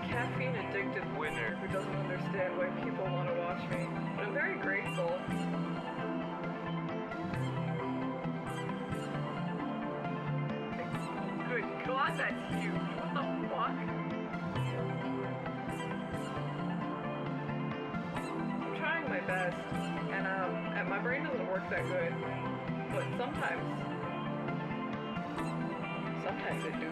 caffeine addicted winner who doesn't understand why people want to watch me, but I'm very grateful. Good God, that's huge. What the fuck? I'm trying my best, and my brain doesn't work that good, but sometimes it do.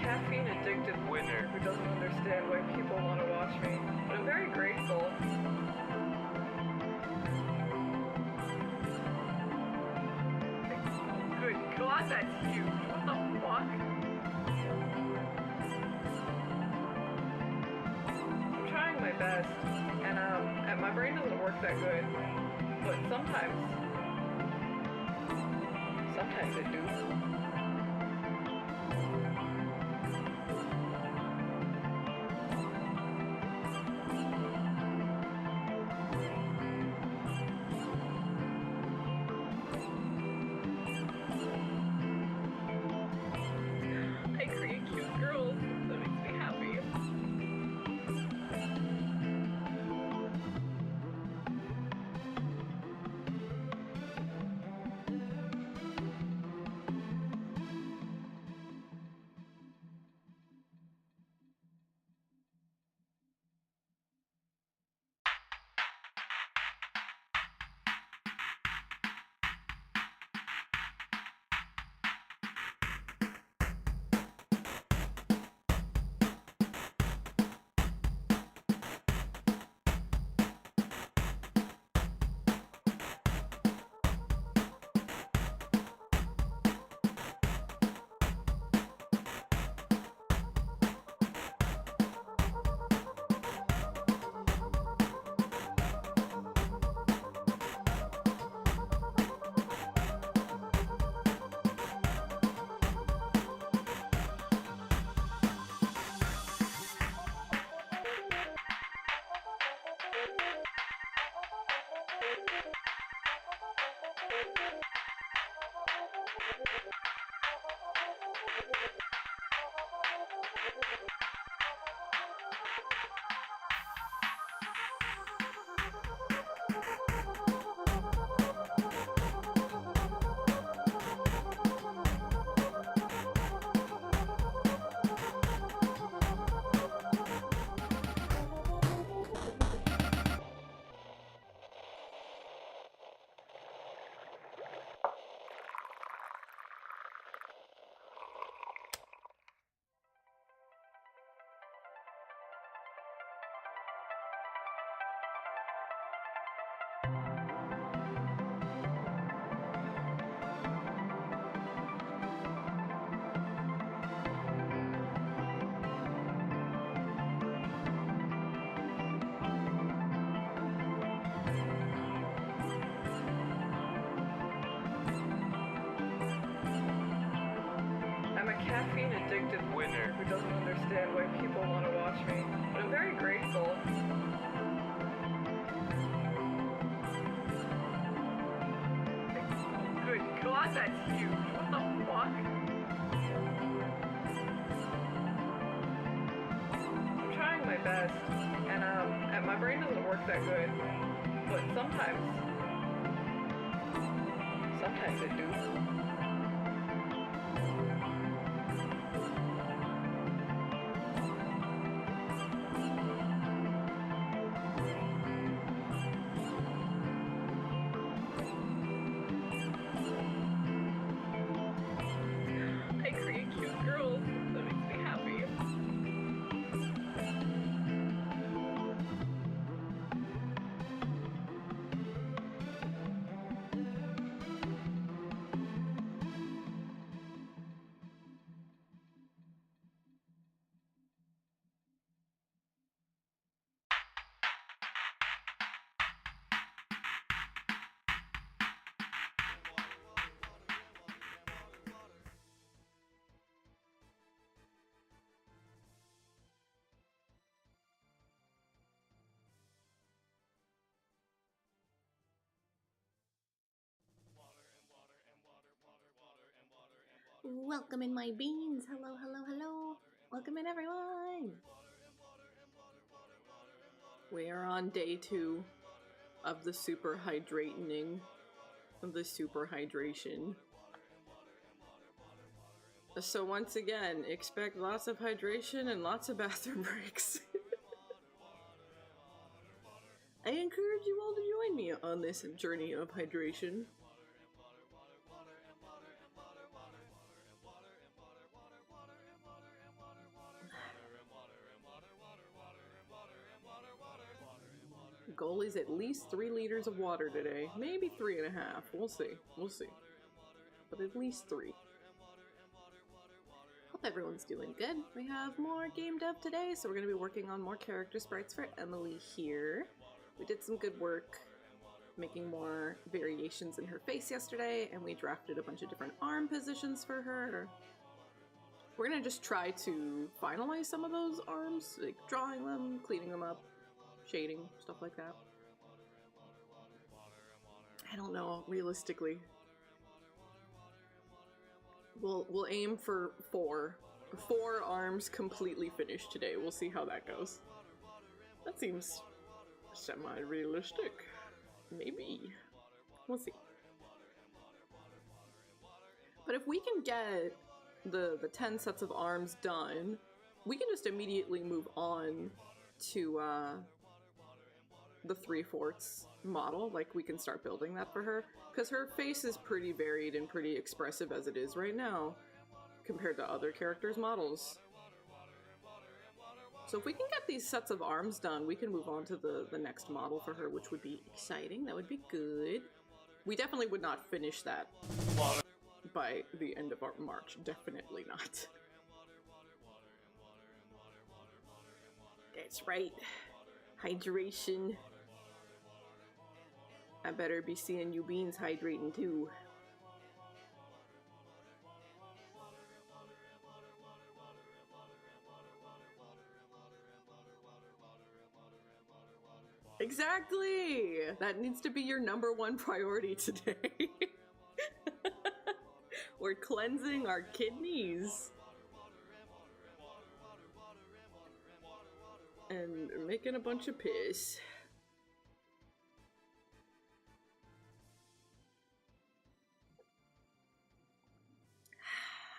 Caffeine addicted winner who doesn't understand why people want to watch me, but I'm very grateful. Good God, that's huge. What the fuck? I'm trying my best, and my brain doesn't work that good, but sometimes it do. I'm a caffeine-addicted winner who doesn't understand why people want to watch me, but I'm very grateful. Good God, that's huge. What the fuck? I'm trying my best, and my brain doesn't work that good, but sometimes it do. I create cute girls. That makes me happy. Welcome in, my beans. Hello, hello, hello. Welcome in, everyone. We are on day 2 of the super hydrating, of the super hydration. So once again, expect lots of hydration and lots of bathroom breaks. I encourage you all to join me on this journey of hydration. The goal is at least 3 liters of water today. Maybe 3.5. We'll see. We'll see. But at least 3. Hope everyone's doing good. We have more game dev today, so we're going to be working on more character sprites for Emily here. We did some good work making more variations in her face yesterday, and we drafted a bunch of different arm positions for her. We're going to just try to finalize some of those arms, like drawing them, cleaning them up, shading, stuff like that. I don't know, realistically. We'll aim for 4 arms completely finished today. We'll see how that goes. That seems semi-realistic. Maybe. We'll see. But if we can get the 10 sets of arms done, we can just immediately move on to the 3/4 model. Like, we can start building that for her, because her face is pretty varied and pretty expressive as it is right now compared to other characters' models. So if we can get these sets of arms done, we can move on to the next model for her, which would be exciting. That would be good. We definitely would not finish that by the end of our March. Definitely not. That's right. Hydration. I better be seeing you beans hydrating too. Exactly! That needs to be your #1 priority today. We're cleansing our kidneys. And making a bunch of piss.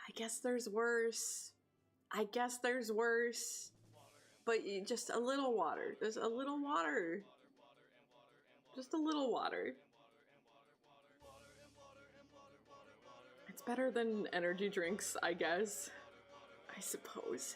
I guess there's worse. I guess there's worse. But just a little water. Just a little water. Just a little water. It's better than energy drinks, I guess. I suppose.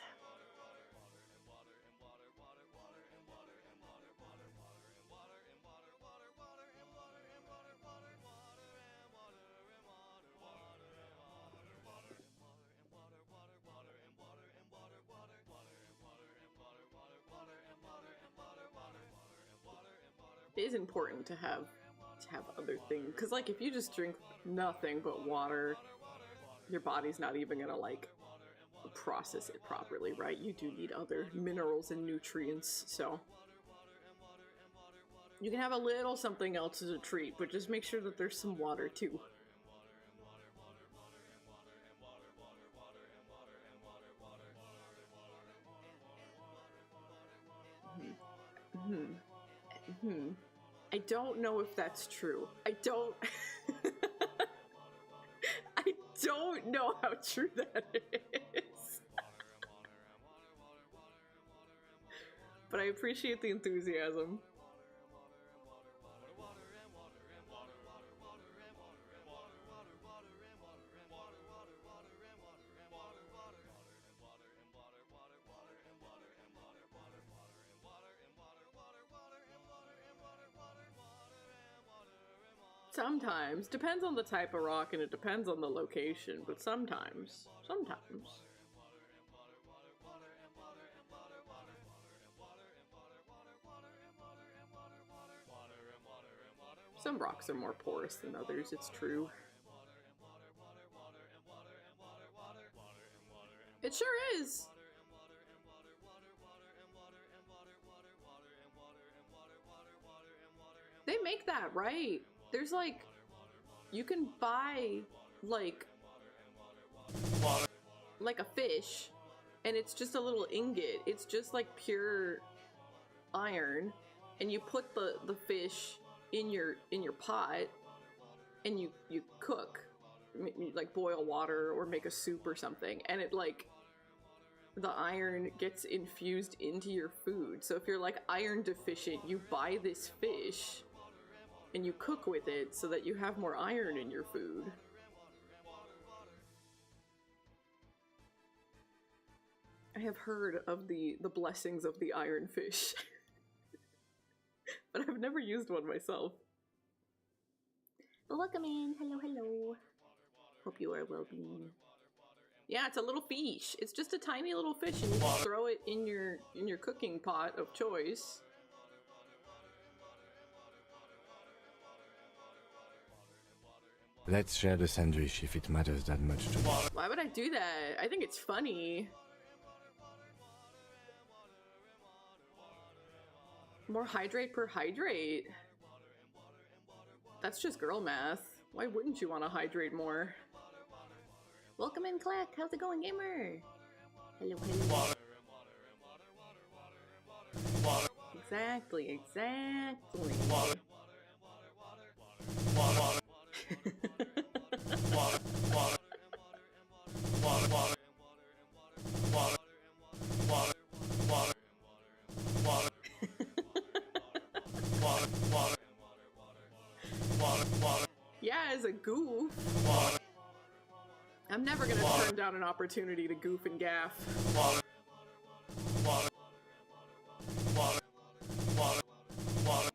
It is important to have other things, because like if you just drink nothing but water, your body's not even gonna like process it properly, right? You do need other minerals and nutrients, so you can have a little something else as a treat, but just make sure that there's some water too. I don't know if that's true. I don't know how true that is. But I appreciate the enthusiasm. Sometimes. Depends on the type of rock and it depends on the location, but sometimes. Some rocks are more porous than others, it's true. It sure is! They make that, right? There's like, you can buy like a fish, and it's just a little ingot. It's just like pure iron, and you put the fish in your pot, and you cook, like boil water or make a soup or something, and it like the iron gets infused into your food. So if you're like iron deficient, you buy this fish and you cook with it so that you have more iron in your food. I have heard of the blessings of the iron fish. But I've never used one myself. Welcome in. Hello, hello. Hope you are well-being. Yeah, it's a little fish. It's just a tiny little fish, and you just throw it in your cooking pot of choice. Let's share the sandwich if it matters that much to me. Why would I do that? I think it's funny. More hydrate per hydrate. That's just girl math. Why wouldn't you want to hydrate more? Welcome in, Clack. How's it going, gamer? Hello, hello. Exactly. Yeah, as a goof. I'm never gonna turn down an opportunity to goof and gaff.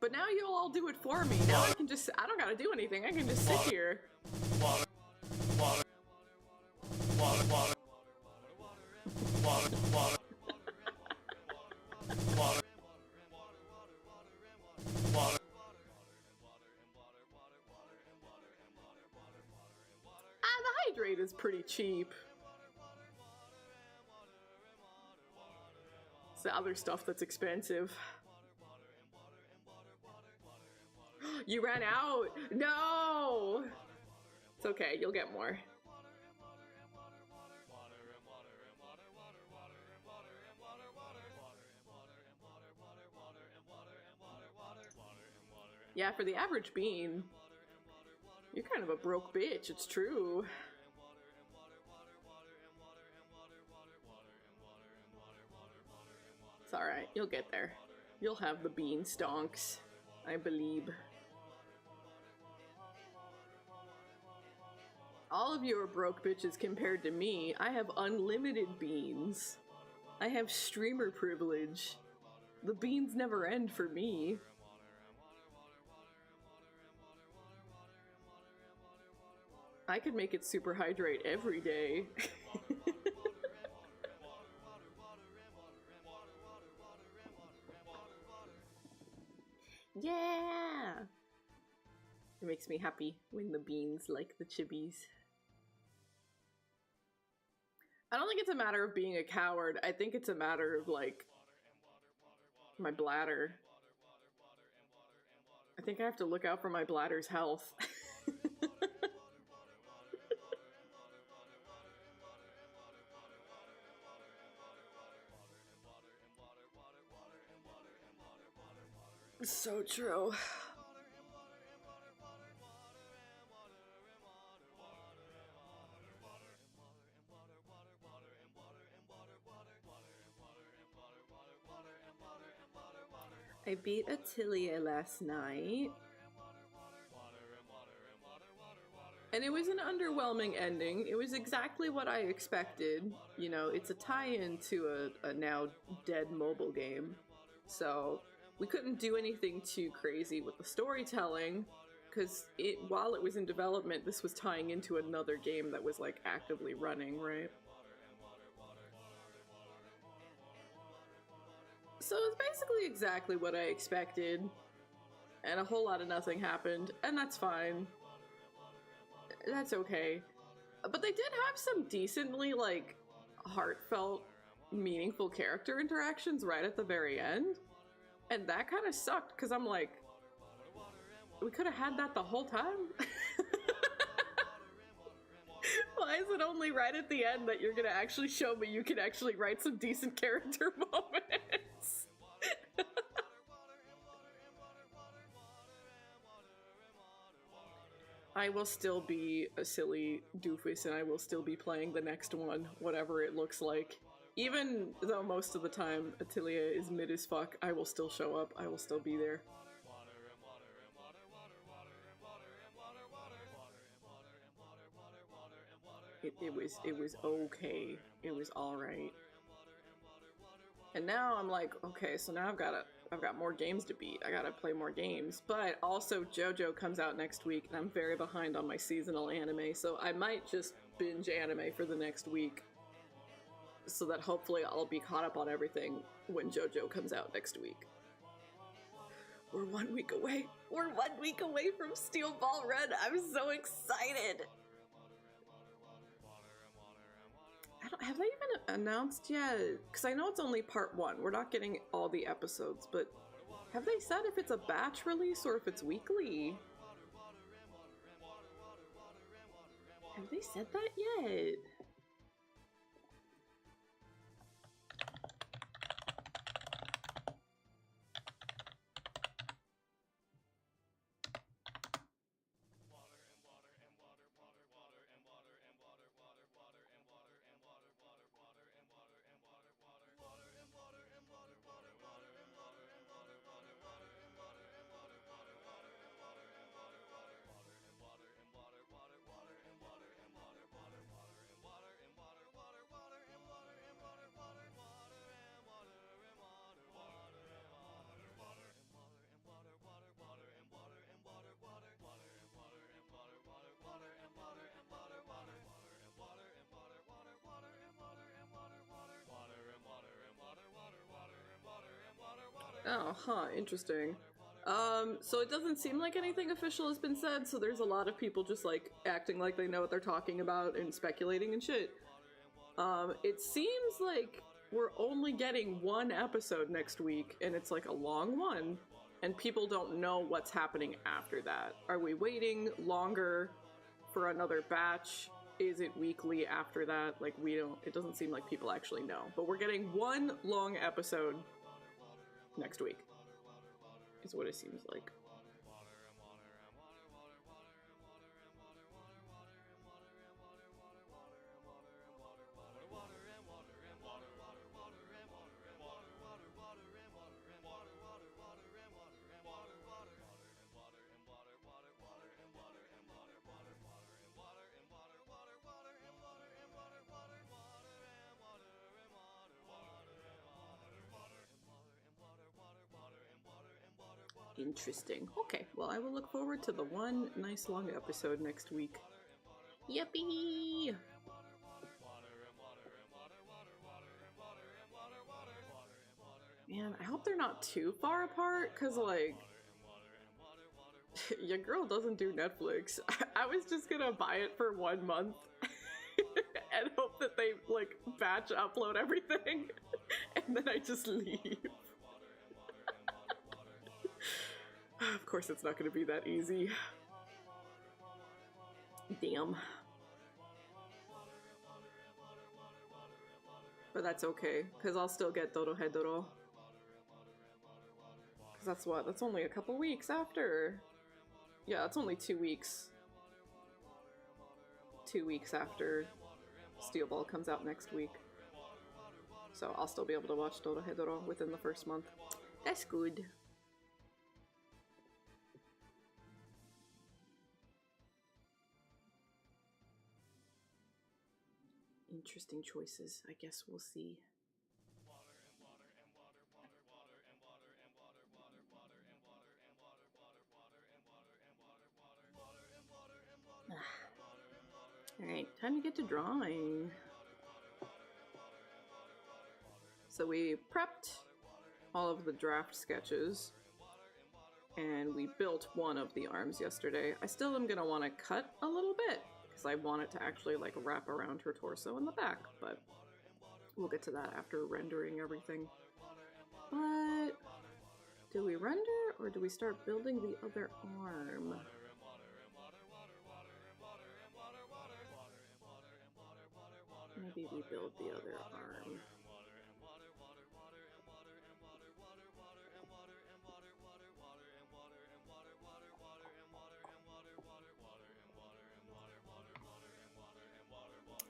But now you'll all do it for me. Now I don't gotta do anything. I can just sit here. The hydrate is pretty cheap. It's the other stuff that's expensive. You ran out! No! It's okay, you'll get more. Yeah, for the average bean, you're kind of a broke bitch, it's true. It's alright, you'll get there. You'll have the bean stonks, I believe. All of you are broke bitches compared to me. I have unlimited beans. I have streamer privilege. The beans never end for me. I could make it super hydrate every day. Yeah! It makes me happy when the beans like the chibis. I don't think it's a matter of being a coward. I think it's a matter of, like, my bladder. I think I have to look out for my bladder's health. So true. I beat Atelier last night. And it was an underwhelming ending. It was exactly what I expected. You know, it's a tie-in to a now dead mobile game. So we couldn't do anything too crazy with the storytelling, because while it was in development, this was tying into another game that was, like, actively running, right? So it's basically exactly what I expected, and a whole lot of nothing happened, and that's fine. That's okay. But they did have some decently, like, heartfelt, meaningful character interactions right at the very end. And that kind of sucked, because I'm like, we could have had that the whole time? Why is it only right at the end that you're going to actually show me you can actually write some decent character moments? I will still be a silly doofus, and I will still be playing the next one, whatever it looks like. Even though most of the time Atelier is mid as fuck, I will still show up, I will still be there. It was okay. It was alright. And now I'm like, okay, so now I've got more games to beat. I gotta play more games. But also JoJo comes out next week, and I'm very behind on my seasonal anime, so I might just binge anime for the next week, so that hopefully I'll be caught up on everything when JoJo comes out next week. We're 1 week away. We're 1 week away from Steel Ball Run. I'm so excited. Have they even announced yet? Because I know it's only part 1. We're not getting all the episodes, but have they said if it's a batch release or if it's weekly? Have they said that yet? Oh, huh, interesting. So it doesn't seem like anything official has been said, so there's a lot of people just, like, acting like they know what they're talking about and speculating and shit. It seems like we're only getting one episode next week, and it's, like, a long one. and people don't know what's happening after that. Are we waiting longer for another batch? Is it weekly after that? Like, we don't, it doesn't seem like people actually know. But we're getting one long episode next week, is what it seems like. Interesting. Okay, well, I will look forward to the one nice long episode next week. Yippee! Man, I hope they're not too far apart, because, like, your girl doesn't do Netflix. I was just gonna buy it for 1 month and hope that they, like, batch upload everything, and then I just leave. Of course it's not gonna be that easy. Damn. But that's okay, because I'll still get Dorohedoro. Because that's what? That's only a couple weeks after. Yeah, it's only 2 weeks. 2 weeks after Steel Ball comes out next week. So I'll still be able to watch Dorohedoro within the first month. That's good. Interesting choices. I guess we'll see. Alright, time to get to drawing. So we prepped all of the draft sketches, and we built one of the arms yesterday. I still am gonna want to cut a little bit, because I want it to actually, like, wrap around her torso in the back, but we'll get to that after rendering everything. But do we render, or do we start building the other arm? Maybe we build the other arm.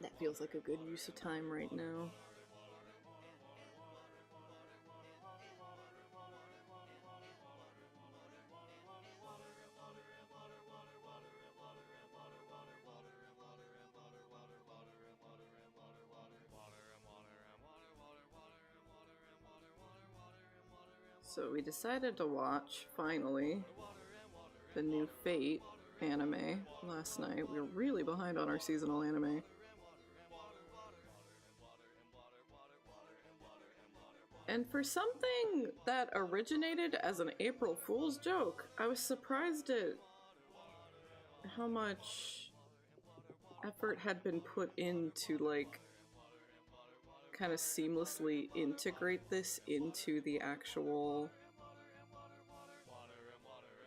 That feels like a good use of time right now. So we decided to watch, finally, the new Fate anime last night. We were really behind on our seasonal anime. And for something that originated as an April Fool's joke, I was surprised at how much effort had been put into, like, kind of seamlessly integrate this into the actual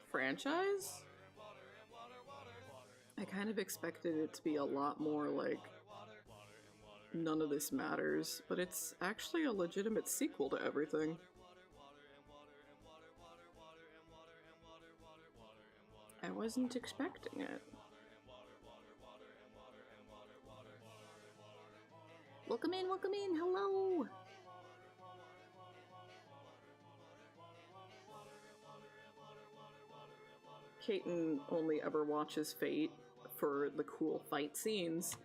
franchise. I kind of expected it to be a lot more like none of this matters, but it's actually a legitimate sequel to everything. I wasn't expecting it. Welcome in, hello! Caton only ever watches Fate for the cool fight scenes,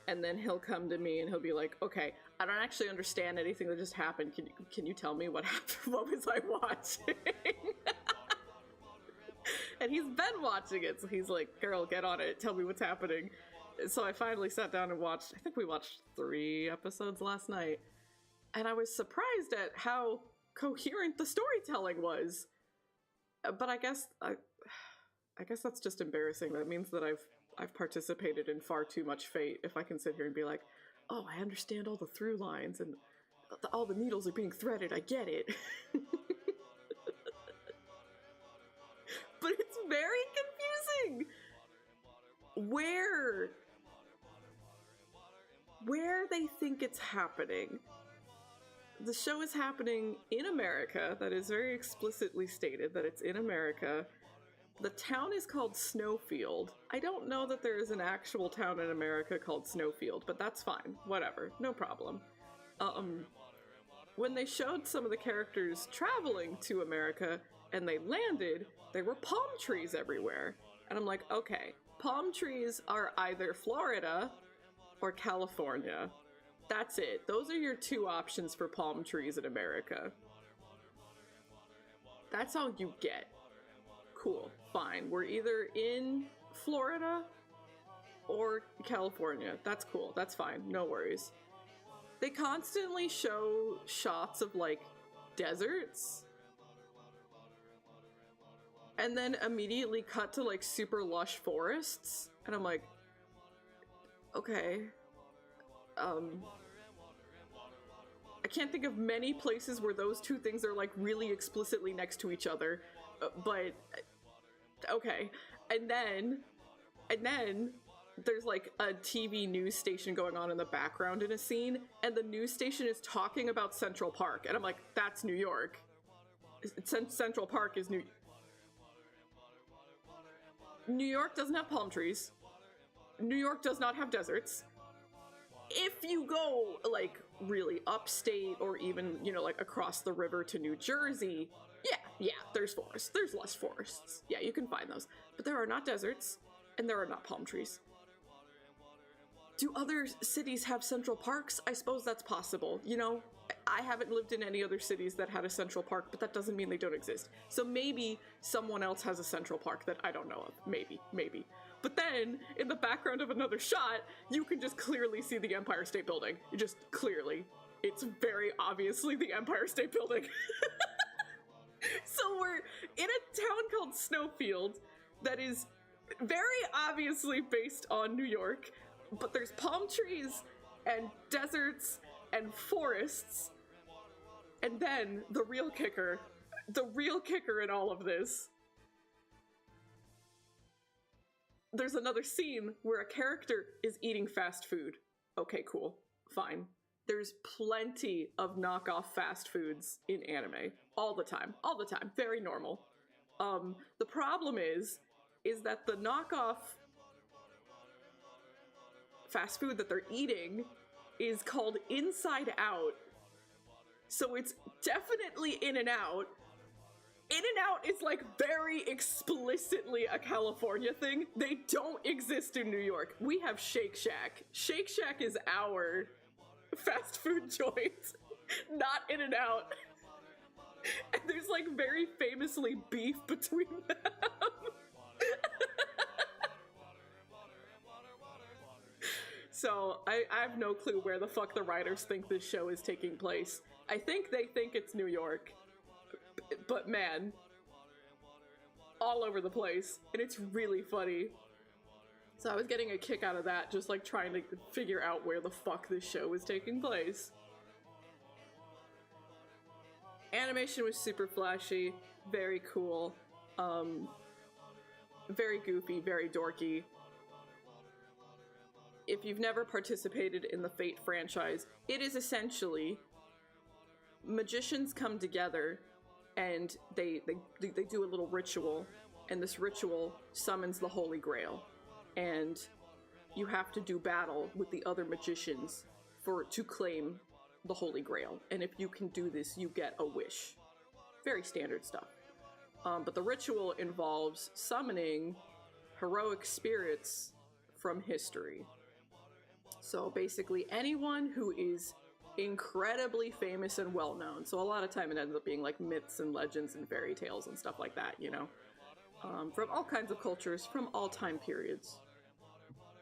and then he'll come to me and he'll be like, okay, I don't actually understand anything that just happened. Can you tell me what happened? What was I watching? And he's been watching it, so he's like, girl, get on it. Tell me what's happening. So I finally sat down and watched, I think we watched 3 episodes last night, and I was surprised at how coherent the storytelling was. But I guess that's just embarrassing. That means that I've participated in far too much Fate if I can sit here and be like, oh, I understand all the through lines and all the needles are being threaded, I get it. where they think it's happening. The show is happening in America. That is very explicitly stated that it's in America. The town is called Snowfield. I don't know that there is an actual town in America called Snowfield, but that's fine. Whatever. No problem. When they showed some of the characters traveling to America and they landed, there were palm trees everywhere. And I'm like, okay, palm trees are either Florida or California. That's it. Those are your two options for palm trees in America. That's all you get. Cool, fine. We're either in Florida or California. That's cool, that's fine, no worries. They constantly show shots of, like, deserts, and then immediately cut to, like, super lush forests, and I'm like, okay. I can't think of many places where those two things are, like, really explicitly next to each other, but okay. And then there's, like, a TV news station going on in the background in a scene, and the news station is talking about Central Park, and I'm like, that's New York. Central Park is New York doesn't have palm trees. New York does not have deserts. If you go, like, really upstate, or even, you know, like, across the river to New Jersey, yeah, there's forests. There's less forests. Yeah, you can find those. But there are not deserts, and there are not palm trees. Do other cities have central parks? I suppose that's possible. You know, I haven't lived in any other cities that had a central park, but that doesn't mean they don't exist. So maybe someone else has a central park that I don't know of. Maybe. But then, in the background of another shot, you can just clearly see the Empire State Building. Just clearly. It's very obviously the Empire State Building. So we're in a town called Snowfield that is very obviously based on New York, but there's palm trees and deserts and forests. And then the real kicker in all of this, there's another scene where a character is eating fast food. Okay, cool, fine. There's plenty of knockoff fast foods in anime. All the time, very normal. The problem is that the knockoff fast food that they're eating is called Inside Out. So it's definitely In-N-Out. In-N-Out is, like, very explicitly a California thing. They don't exist in New York. We have Shake Shack. Shake Shack is our fast food joint, not In-N-Out. And there's, like, very famously beef between them. So I have no clue where the fuck the writers think this show is taking place. I think they think it's New York, but man, all over the place, and it's really funny. So I was getting a kick out of that, just like trying to figure out where the fuck this show was taking place. Animation was super flashy, very cool, very goofy, very dorky. If you've never participated in the Fate franchise, it is essentially magicians come together and they do a little ritual, and this ritual summons the Holy Grail, and you have to do battle with the other magicians to claim the Holy Grail, and if you can do this, you get a wish. Very standard stuff. But the ritual involves summoning heroic spirits from history. So basically anyone who is incredibly famous and well-known. So a lot of time it ends up being like myths and legends and fairy tales and stuff like that, you know? From all kinds of cultures, from all time periods.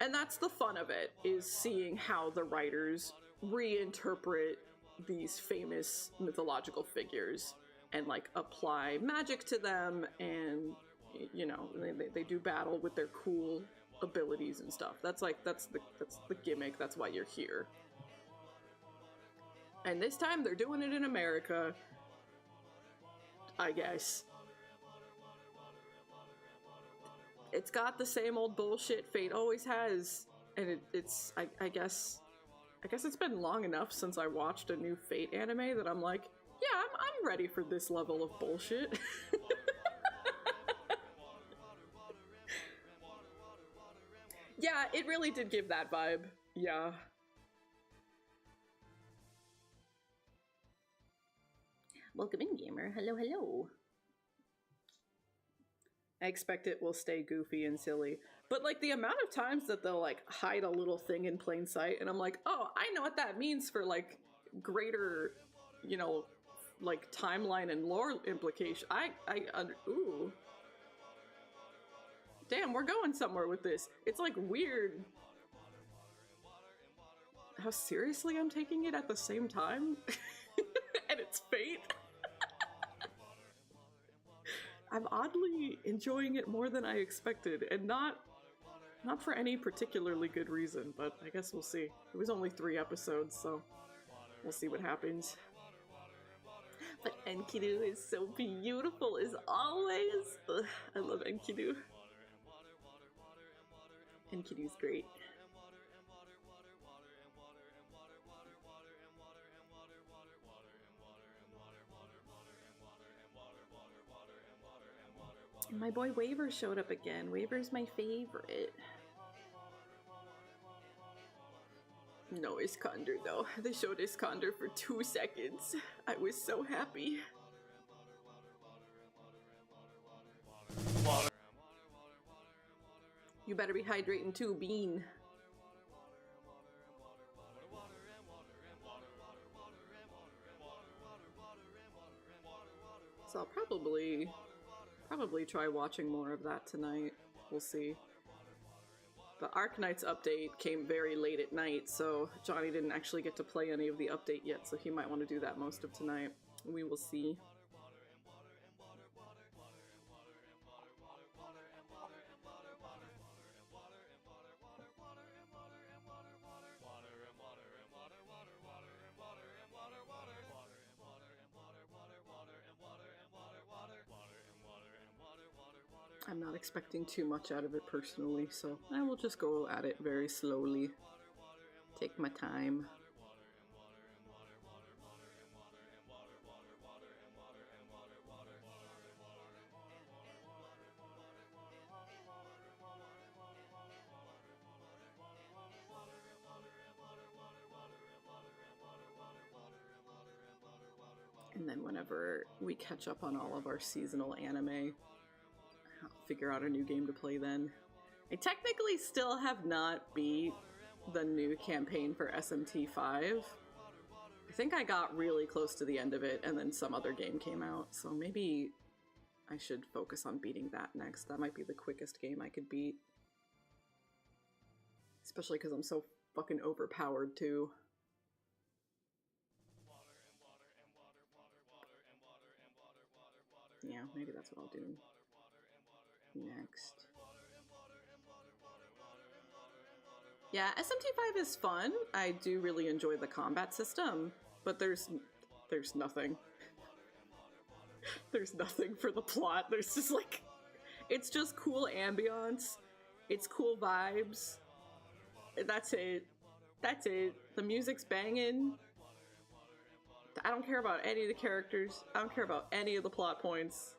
And that's the fun of it, is seeing how the writers reinterpret these famous mythological figures and like apply magic to them, and you know, they do battle with their cool abilities and stuff. That's the gimmick, that's why you're here. And this time they're doing it in America, I guess. it's got the same old bullshit Fate always has, and I guess it's been long enough since I watched a new Fate anime that I'm like, yeah, I'm ready for this level of bullshit. Yeah, it really did give that vibe. Yeah. Welcome in, gamer. Hello, hello. I expect it will stay goofy and silly. But, like, the amount of times that they'll, like, hide a little thing in plain sight, and I'm like, oh, I know what that means for, like, greater, you know, like, timeline and lore implication. Ooh. Damn, we're going somewhere with this. It's, like, weird how seriously I'm taking it at the same time. And it's Fate. I'm oddly enjoying it more than I expected, and not for any particularly good reason, but I guess we'll see. It was only 3 episodes, so we'll see what happens. But Enkidu is so beautiful as always. Ugh, I love Enkidu. Enkidu's great. My boy Waver showed up again. Waver's my favorite. No Iskander though. They showed Iskander for 2 seconds. I was so happy. You better be hydrating too, Bean. So I'll probably try watching more of that tonight. We'll see. The Arknights update came very late at night, so Johnny didn't actually get to play any of the update yet, so he might want to do that most of tonight. We will see. I'm not expecting too much out of it personally, so I will just go at it very slowly. Take my time. And then whenever we catch up on all of our seasonal anime, I'll figure out a new game to play then. I technically still have not beat the new campaign for SMT5. I think I got really close to the end of it and then some other game came out, so maybe I should focus on beating that next. That might be the quickest game I could beat. Especially because I'm so fucking overpowered too. Yeah, maybe that's what I'll do next. Yeah, SMT5 is fun. I do really enjoy the combat system, but there's nothing. There's nothing for the plot. There's just like, it's just cool ambiance. It's cool vibes. That's it. That's it. The music's banging. I don't care about any of the characters. I don't care about any of the plot points.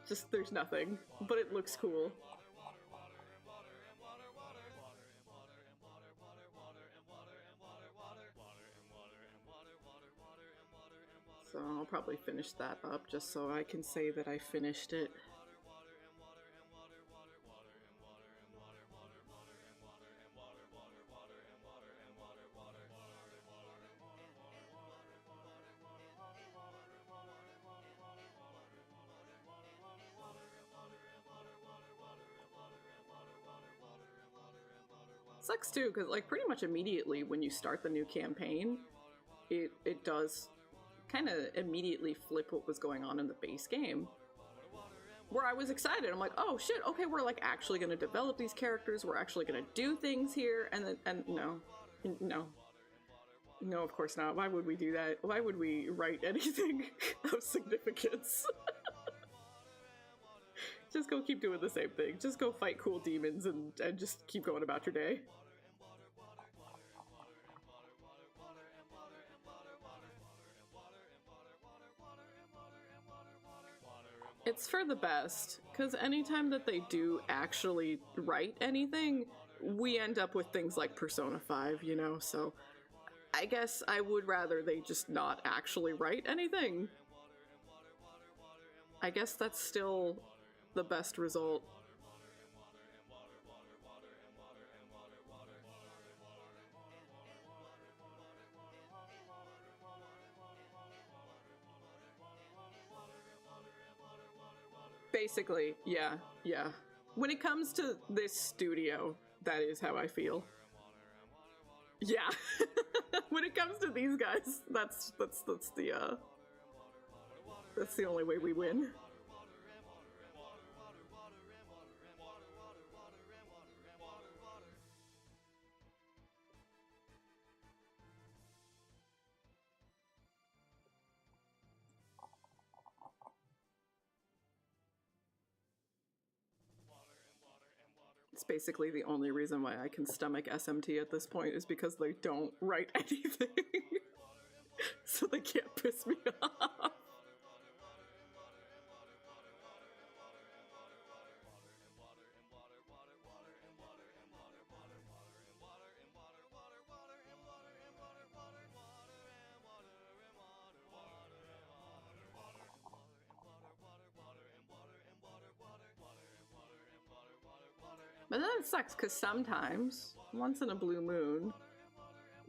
Just, there's nothing. But it looks cool. So I'll probably finish that up just so I can say that I finished it. Sucks too, because like pretty much immediately when you start the new campaign, it does kind of immediately flip what was going on in the base game. Where I was excited, I'm like, oh shit, okay, we're like actually gonna develop these characters, we're actually gonna do things here, and no, of course not. Why would we do that? Why would we write anything of significance? Just go keep doing the same thing. Just go fight cool demons and just keep going about your day. It's for the best, because anytime that they do actually write anything, we end up with things like Persona 5, you know? So I guess I would rather they just not actually write anything. I guess that's still the best result. Basically, yeah. When it comes to this studio, that is how I feel. Yeah. When it comes to these guys, that's the only way we win. It's basically the only reason why I can stomach SMT at this point is because they don't write anything. So they can't piss me off. But then it sucks because sometimes, once in a blue moon,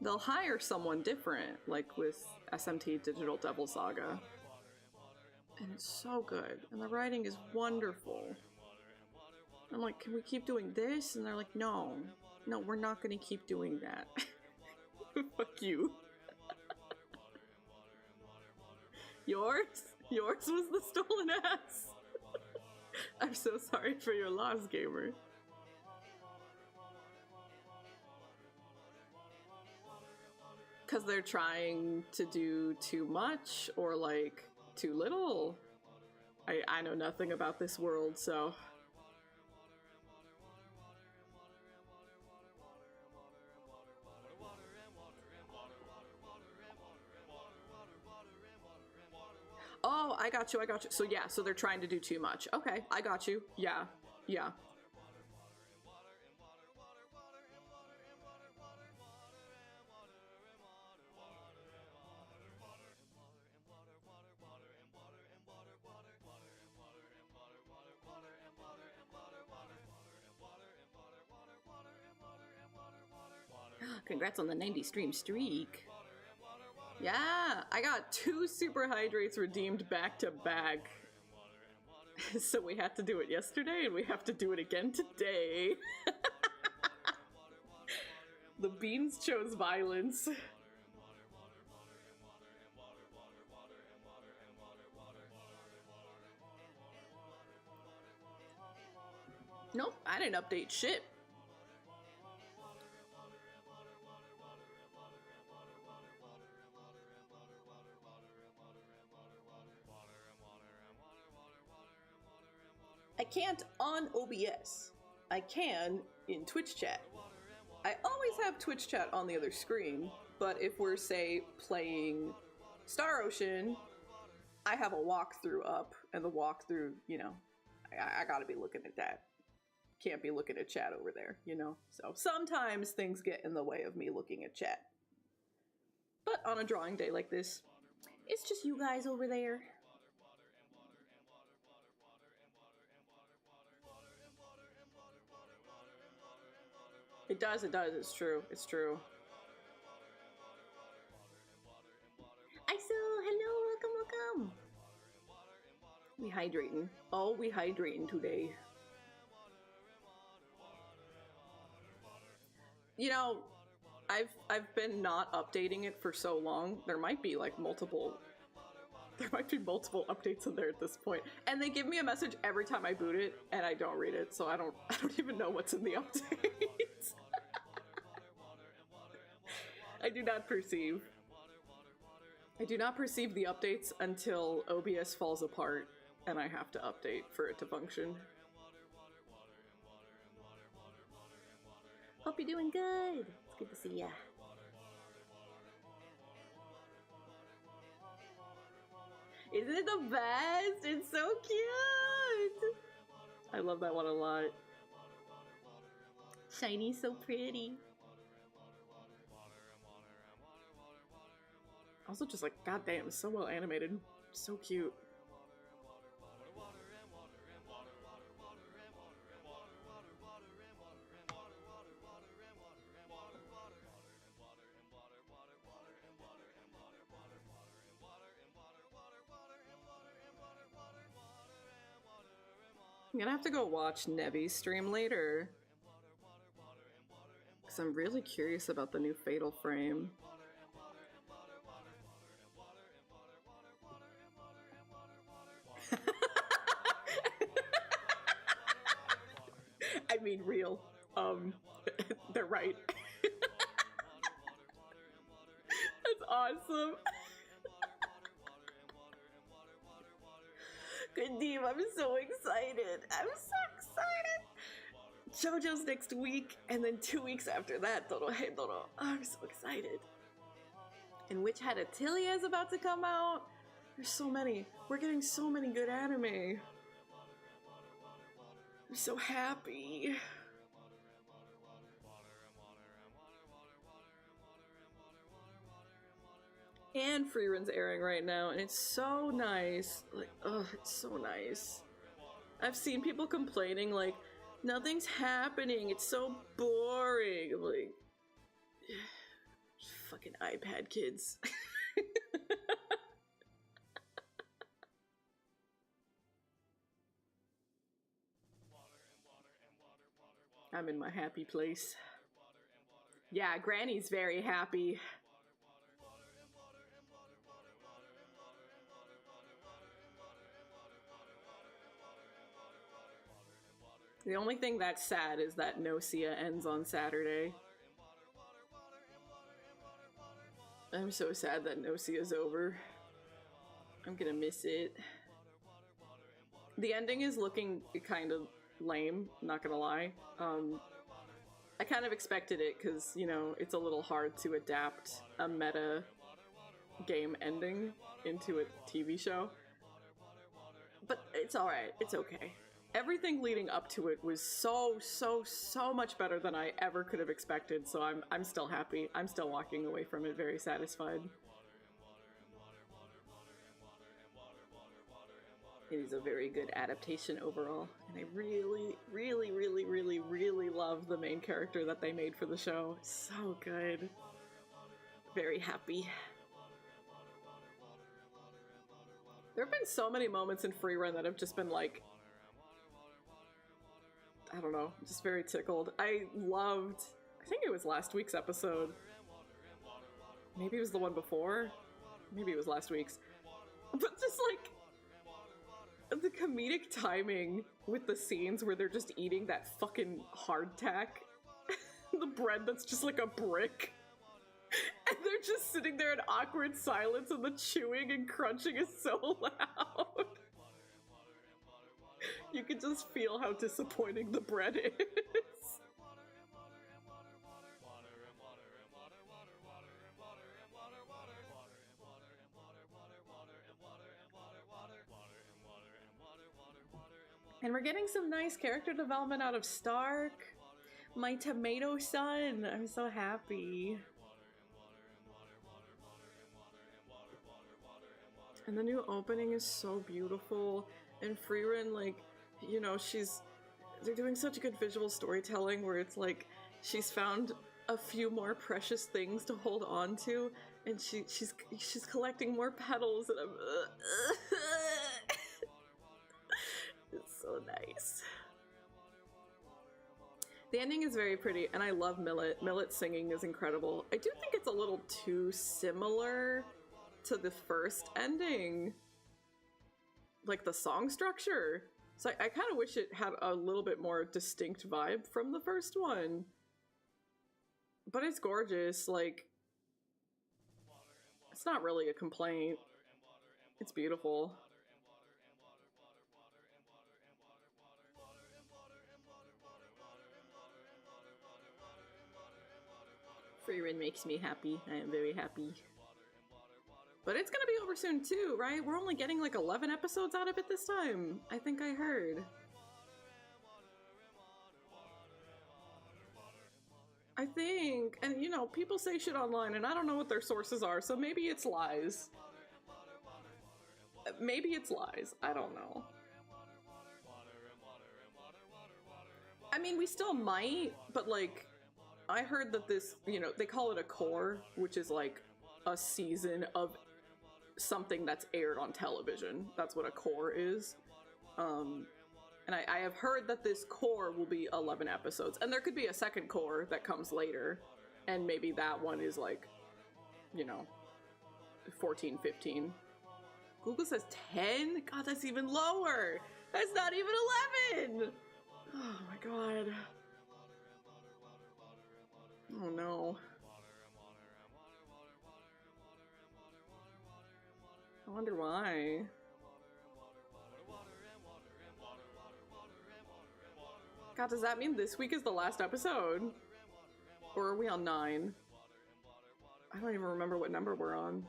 they'll hire someone different, like with SMT Digital Devil Saga. And it's so good, and the writing is wonderful. I'm like, can we keep doing this? And they're like, no, we're not gonna keep doing that. Fuck you. Yours was the stolen ass. I'm so sorry for your loss, gamer. Because they're trying to do too much or like too little. I know nothing about this world, so. Oh, I got you. So yeah, so they're trying to do too much. Okay, I got you. Yeah. Congrats on the 90 stream streak. Yeah, I got 2 super hydrates redeemed back to back. So we had to do it yesterday and we have to do it again today. The beans chose violence. Nope, I didn't update shit. I can't on OBS. I can in Twitch chat. I always have Twitch chat on the other screen, but if we're, say, playing Star Ocean, I have a walkthrough up, and the walkthrough, you know, I gotta be looking at that. Can't be looking at chat over there, you know? So sometimes things get in the way of me looking at chat. But on a drawing day like this, it's just you guys over there. It does, it's true. ISO, hello, welcome. We hydrating. Oh, we hydrating today. You know, I've been not updating it for so long. There might be like multiple updates in there at this point. And they give me a message every time I boot it, and I don't read it, so I don't even know what's in the updates. I do not perceive the updates until OBS falls apart and I have to update for it to function. Hope you're doing good. It's good to see ya. Isn't it the best? It's so cute. I love that one a lot. Shiny, so pretty. Also just like, goddamn, so well animated. So cute. I'm gonna have to go watch Nevi's stream later. Because I'm really curious about the new Fatal Frame. I mean, real. They're right. That's awesome. Good Deem, I'm so excited. I'm so excited. JoJo's next week, and then 2 weeks after that, Dorohedoro. I'm so excited. And Witch Hat Atelier is about to come out. There's so many. We're getting so many good anime. I'm so happy. And Free Run's airing right now, and it's so nice. Like, oh, it's so nice. I've seen people complaining, like, nothing's happening, it's so boring. I'm like, fucking iPad kids. I'm in my happy place. Yeah, Granny's very happy. The only thing that's sad is that Nocia ends on Saturday. I'm so sad that Nocia's over. I'm gonna miss it. The ending is looking kind of lame, not gonna lie. I kind of expected it because, you know, it's a little hard to adapt a meta game ending into a TV show. But it's alright, it's okay. Everything leading up to it was so much better than I ever could have expected, so I'm still happy. I'm still walking away from it very satisfied. It is a very good adaptation overall, and I really love the main character that they made for the show. So good. Very happy. There have been so many moments in Free Run that have just been like, I don't know, just very tickled. I think it was last week's episode. Maybe it was the one before. Maybe it was last week's. But just like, the comedic timing with the scenes where they're just eating that fucking hardtack. The bread that's just like a brick. And they're just sitting there in awkward silence, and the chewing and crunching is so loud. You can just feel how disappointing the bread is. And we're getting some nice character development out of Stark. My tomato son. I'm so happy. And the new opening is so beautiful. And Free Run, like, you know, they're doing such good visual storytelling where it's like she's found a few more precious things to hold on to, and she's collecting more petals, and I'm it's so nice. The ending is very pretty, and I love Millet. Millet's singing is incredible. I do think it's a little too similar to the first ending. Like the song structure. So I kind of wish it had a little bit more distinct vibe from the first one. But it's gorgeous, like, it's not really a complaint. It's beautiful. Free Rin makes me happy. I am very happy. But it's gonna be over soon too, right? We're only getting like 11 episodes out of it this time. I think I heard. I think, and you know, people say shit online and I don't know what their sources are, so maybe it's lies. Maybe it's lies. I don't know. I mean, we still might, but like, I heard that this, you know, they call it a core, which is like a season of something that's aired on television. That's what a core is. And I have heard that this core will be 11 episodes, and there could be a second core that comes later, and maybe that one is like, you know, 14, 15. Google says 10? God, that's even lower! That's not even 11! Oh my god. Oh no. I wonder why. God, does that mean this week is the last episode? Or are we on 9? I don't even remember what number we're on.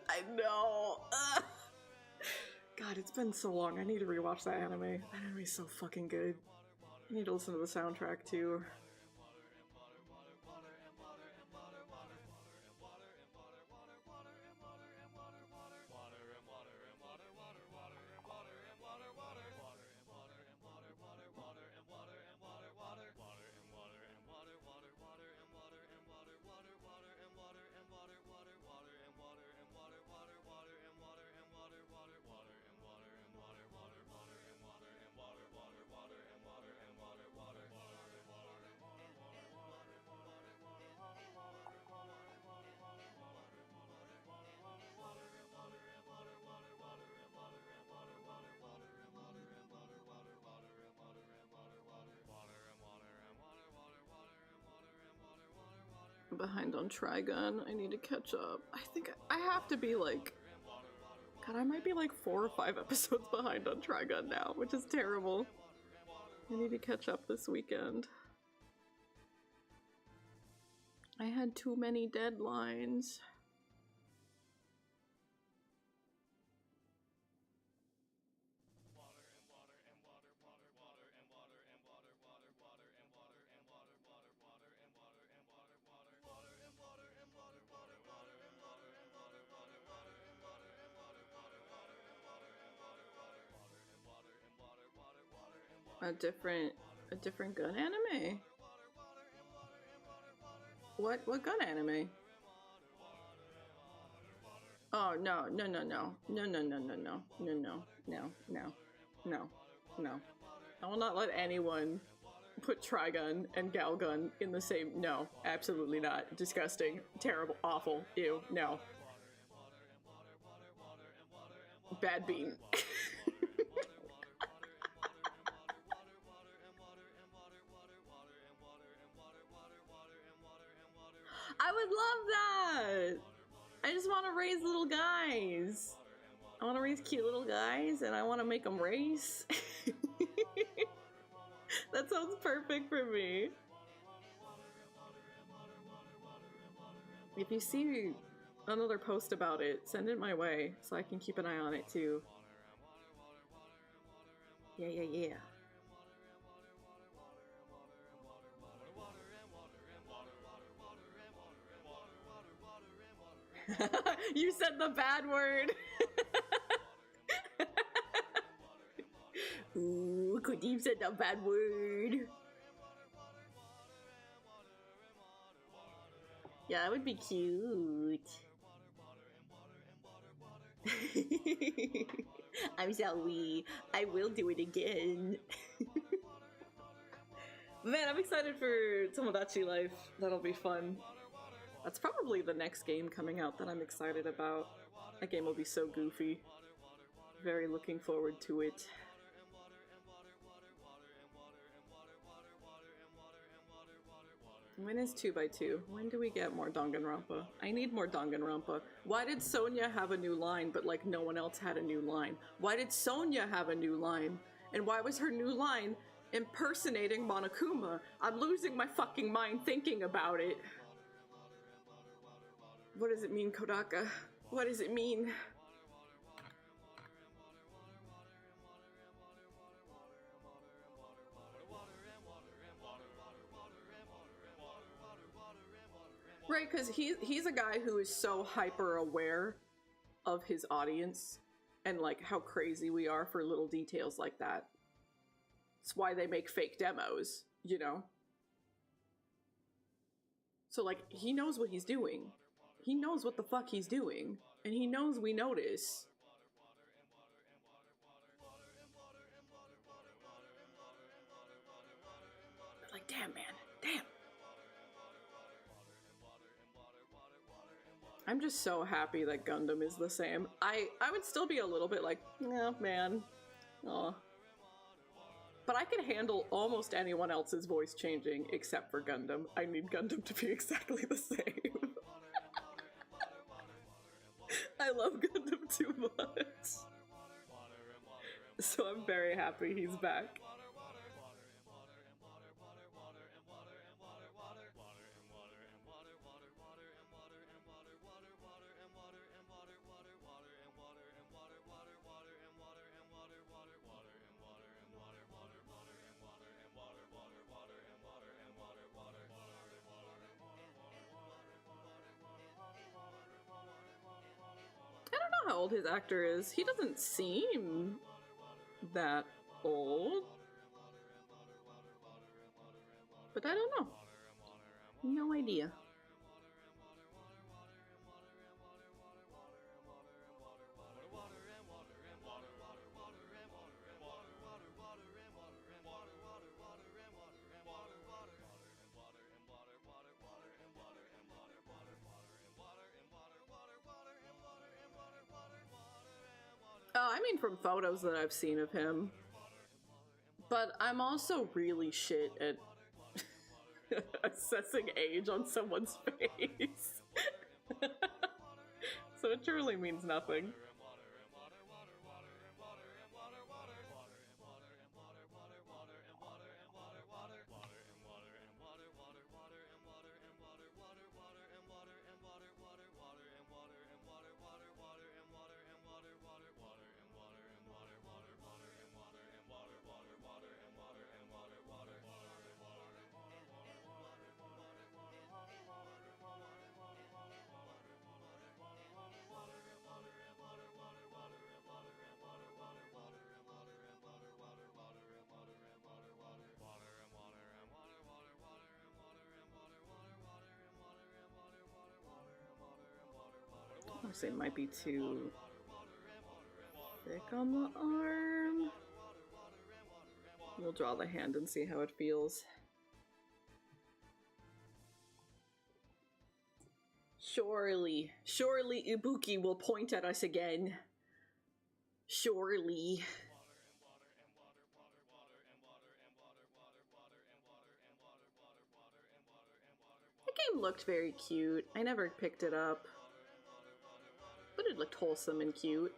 I know. Ugh. God, it's been so long. I need to rewatch that anime. That anime is so fucking good. I need to listen to the soundtrack too. Behind on Trigun. I need to catch up. I think I have to be like, God, I might be like 4 or 5 episodes behind on Trigun now, which is terrible. I need to catch up this weekend. I had too many deadlines. A different gun anime? What gun anime? Oh no. I will not let anyone put Trigun and Galgun in the same. No, absolutely not. Disgusting. Terrible. Awful. Ew. No. Bad bean. I would love that! I just want to raise little guys. I want to raise cute little guys, and I want to make them race. That sounds perfect for me. If you see another post about it, send it my way so I can keep an eye on it too. Yeah. You said the bad word. Ooh, Kadeem said the bad word. Yeah, that would be cute. I'm sorry. I will do it again. Man, I'm excited for Tomodachi Life. That'll be fun. That's probably the next game coming out that I'm excited about. That game will be so goofy. Very looking forward to it. When is 2x2? When do we get more Danganronpa? I need more Danganronpa. Why did Sonya have a new line, but like no one else had a new line? Why did Sonya have a new line? And why was her new line impersonating Monokuma. I'm losing my fucking mind thinking about it. What does it mean, Kodaka? What does it mean? Right, because he's a guy who is so hyper aware of his audience and like how crazy we are for little details like that. It's why they make fake demos, you know? So like, he knows what he's doing. He knows what the fuck he's doing. And he knows we notice. But like, damn, man. Damn. I'm just so happy that Gundam is the same. I would still be a little bit like, oh, man. Aw. But I could handle almost anyone else's voice changing except for Gundam. I need Gundam to be exactly the same. I love Gundam too much. So I'm very happy he's back. How old his actor is. He doesn't seem that old. But I don't know. No idea. I mean from photos that I've seen of him. But I'm also really shit at assessing age on someone's face. So it truly means nothing. Honestly, it might be too thick on the arm. We'll draw the hand and see how it feels. Surely Ibuki will point at us again. Surely. The game looked very cute. I never picked it up. But it looked wholesome and cute.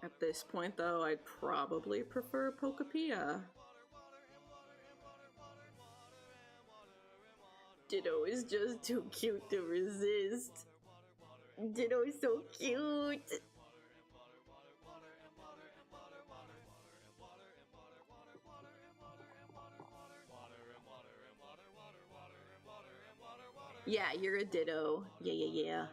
At this point, though, I'd probably prefer Pokepia. Ditto is just too cute to resist. Ditto is so cute. Yeah, you're a Ditto. Yeah.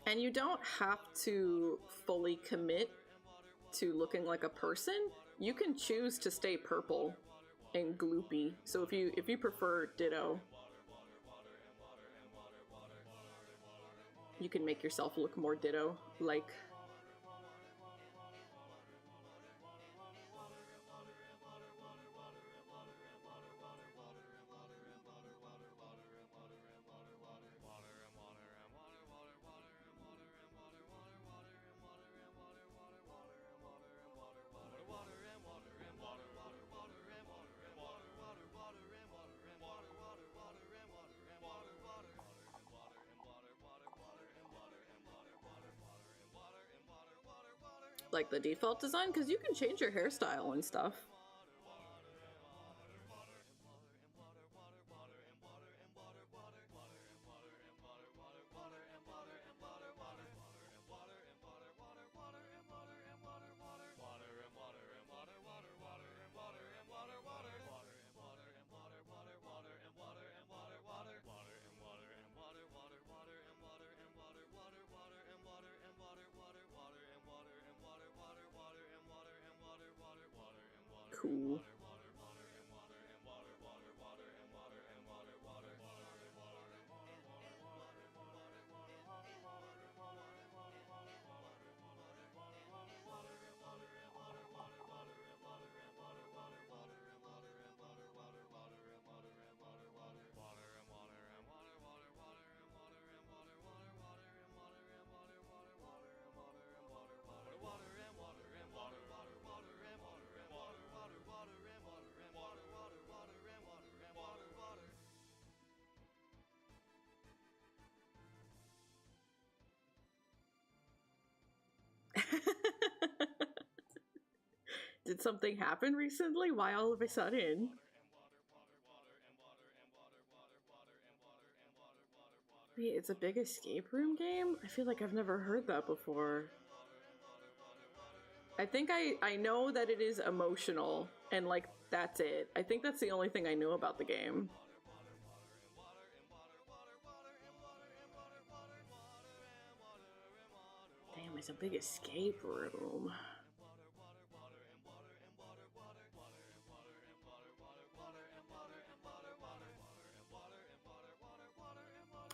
And you don't have to fully commit to looking like a person. You can choose to stay purple and gloopy. So if you prefer Ditto, you can make yourself look more Ditto-like. like the default design? Because you can change your hairstyle and stuff. Cool. Did something happen recently? Why all of a sudden? Wait, it's a big escape room game? I feel like I've never heard that before. I think I know that it is emotional, and like, that's it. I think that's the only thing I know about the game. Damn, it's a big escape room.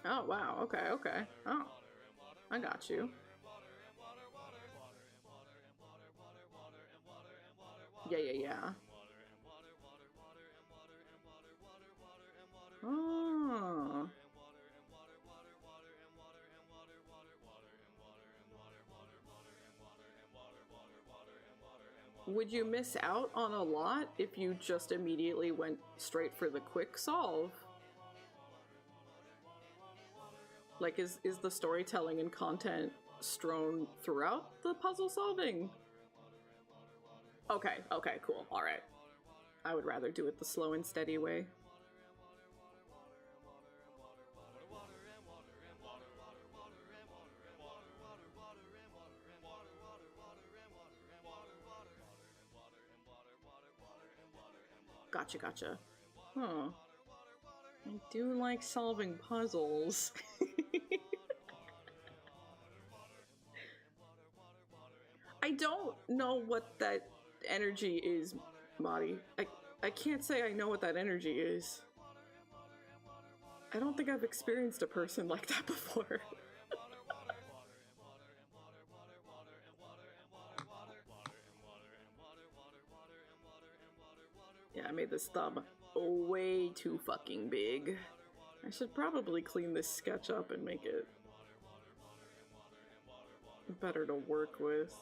Oh, wow, okay, okay. Oh, I got you. Yeah, yeah, yeah. Oh. Would you miss out on a lot if you just immediately went straight for the quick solve? Like, is the storytelling and content strewn throughout the puzzle solving? Okay, okay, cool, alright. I would rather do it the slow and steady way. Gotcha, gotcha. Huh. I do like solving puzzles. I don't know what that energy is, Mari. I can't say I know what that energy is. I don't think I've experienced a person like that before. Yeah, I made this thumb way too fucking big. I should probably clean this sketch up and make it better to work with.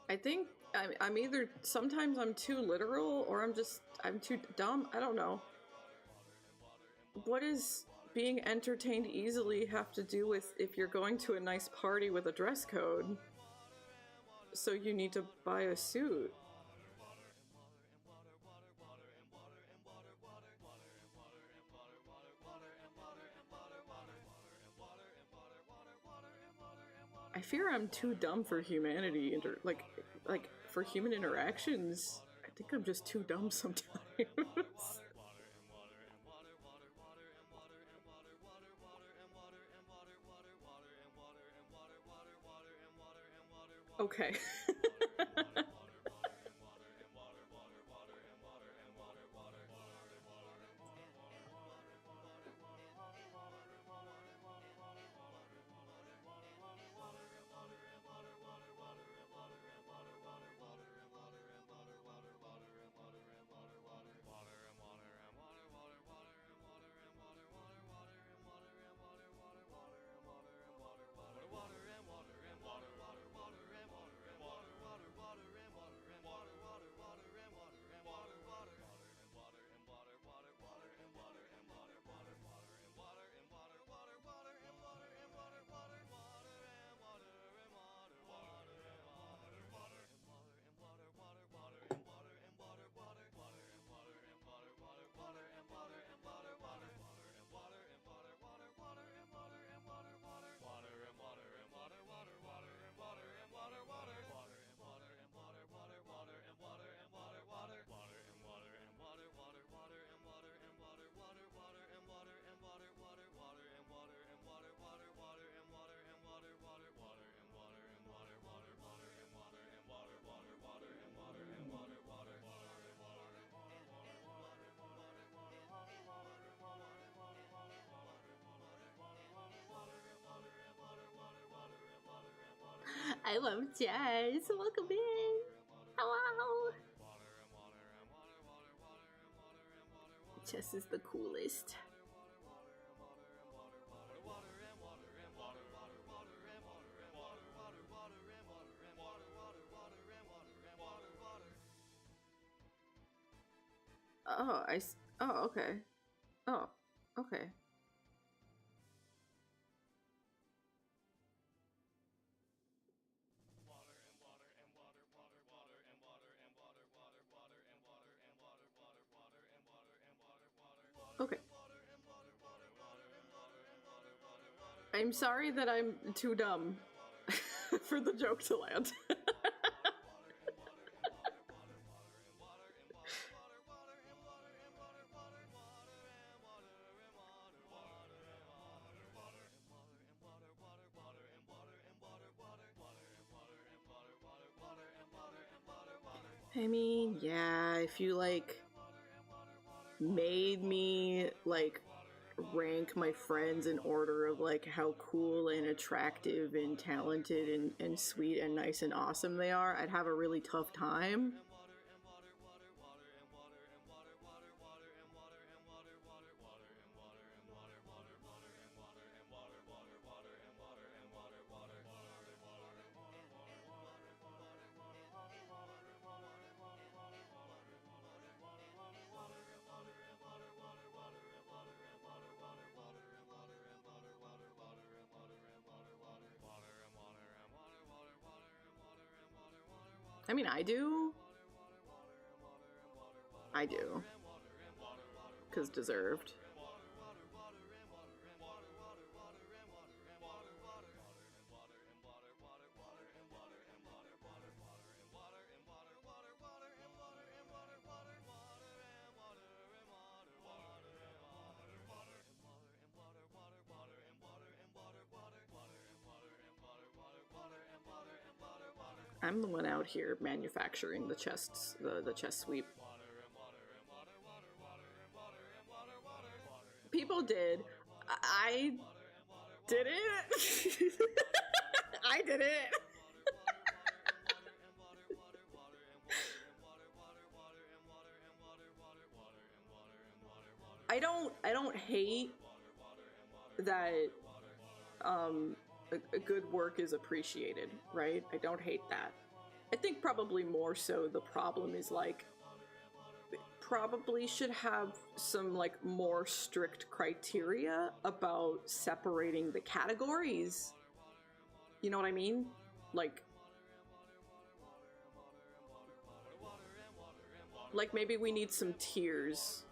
I think I'm either, sometimes I'm too literal or I'm too dumb. I don't know. What does being entertained easily have to do with if you're going to a nice party with a dress code? So you need to buy a suit. I fear I'm too dumb for humanity, like for human interactions. I think I'm just too dumb sometimes. Okay. I love jazz. Welcome in. Hello. Chess is the coolest. Oh, oh, okay. Oh, okay. Okay. I'm sorry that I'm too dumb for the joke to land. I mean, yeah, if you, like, made me, like, rank my friends in order of, like, how cool and attractive and talented and sweet and nice and awesome they are, I'd have a really tough time. I mean, I do. I do. 'Cause deserved. I'm the one out here manufacturing the chests, the chest sweep. People did. I did it. I did it. I don't hate that a good work is appreciated, right? I don't hate that. I think probably more so the problem is, like, probably should have some, like, more strict criteria about separating the categories. You know what I mean? Like maybe we need some tiers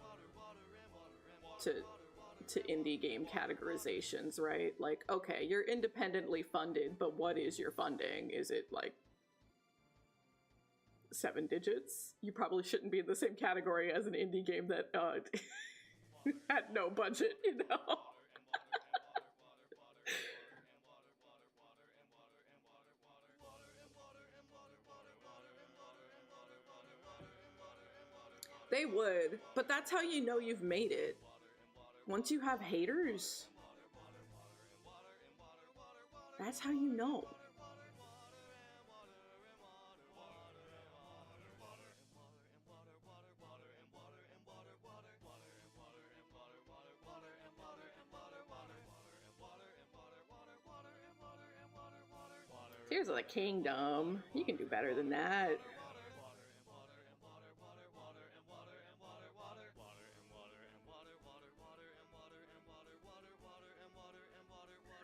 to indie game categorizations, right? Like, okay, you're independently funded, but what is your funding? Is it, like, 7 digits? You probably shouldn't be in the same category as an indie game that had no budget, you know? They would, but that's how you know you've made it. Once you have haters, that's how you know. Tears of the Kingdom. You can do better than that.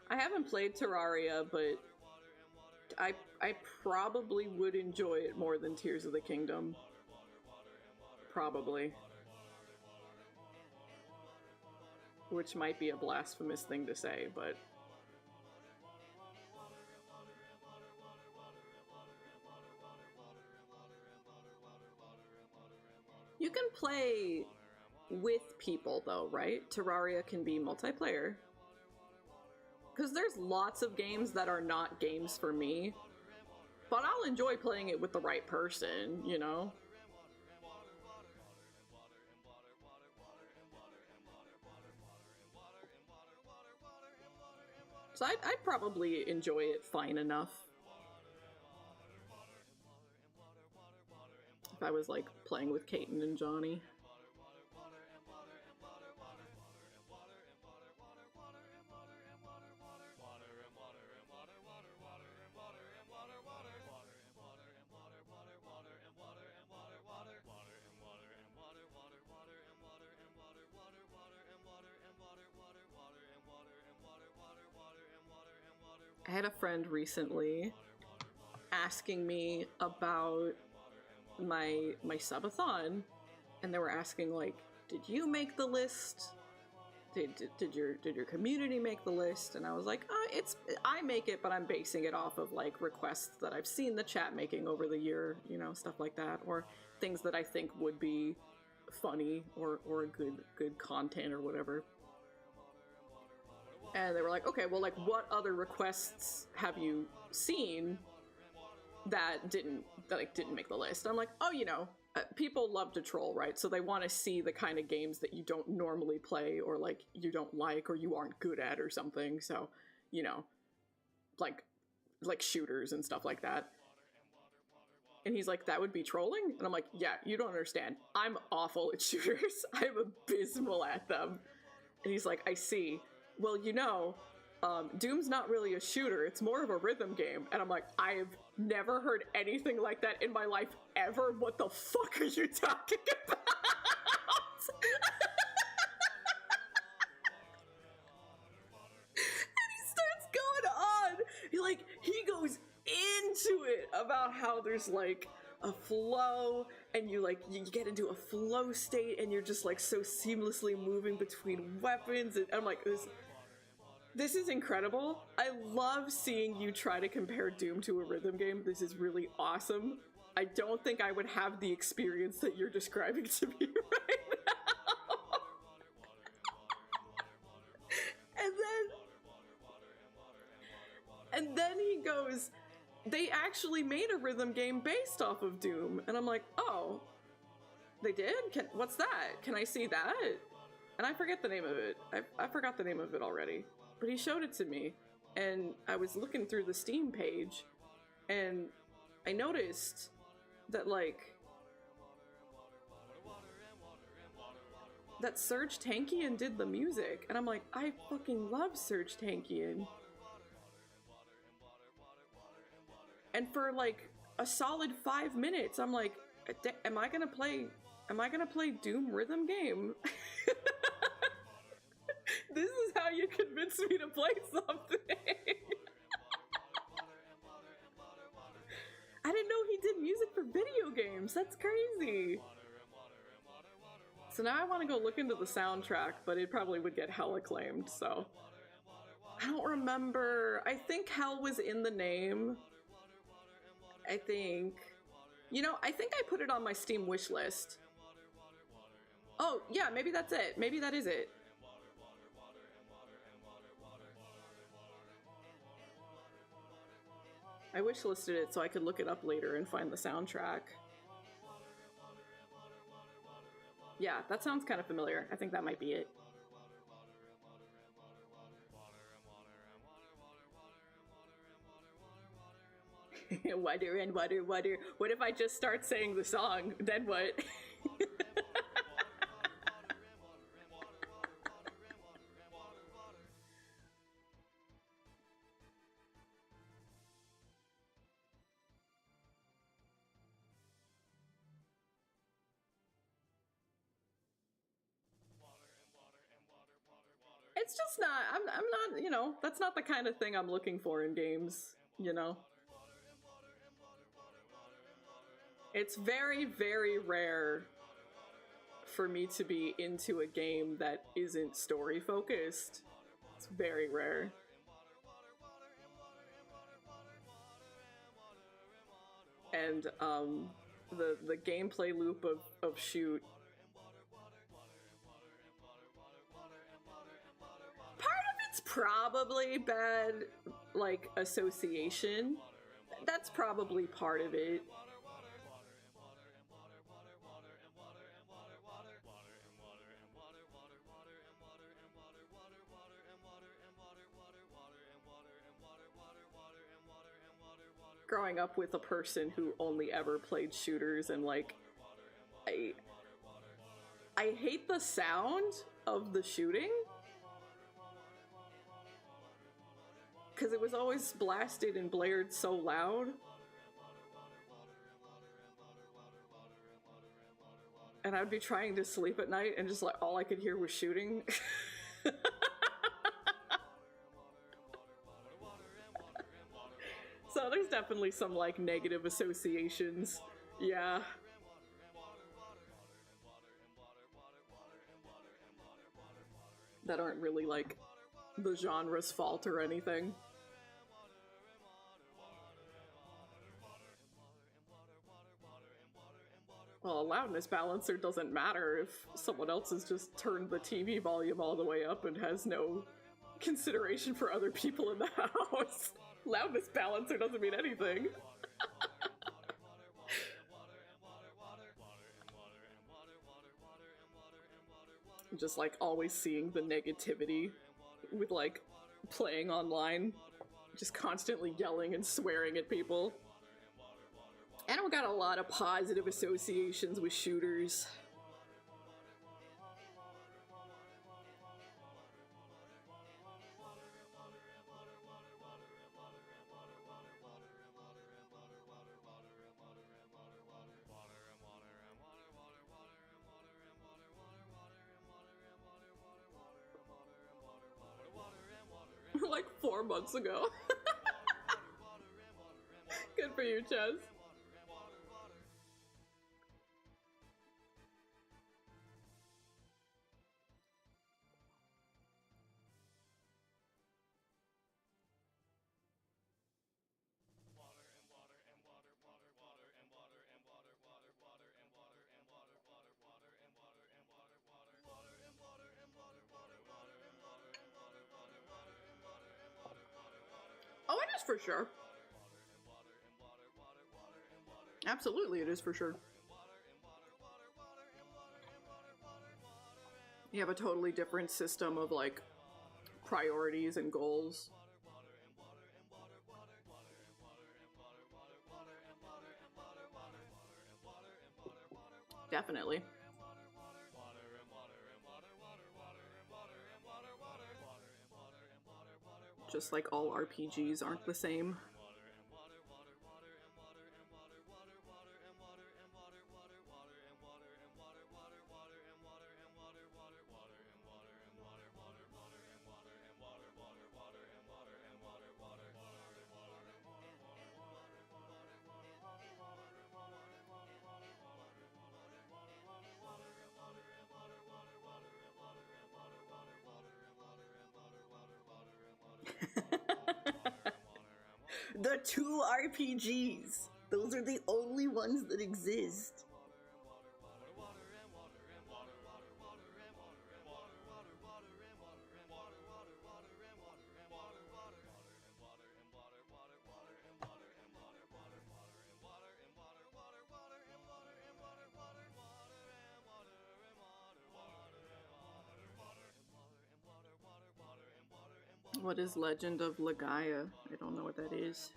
I haven't played Terraria, but I probably would enjoy it more than Tears of the Kingdom. Probably. Which might be a blasphemous thing to say, but... You can play with people, though, right? Terraria can be multiplayer. Because there's lots of games that are not games for me, but I'll enjoy playing it with the right person, you know? So I'd probably enjoy it fine enough. If I was, like, playing with Kaiten and Johnny. I had a friend recently asking me about my subathon, and they were asking, like, did you make the list? Did your community make the list? And I was like, I make it, but I'm basing it off of, like, requests that I've seen the chat making over the year, you know, stuff like that, or things that I think would be funny or good content or whatever. And they were like, okay, well, like, what other requests have you seen that didn't make the list? I'm like, oh, you know, people love to troll, right? So they want to see the kind of games that you don't normally play, or, like, you don't like, or you aren't good at or something. So, you know, like shooters and stuff like that. And he's like, that would be trolling? And I'm like, yeah, you don't understand. I'm awful at shooters. I'm abysmal at them. And he's like, I see. Well, you know, Doom's not really a shooter, it's more of a rhythm game. And I'm like, I've never heard anything like that in my life ever. What the fuck are you talking about? And he starts going on. He goes into it about how there's, like, a flow, and you get into a flow state, and you're just, like, so seamlessly moving between weapons, and I'm like, this is incredible. I love seeing you try to compare Doom to a rhythm game. This is really awesome. I don't think I would have the experience that you're describing to me right now. And then he goes, they actually made a rhythm game based off of Doom. And I'm like, oh, they did? What's that? Can I see that? And I forget the name of it. I forgot the name of it already. But he showed it to me, and I was looking through the Steam page, and I noticed that, like, that Serge Tankian did the music, and I'm like, I fucking love Serge Tankian. And for, like, a solid 5 minutes, I'm like, am I gonna play Doom rhythm game? This is how you convince me to play something. I didn't know he did music for video games. That's crazy. So now I want to go look into the soundtrack, but it probably would get hell acclaimed, so. I don't remember. I think hell was in the name. I think. You know, I think I put it on my Steam wish list. Oh, yeah, maybe that's it. Maybe that is it. I wishlisted it so I could look it up later and find the soundtrack. Yeah, that sounds kind of familiar. I think that might be it. Water and water, water. What if I just start saying the song? Then what? It's just not. I'm not. You know, that's not the kind of thing I'm looking for in games. You know. It's very, very rare for me to be into a game that isn't story focused. It's very rare. And the gameplay loop of Shoot, part of it's probably bad, like, association. That's probably part of it. Growing up with a person who only ever played shooters, and like, I hate the sound of the shooting because it was always blasted and blared so loud, and I'd be trying to sleep at night and just like all I could hear was shooting. So there's definitely some, like, negative associations. Yeah. That aren't really, like, the genre's fault or anything. Well, a loudness balancer doesn't matter if someone else has just turned the TV volume all the way up and has no consideration for other people in the house. Loudness balancer doesn't mean anything. Just like always seeing the negativity with like playing online, just constantly yelling and swearing at people. I don't got a lot of positive associations with shooters. Like 4 months ago. Good for you, Chess. Oh, it is for sure. Absolutely, it is for sure. You have a totally different system of, like, priorities and goals. Definitely. Just like all RPGs aren't the same. The 2 RPGs. Those are the only ones that exist. What is Legend of Legaia? I don't know what that is.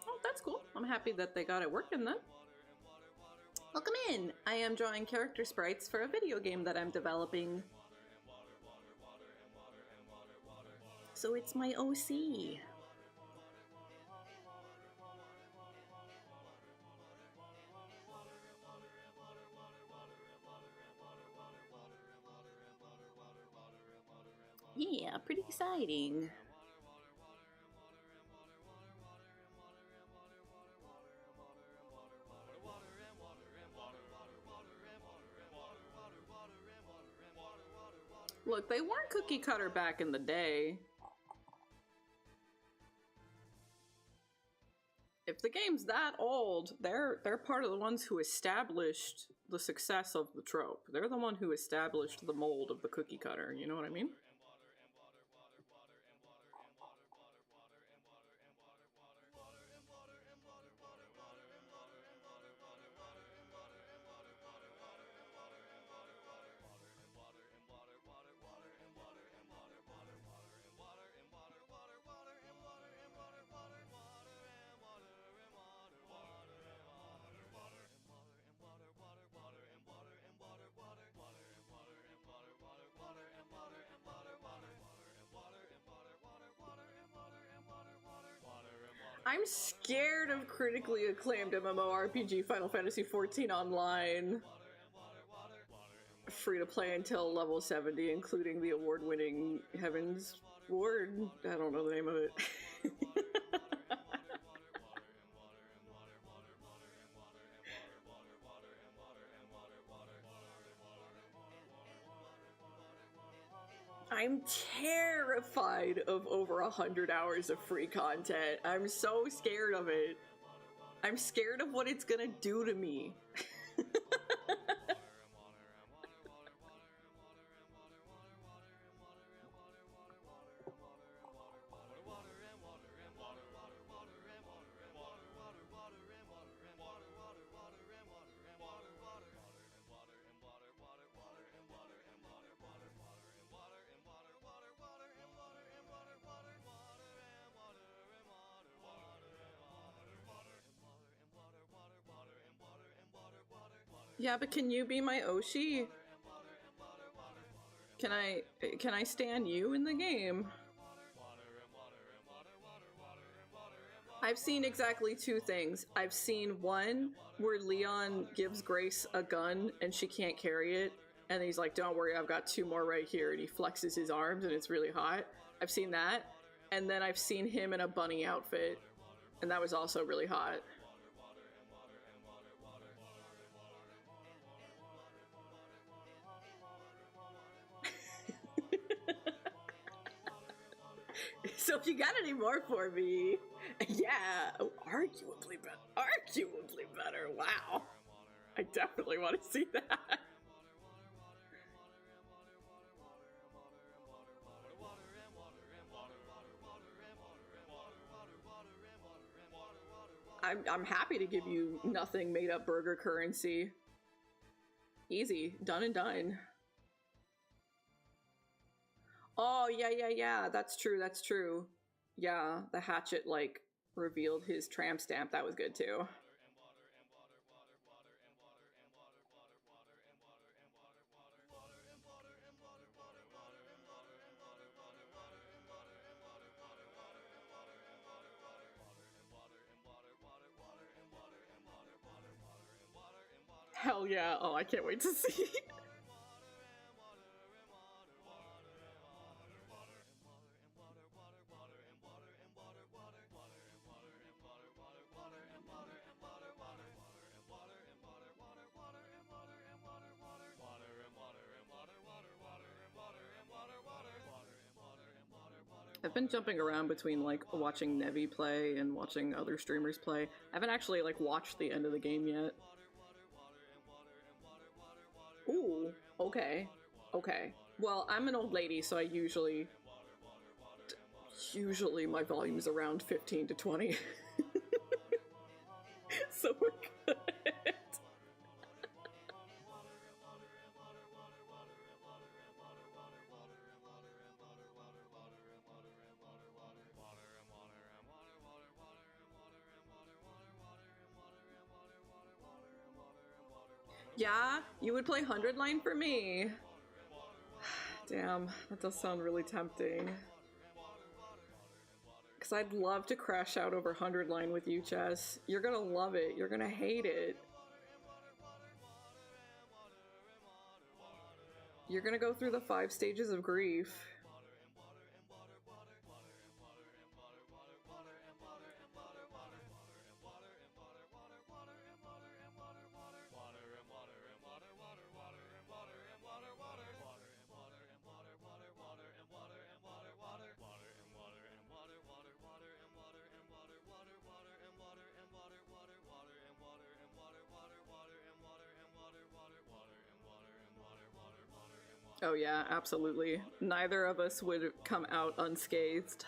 Oh, that's cool. I'm happy that they got it working then. Welcome in! I am drawing character sprites for a video game that I'm developing. So it's my OC. Yeah, pretty exciting. Look, they weren't cookie cutter back in the day. If the game's that old, they're part of the ones who established the success of the trope. They're the one who established the mold of the cookie cutter, you know what I mean? I'm scared of critically acclaimed MMORPG Final Fantasy XIV Online. Free to play until level 70, including the award-winning Heaven's Ward. I don't know the name of it. I'm terrified of over 100 hours of free content. I'm so scared of it. I'm scared of what it's gonna do to me. Yeah, but can you be my Oshi? Can I stand you in the game? I've seen exactly two things. I've seen one where Leon gives Grace a gun and she can't carry it, and he's like, don't worry, I've got two more right here, and he flexes his arms and it's really hot. I've seen that, and then I've seen him in a bunny outfit, and that was also really hot. So if you got any more for me, yeah, oh, arguably better, wow. I definitely want to see that. I'm happy to give you nothing made up burger currency. Easy, done and done. Oh, yeah, that's true. Yeah, the hatchet, like, revealed his tramp stamp. That was good, too. Hell yeah. Oh, I can't wait to see. I've been jumping around between, like, watching Nevi play and watching other streamers play. I haven't actually, like, watched the end of the game yet. Ooh, okay. Okay. Well, I'm an old lady, so I usually Usually my volume's around 15 to 20. So we're good. Yeah, you would play 100 line for me. Damn, that does sound really tempting. Because I'd love to crash out over 100 line with you, Chess. You're gonna love it. You're gonna hate it. You're gonna go through the 5 stages of grief. Oh yeah, absolutely. Neither of us would come out unscathed.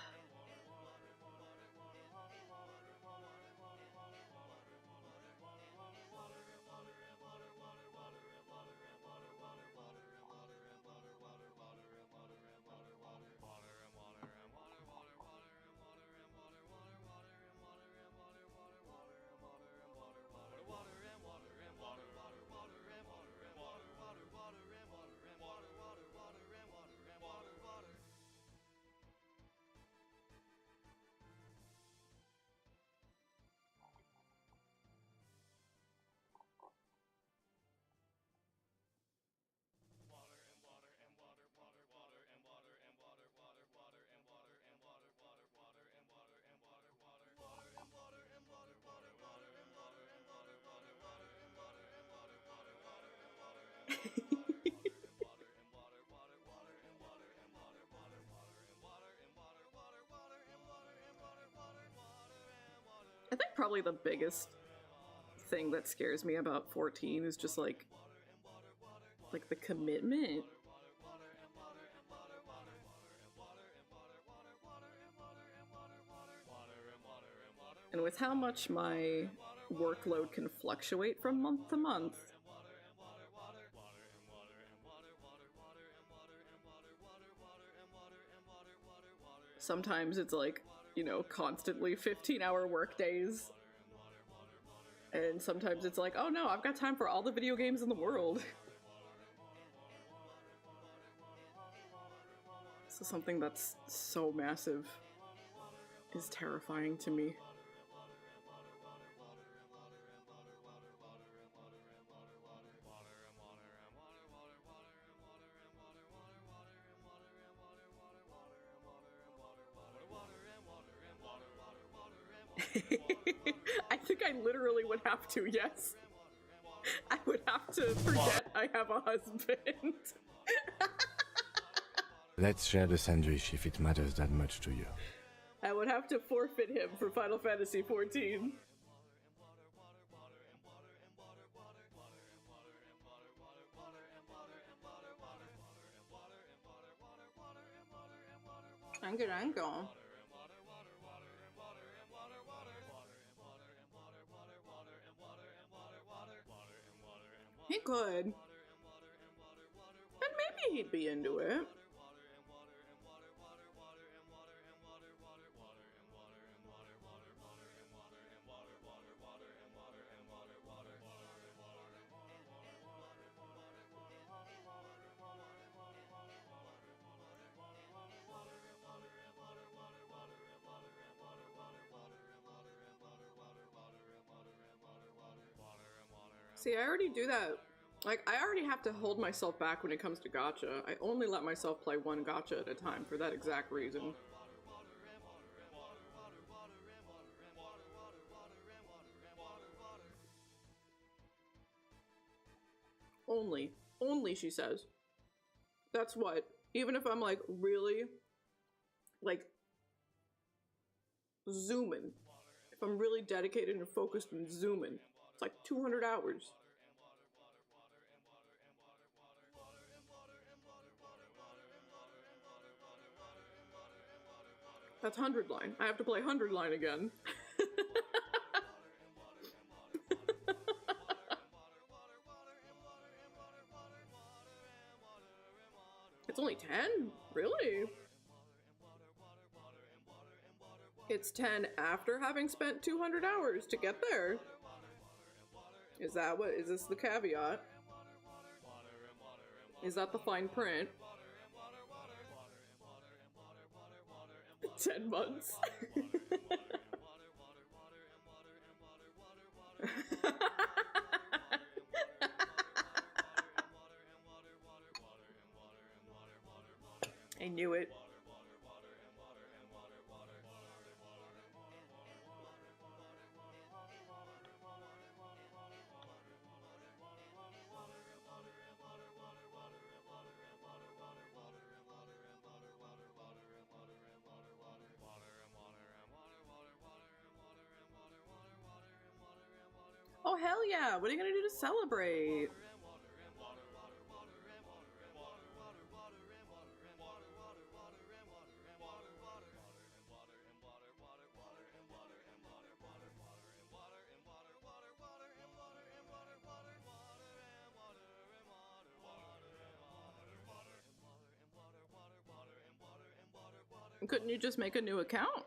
I think probably the biggest thing that scares me about 14 is just like the commitment. And with how much my workload can fluctuate from month to month, sometimes it's like, you know, constantly 15-hour work days. And sometimes it's like, oh no, I've got time for all the video games in the world. So something that's so massive is terrifying to me. I think I literally would have to, yes. I would have to forget I have a husband. Let's share the sandwich if it matters that much to you. I would have to forfeit him for Final Fantasy XIV. Ango. He could. And maybe he'd be into it. See, I already do that. Like, I already have to hold myself back when it comes to gacha. I only let myself play one gacha at a time for that exact reason. Only. Only, she says. That's what. Even if I'm, like, really, like, zooming. If I'm really dedicated and focused and zooming. It's like 200 hours. That's 100 line. I have to play 100 line again. It's only 10? Really? It's 10 after having spent 200 hours to get there. Is this the caveat? Is that the fine print? 10 months. I knew it. Oh, hell yeah! What are you gonna do to celebrate? Couldn't you just make a new account?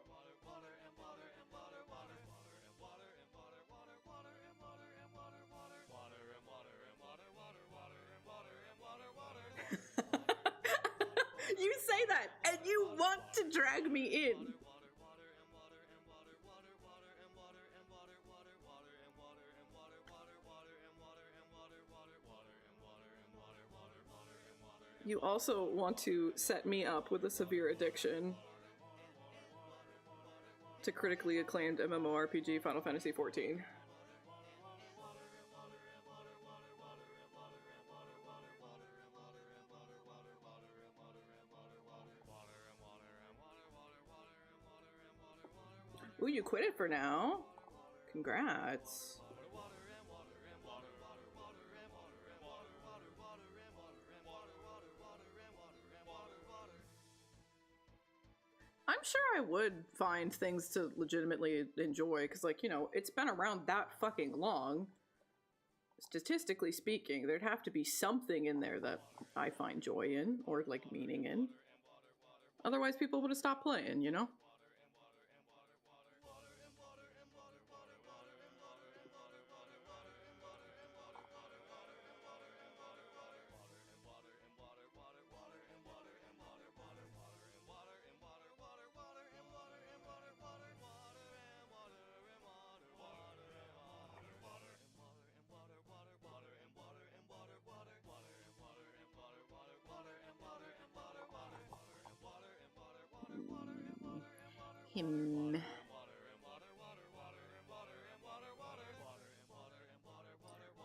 You say that, and you want to drag me in. You also want to set me up with a severe addiction to critically acclaimed MMORPG Final Fantasy XIV. Ooh, you quit it for now? Congrats. I'm sure I would find things to legitimately enjoy, because, like, you know, it's been around that fucking long. Statistically speaking, there'd have to be something in there that I find joy in, or, like, meaning in. Otherwise, people would have stopped playing, you know? Him.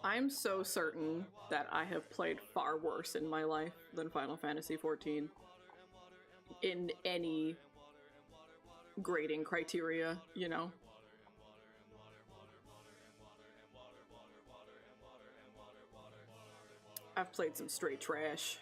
I'm so certain that I have played far worse in my life than Final Fantasy XIV. In any grading criteria, you know? I've played some straight trash.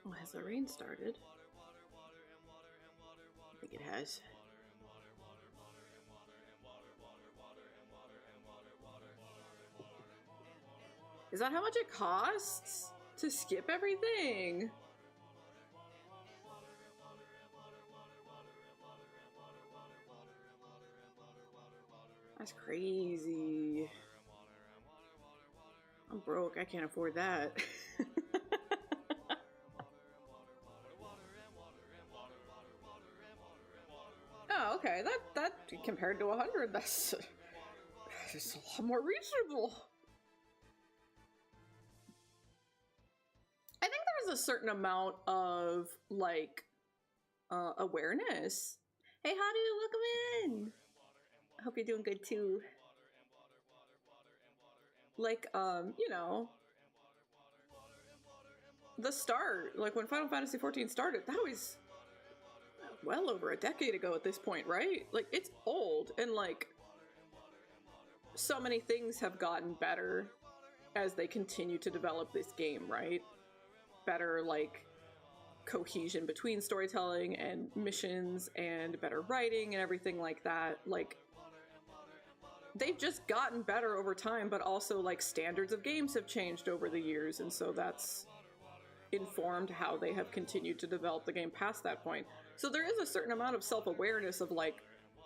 Oh, has the rain started? I think it has. Is that how much it costs to skip everything? That's crazy. I'm broke. I can't afford that. Oh, okay. That compared to 100, that's just a lot more reasonable. I think there's a certain amount of like awareness. Hey, Hadu, welcome in. I hope you're doing good too. Like, you know, the start, like when Final Fantasy XIV started, that was well over a decade ago at this point, right? Like, it's old, and like, so many things have gotten better as they continue to develop this game, right? Better, like, cohesion between storytelling and missions, and better writing and everything like that. Like, they've just gotten better over time, but also, like, standards of games have changed over the years, and so that's informed how they have continued to develop the game past that point. So there is a certain amount of self-awareness of, like,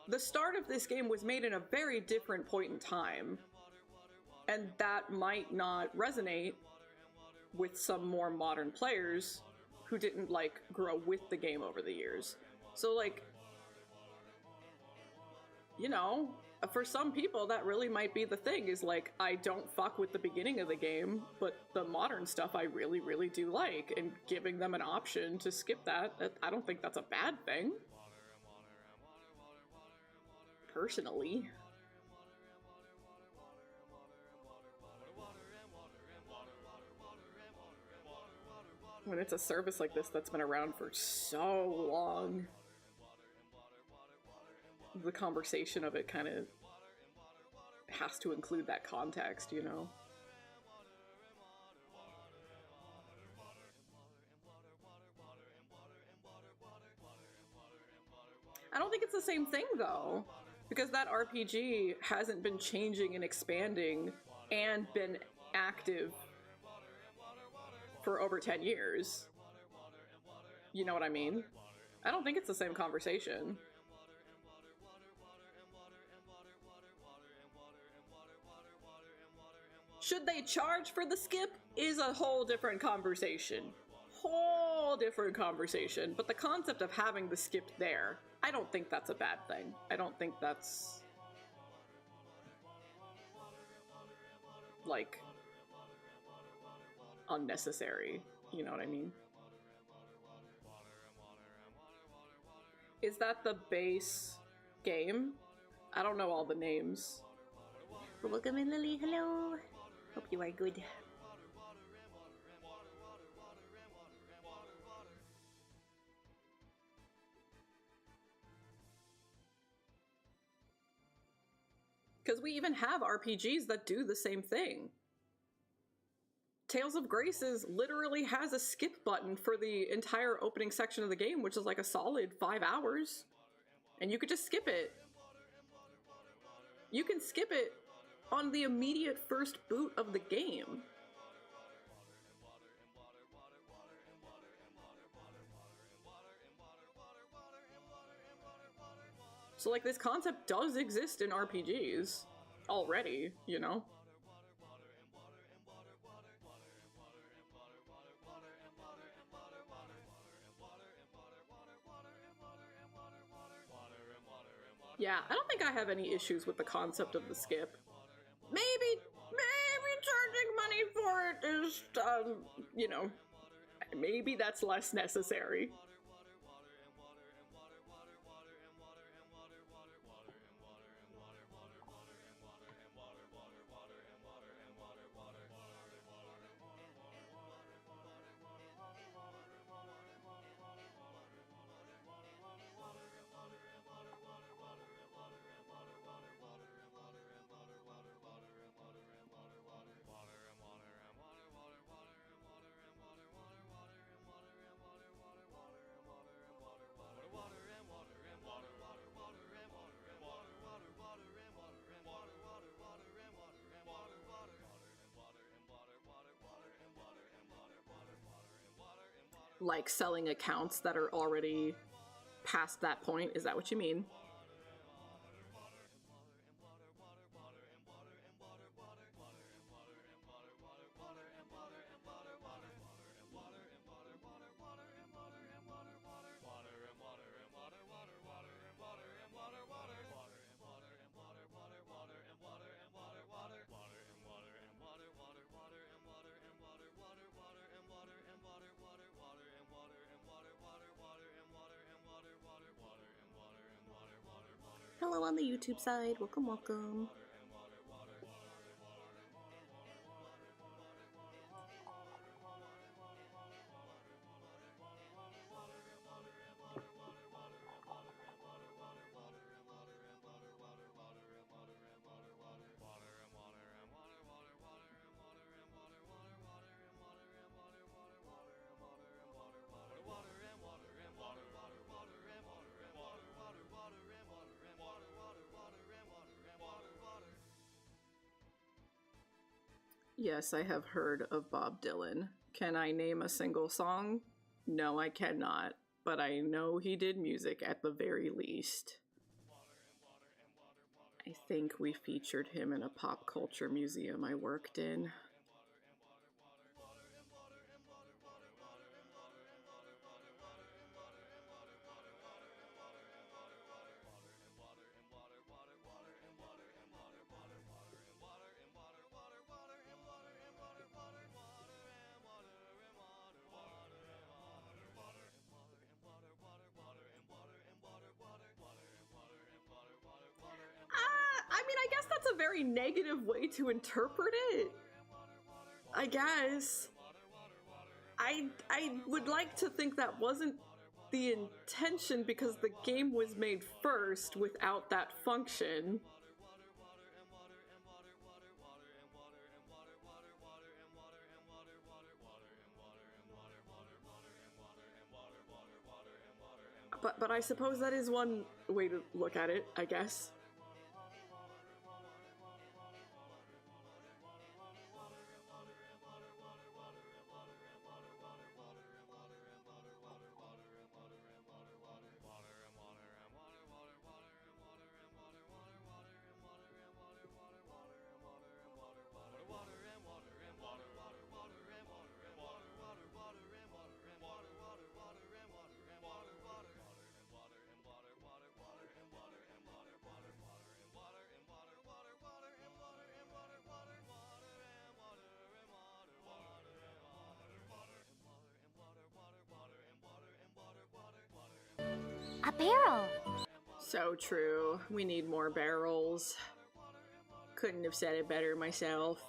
the start of this game was made in a very different point in time, and that might not resonate with some more modern players who didn't, like, grow with the game over the years. So, like, you know, for some people that really might be the thing, is like, I don't fuck with the beginning of the game, but the modern stuff I really, really do like, and giving them an option to skip that, I don't think that's a bad thing. Personally. When it's a service like this that's been around for so long, the conversation of it kind of has to include that context, you know? I don't think it's the same thing, though, because that RPG hasn't been changing and expanding and been active for over 10 years. You know what I mean? I don't think it's the same conversation. Should they charge for the skip is a whole different conversation. Whole different conversation. But the concept of having the skip there, I don't think that's a bad thing. I don't think that's, like, unnecessary. You know what I mean? Is that the base game? I don't know all the names. Welcome in, Lily. Hello. Hope you are good. Because we even have RPGs that do the same thing. Tales of Graces literally has a skip button for the entire opening section of the game, which is like a solid 5 hours. And you could just skip it. You can skip it on the immediate first boot of the game. So, like, this concept does exist in RPGs already, you know? Yeah, I don't think I have any issues with the concept of the skip. Maybe charging money for it is, you know, maybe that's less necessary. Like selling accounts that are already past that point? Is that what you mean? follow on the YouTube side. Welcome, welcome. Yes, I have heard of Bob Dylan. Can I name a single song? No, I cannot, but I know he did music at the very least. I think we featured him in a pop culture museum I worked in. I guess that's a very negative way to interpret it. I guess. I would like to think that wasn't the intention because the game was made first without that function. But I suppose that is one way to look at it, I guess. A barrel! So true. We need more barrels. Couldn't have said it better myself.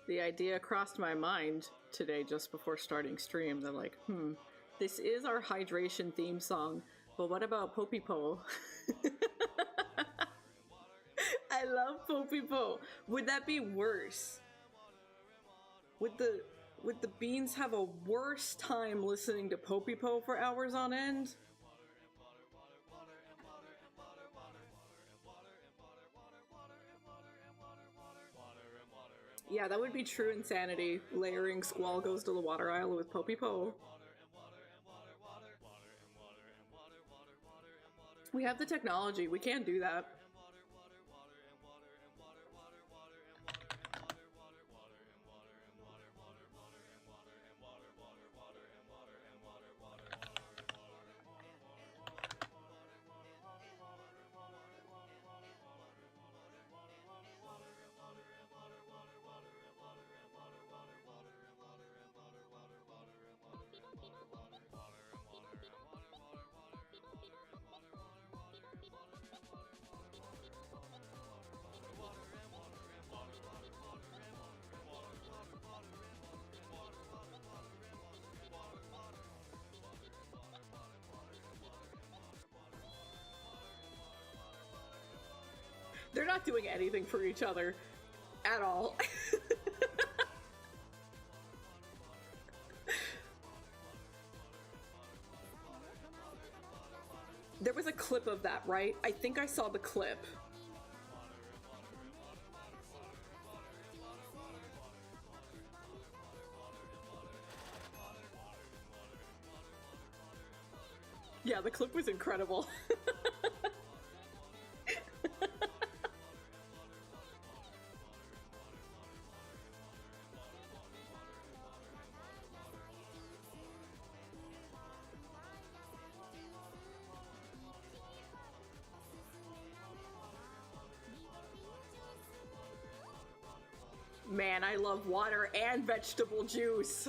The idea crossed my mind today just before starting stream. They're like, this is our hydration theme song, but what about Popipo? I love Popipo. Would that be worse? Would the beans have a worse time listening to Popipo for hours on end? Yeah, that would be true insanity. Layering Squall Goes to the Water Isle with Popipo. We have the technology. We can do that. They're not doing anything for each other at all. There was a clip of that, right? I think I saw the clip. Yeah, the clip was incredible. Man, I love water and vegetable juice.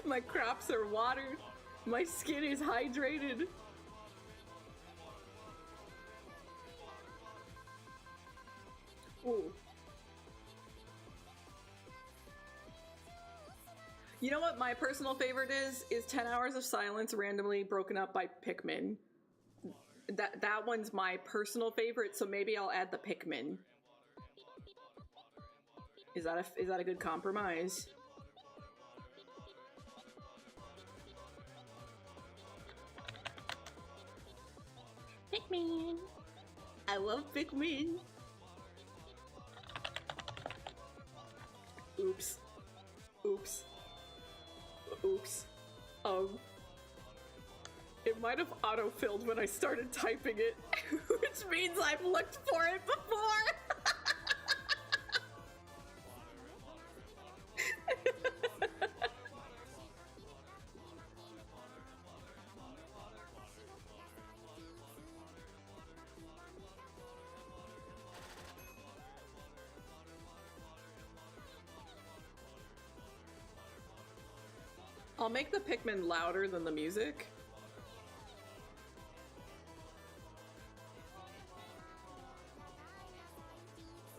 My crops are watered. My skin is hydrated. Ooh. You know what my personal favorite is? Is 10 Hours of Silence randomly broken up by Pikmin. That one's my personal favorite, so maybe I'll add the Pikmin. Is that a good compromise? Pikmin. I love Pikmin. Oops. Oops. Oops. It might have auto-filled when I started typing it, which means I've looked for it before. I'll make the Pikmin louder than the music.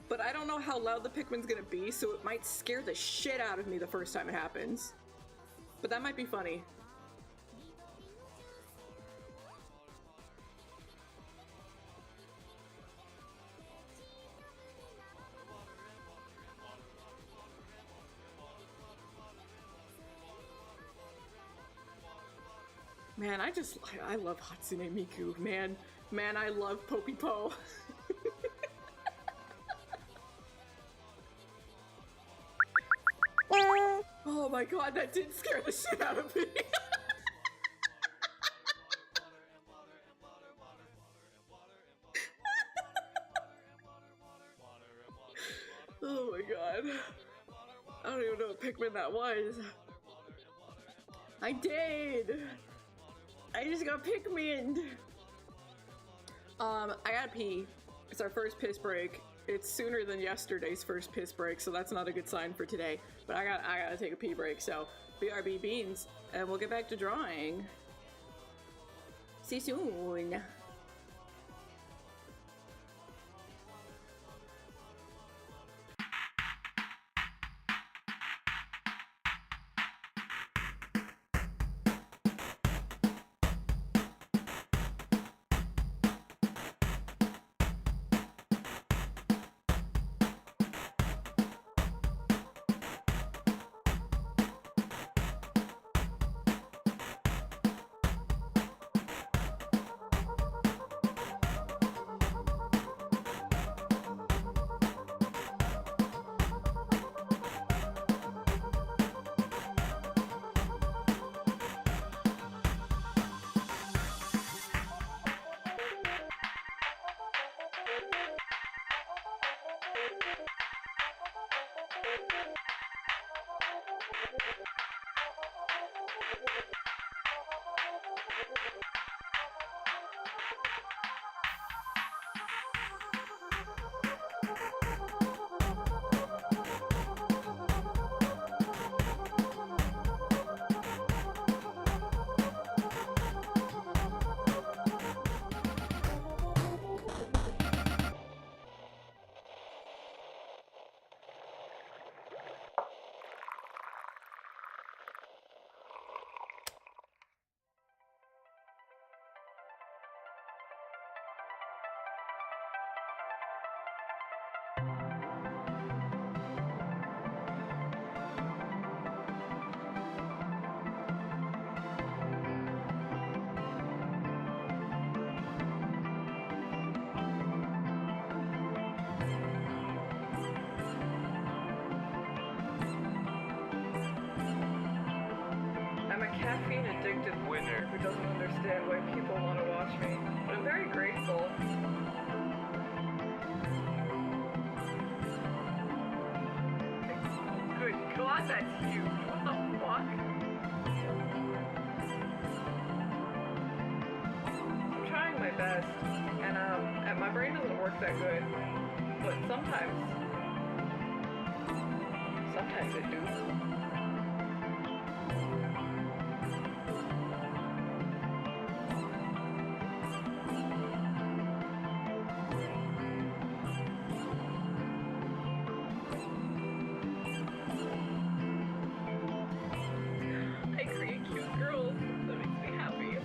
But I don't know how loud the Pikmin's gonna be, so it might scare the shit out of me the first time it happens. But that might be funny. Man, I love Hatsune Miku, man. Man, I love Poppy-Po. Oh my god, that did scare the shit out of me. Oh my god. I don't even know what Pikmin that was. I did! I just got Pikmin! I gotta pee. It's our first piss break. It's sooner than yesterday's first piss break, so that's not a good sign for today. But I gotta take a pee break, so BRB beans, and we'll get back to drawing. See you soon! addicted winner who doesn't understand why people want to watch me, but I'm very grateful. Good God, that's huge. What the fuck? I'm trying my best, and my brain doesn't work that good, but sometimes it do. I create cute girls. That makes me happy.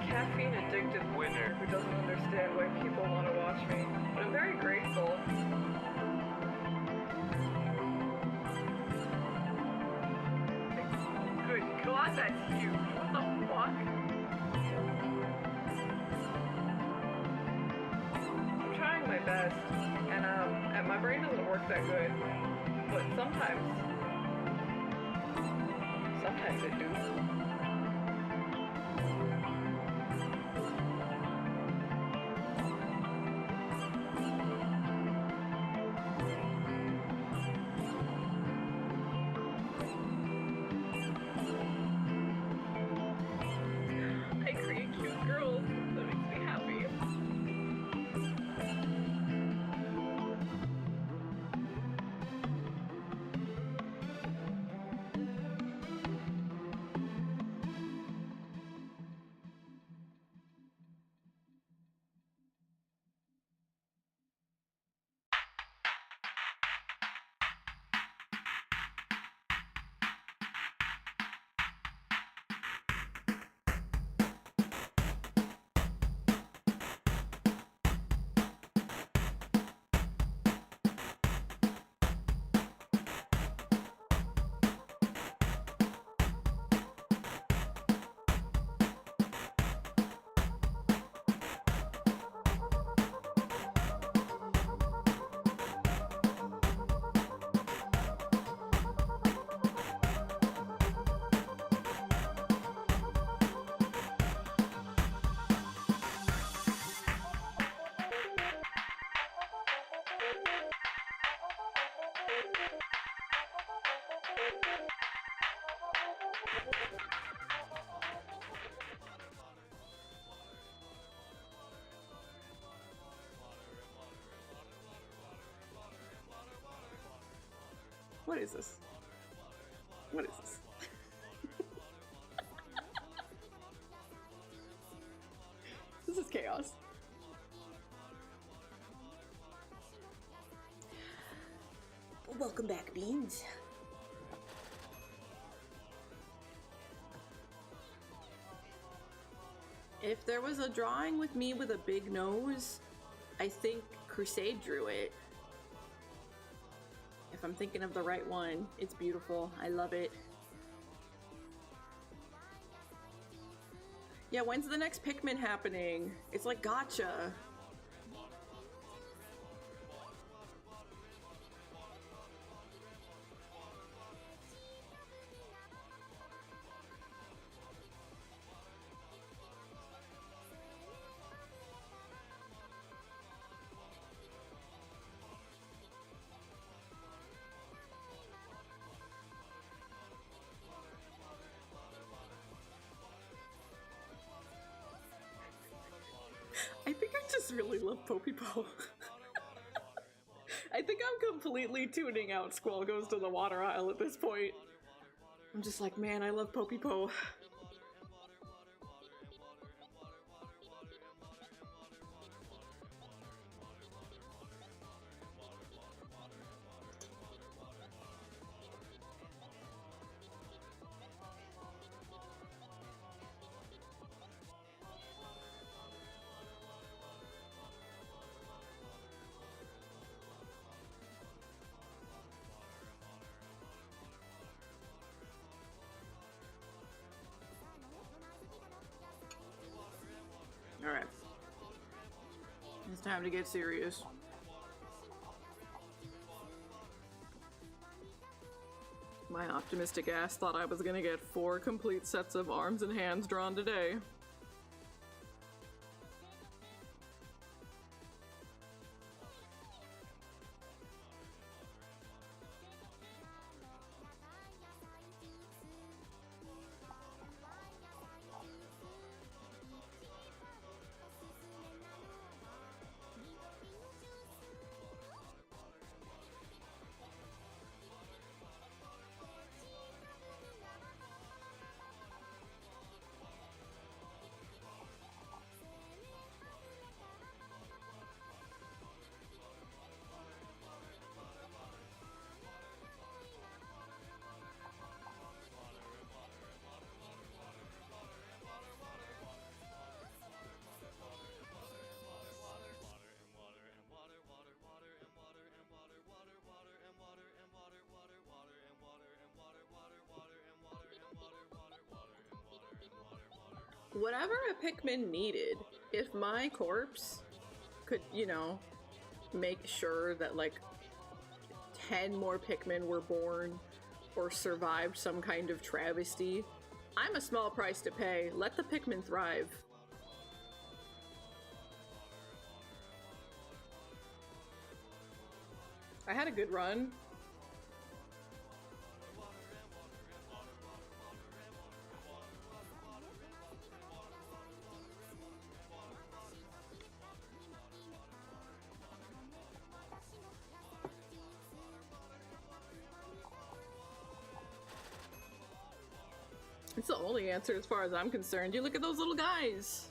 Caffeine addicted winner who doesn't understand why people want to watch me, but I'm very grateful. Good God, that's huge. What the fuck? I'm trying my best, and my brain doesn't work that good, but sometimes it do. I create cute girls. That makes me happy. What is this? What is this? This is chaos. Welcome back, Beans. If there was a drawing with me with a big nose, I think Crusade drew it. If I'm thinking of the right one, it's beautiful. I love it. Yeah, when's the next Pikmin happening? It's like gotcha. I think I just really love Poppypo. I think I'm completely tuning out Squall Goes to the Water Isle at this point. I'm just like, man, I love Poppypo. Alright. It's time to get serious. My optimistic ass thought I was gonna get 4 complete sets of arms and hands drawn today. Whatever a Pikmin needed, if my corpse could, you know, make sure that like 10 more Pikmin were born or survived some kind of travesty, I'm a small price to pay. Let the Pikmin thrive. I had a good run. It's the only answer as far as I'm concerned. You look at those little guys.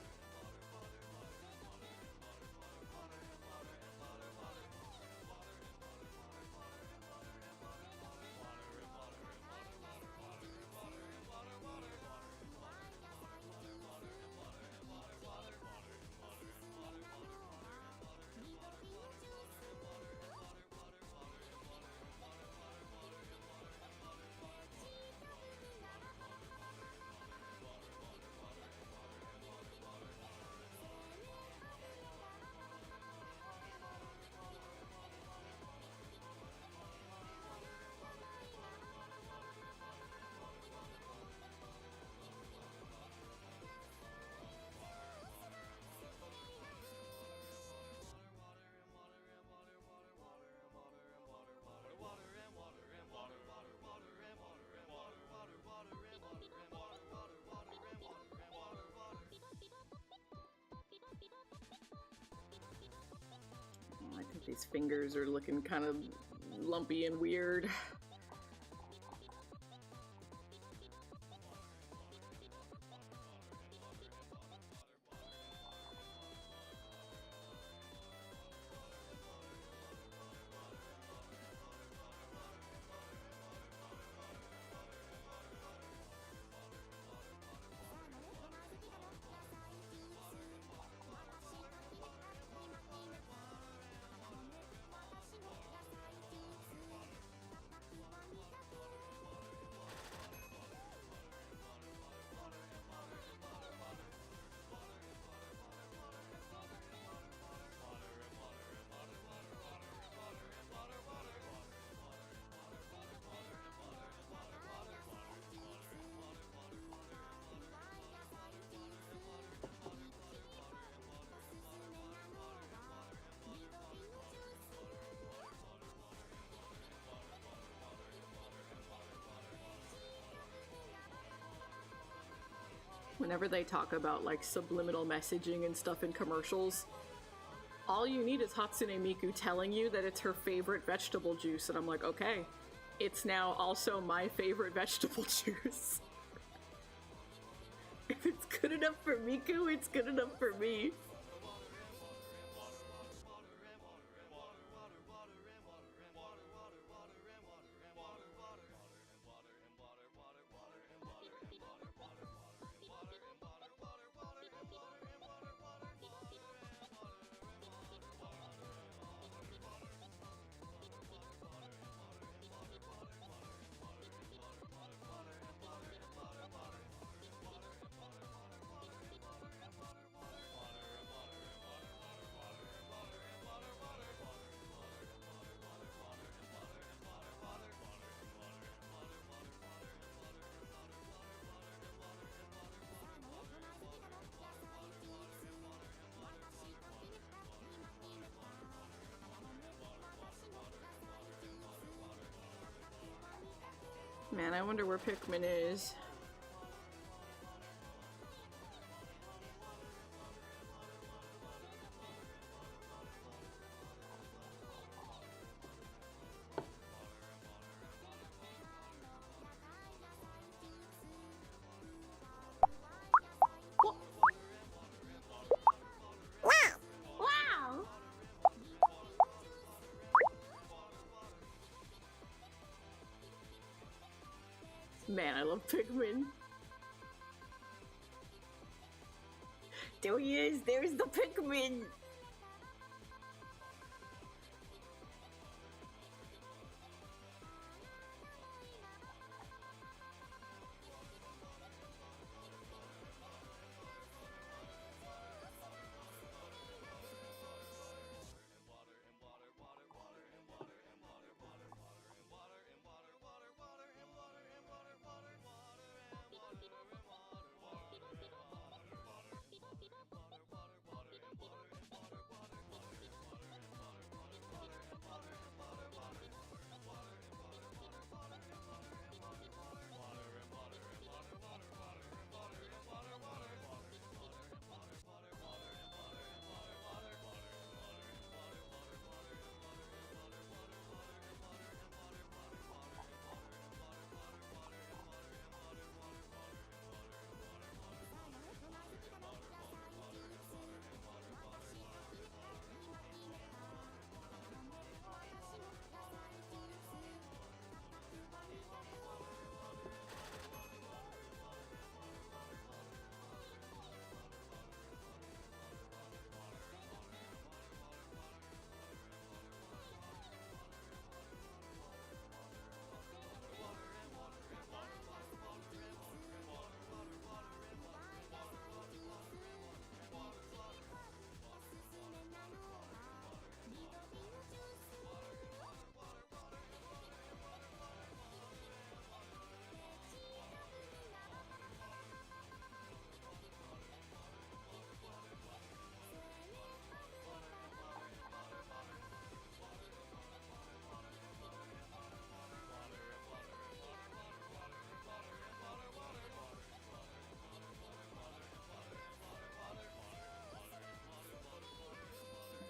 I think these fingers are looking kind of lumpy and weird. Whenever they talk about like subliminal messaging and stuff in commercials, all you need is Hatsune Miku telling you that it's her favorite vegetable juice, and I'm like, okay, it's now also my favorite vegetable juice. If it's good enough for Miku, it's good enough for me. Man, I wonder where Pikmin is. Man, I love Pikmin. There he is! There's the Pikmin!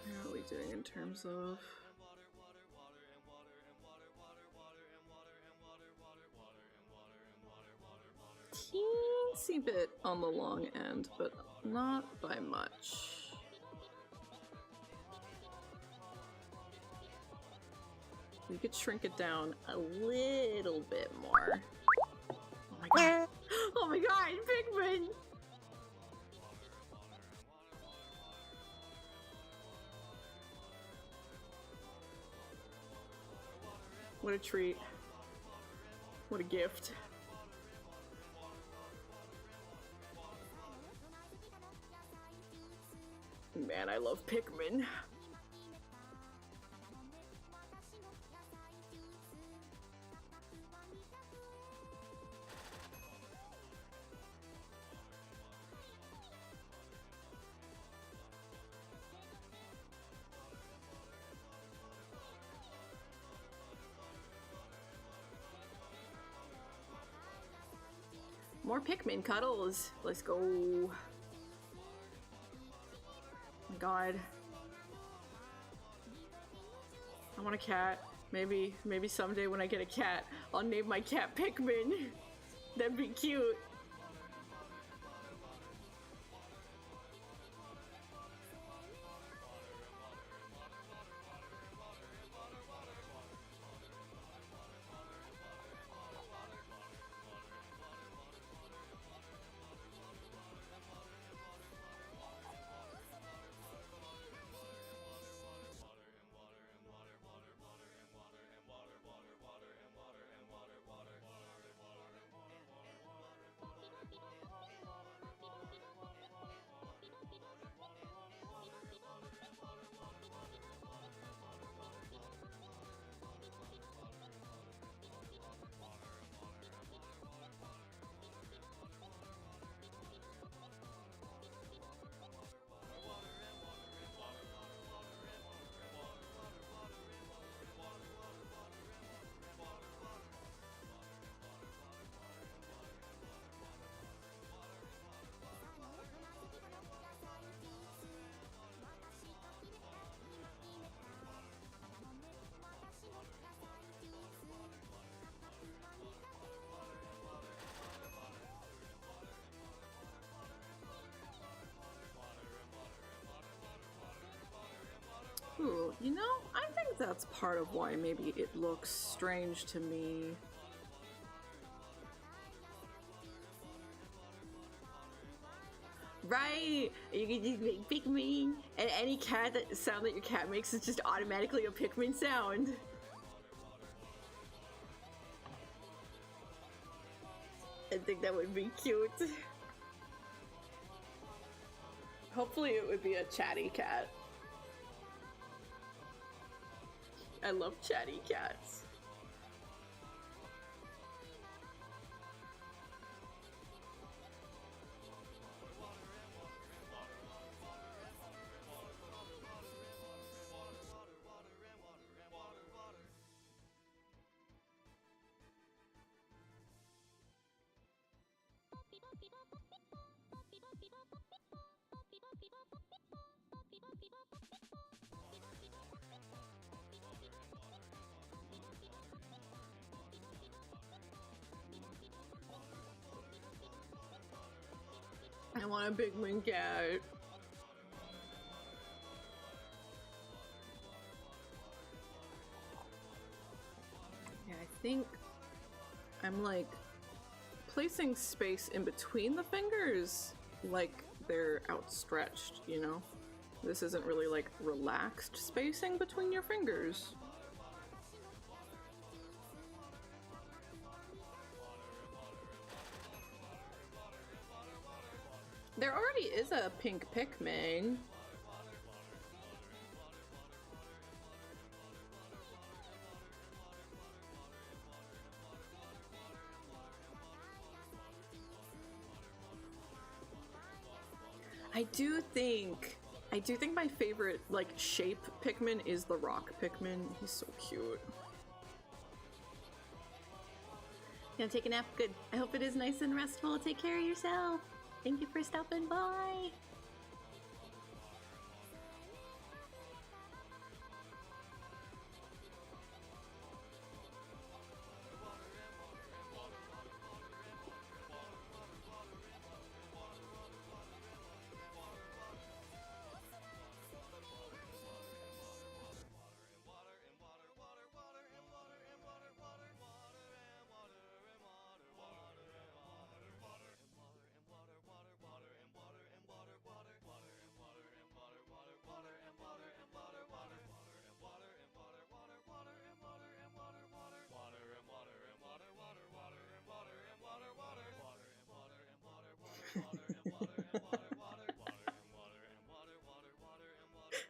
How are we doing in terms of... teensy bit on the long end, but not by much. We could shrink it down a little bit more. Oh my god. Oh my god, Pikmin! What a treat. What a gift. Man, I love Pikmin. More Pikmin cuddles. Let's go. Oh my god. I want a cat. Maybe someday when I get a cat, I'll name my cat Pikmin. That'd be cute. Ooh, you know, I think that's part of why maybe it looks strange to me. Right! You can just make Pikmin, and any sound that your cat makes is just automatically a Pikmin sound. I think that would be cute. Hopefully it would be a chatty cat. I love chatty cats. I want a Pikmin cat. Yeah, I think I'm like placing space in between the fingers like they're outstretched, you know? This isn't really like relaxed spacing between your fingers. There already is a pink Pikmin. I do think my favorite like shape Pikmin is the rock Pikmin. He's so cute. Gonna take a nap? Good. I hope it is nice and restful. Take care of yourself. Thank you for stopping by.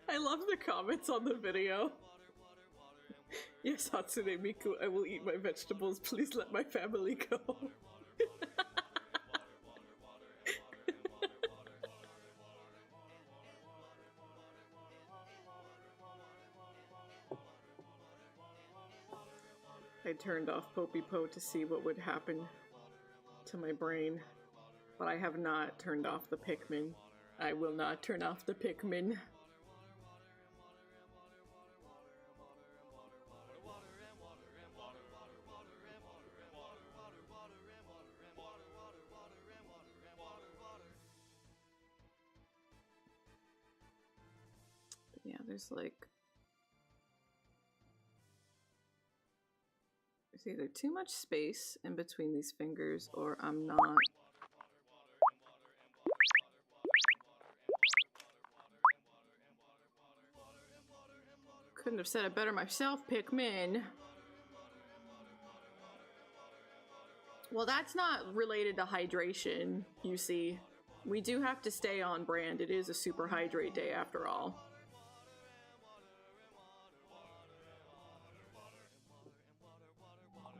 I love the comments on the video. Yes, Hatsune Miku, I will eat my vegetables. Please let my family go. I turned off Popey Po to see what would happen to my brain. But I have not turned off the Pikmin. I will not turn off the Pikmin. But yeah, there's like... There's either too much space in between these fingers or I'm not... Couldn't have said it better myself, Pikmin. Well, that's not related to hydration, you see. We do have to stay on brand. It is a super hydrate day after all.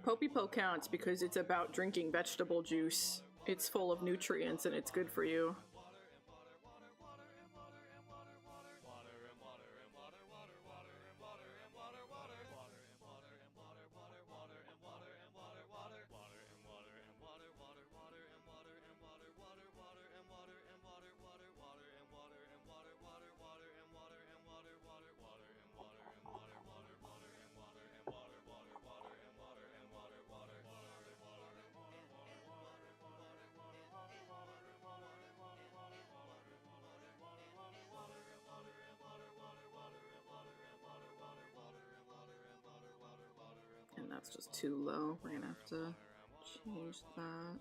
Poppy-Po counts because it's about drinking vegetable juice. It's full of nutrients and it's good for you. And that's just too low. We're gonna have to change that.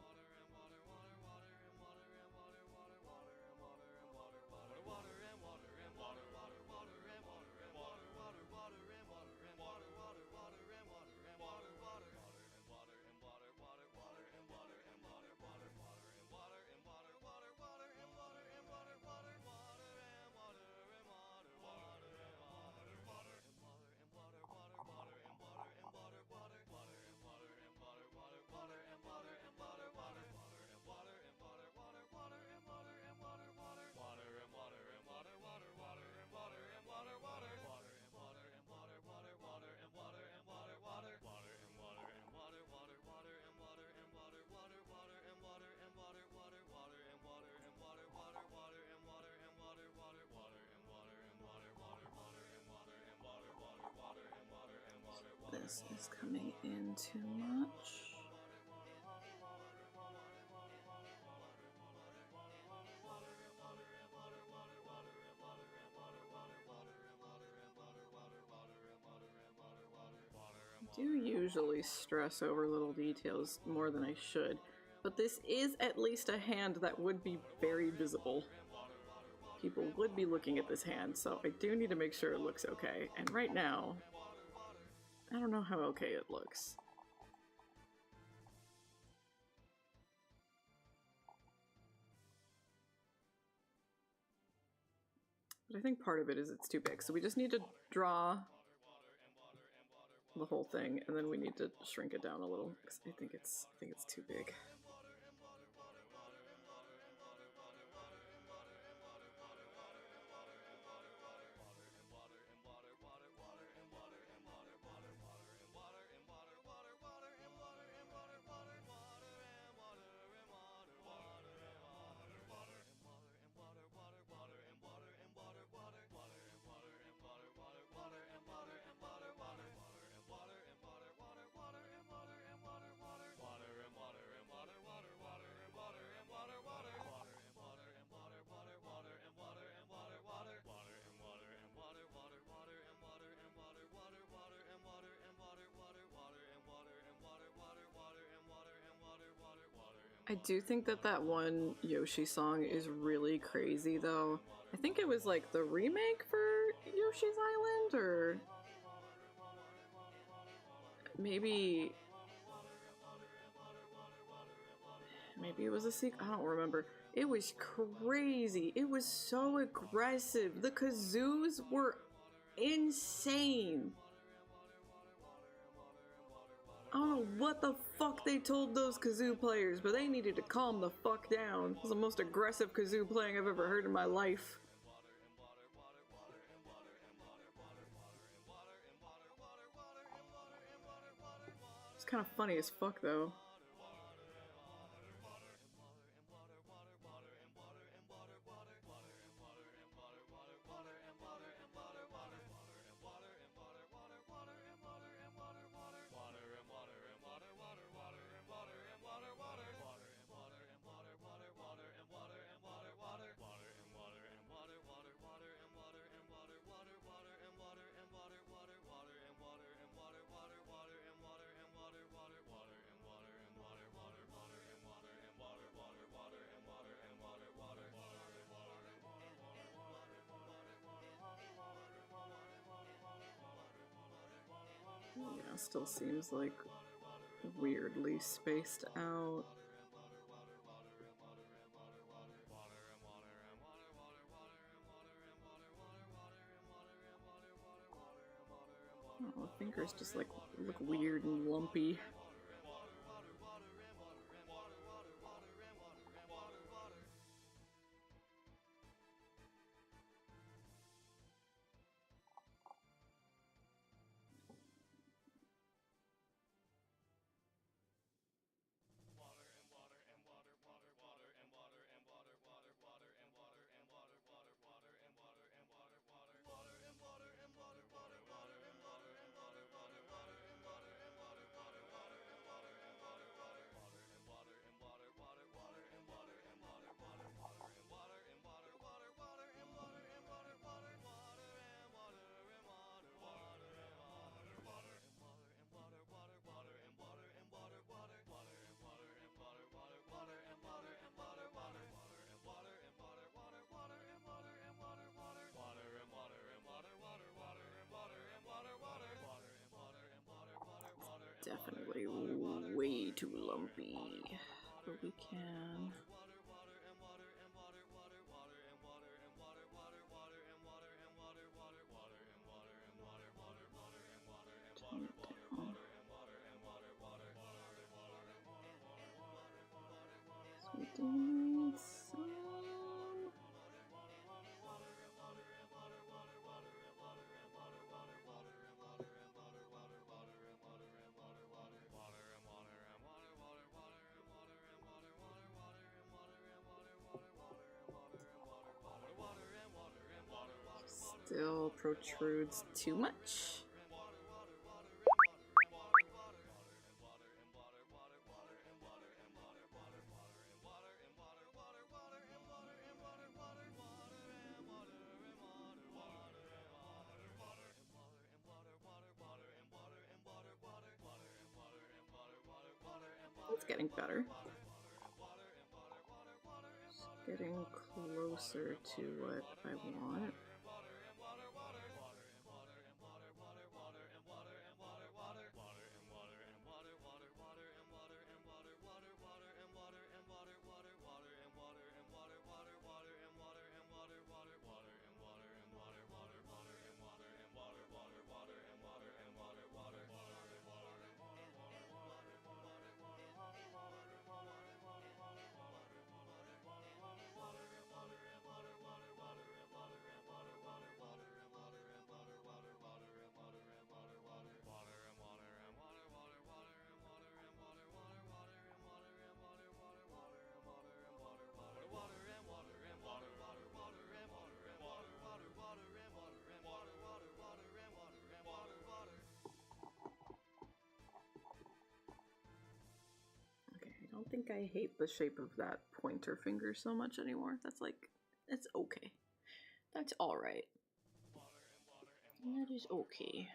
This is coming in too much. I do usually stress over little details more than I should, but this is at least a hand that would be very visible. People would be looking at this hand, so I do need to make sure it looks okay. And right now, I don't know how okay it looks. But I think part of it is it's too big, so we just need to draw the whole thing, and then we need to shrink it down a little because I think it's too big. I do think that that one Yoshi song is really crazy, though. I think it was like the remake for Yoshi's Island, or maybe it was a sequel. I don't remember. It was crazy. It was so aggressive. The kazoos were insane. I don't know what the fuck they told those kazoo players, but they needed to calm the fuck down. It was the most aggressive kazoo playing I've ever heard in my life. It's kind of funny as fuck, though. still seems like weirdly spaced out. Oh, the fingers just like look weird and lumpy. Definitely way too lumpy, but we can. Tone it down. So we do need some. Still protrudes too much. It's getting better. It's getting closer to what I want. I don't think I hate the shape of that pointer finger so much anymore. That's like, it's okay. That's alright. That is okay.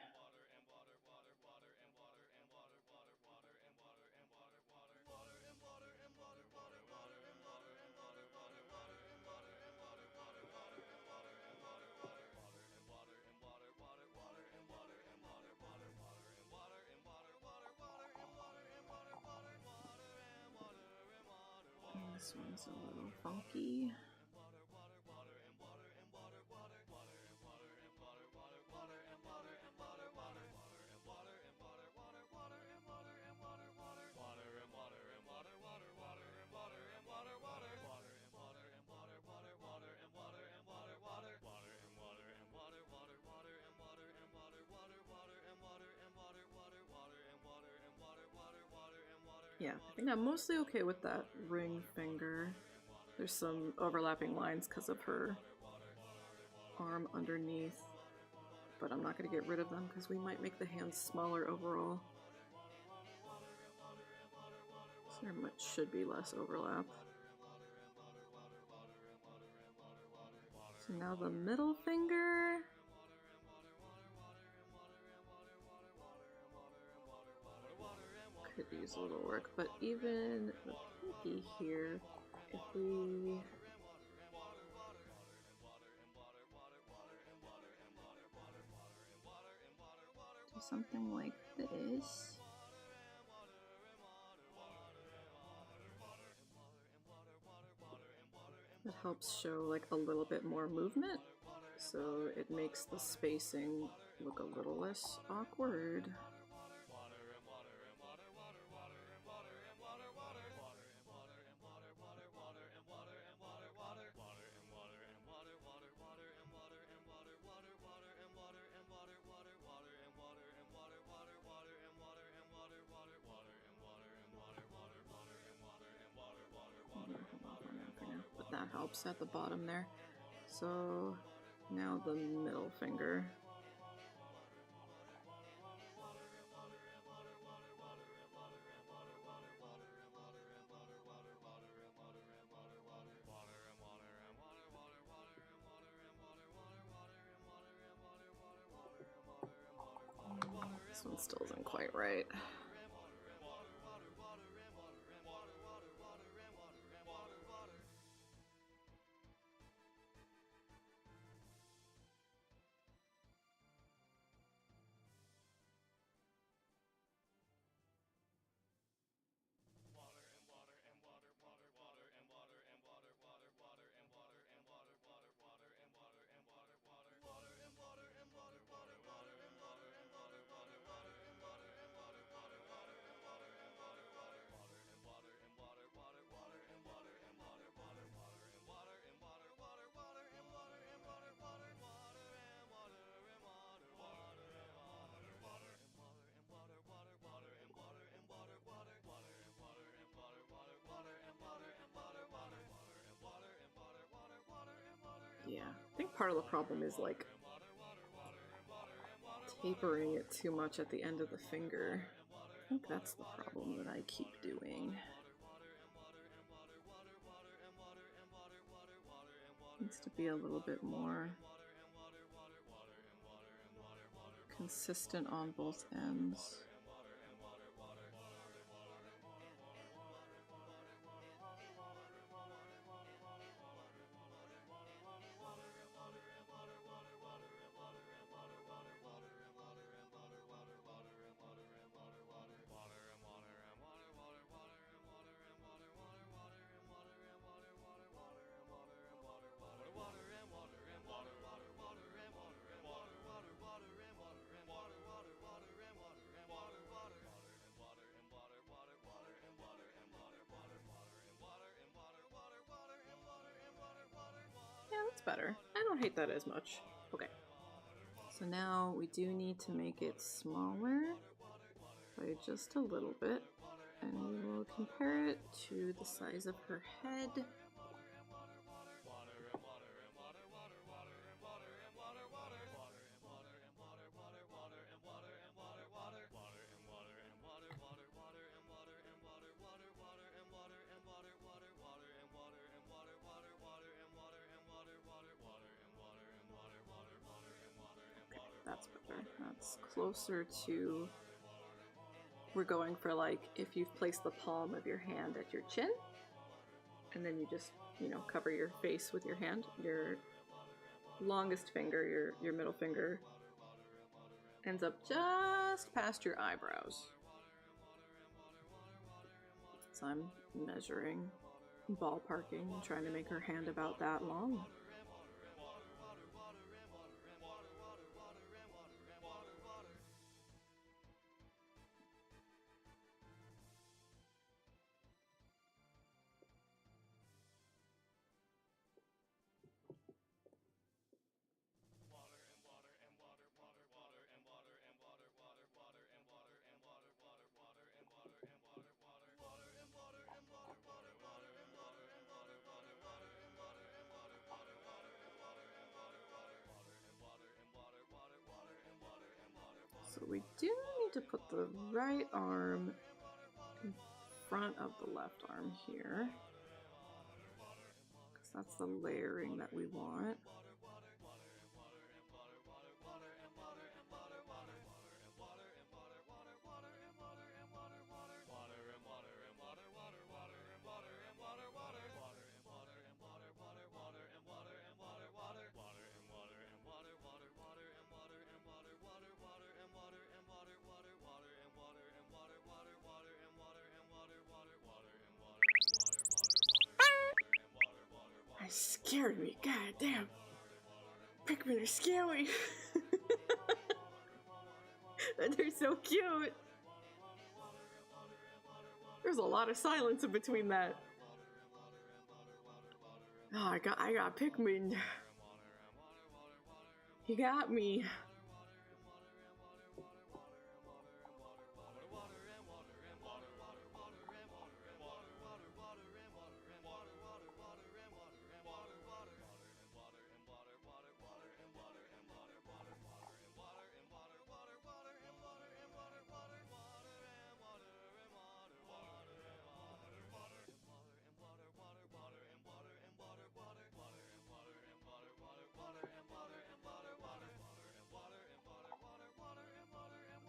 This one's a little funky. Yeah, I think I'm mostly okay with that ring finger. There's some overlapping lines because of her arm underneath, but I'm not going to get rid of them because we might make the hands smaller overall. So there should be less overlap. So now the middle finger. Could use a little work, but even the pinky here, if we do something like this. It helps show like a little bit more movement, so it makes the spacing look a little less awkward. But that helps at the bottom there. So now the middle finger. This one still isn't quite right. Yeah, I think part of the problem is like tapering it too much at the end of the finger. I think that's the problem that I keep doing. Needs to be a little bit more consistent on both ends. Yeah, that's better. I don't hate that as much. Okay. So now we do need to make it smaller by just a little bit. And we will compare it to the size of her head. That's better. That's closer to, we're going for like if you've placed the palm of your hand at your chin and then you just, you know, cover your face with your hand, your longest finger, your middle finger ends up just past your eyebrows. So I'm measuring, ballparking, and trying to make her hand about that long. So we do need to put the right arm in front of the left arm here, because that's the layering that we want. scared me. God damn. Pikmin are scary. They're so cute. There's a lot of silence in between that. Oh, I got Pikmin. He got me.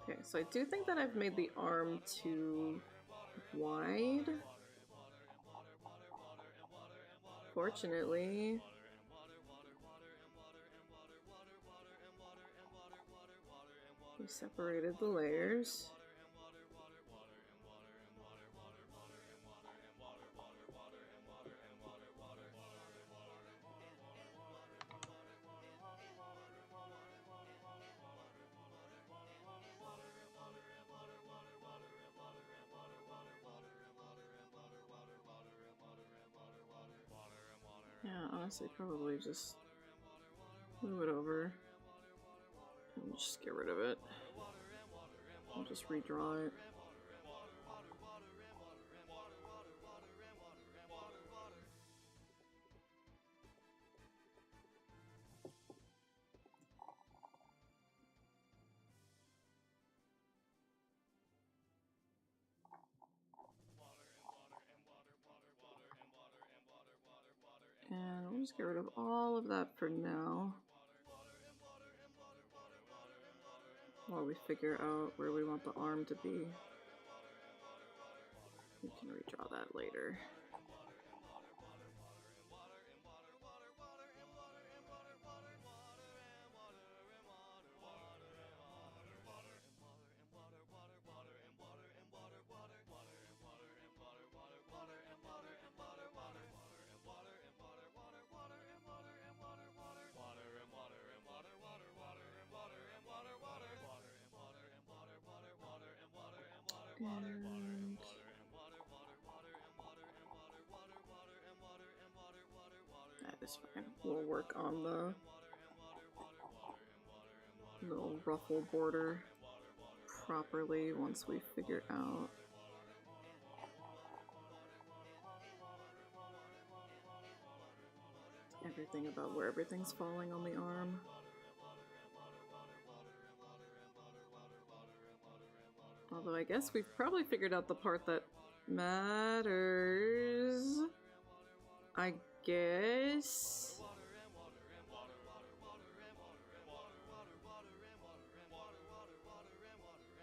Okay, so I do think that I've made the arm too wide. Fortunately. We separated the layers. Yeah, honestly, probably just move it over and just get rid of it. I'll just redraw it. And we'll just get rid of all of that for now, while we figure out where we want the arm to be. We can redraw that later. And that is fine. We'll work on the little ruffle border properly once we figure out everything about where everything's falling on the arm. Although I guess we've probably figured out the part that matters. I guess.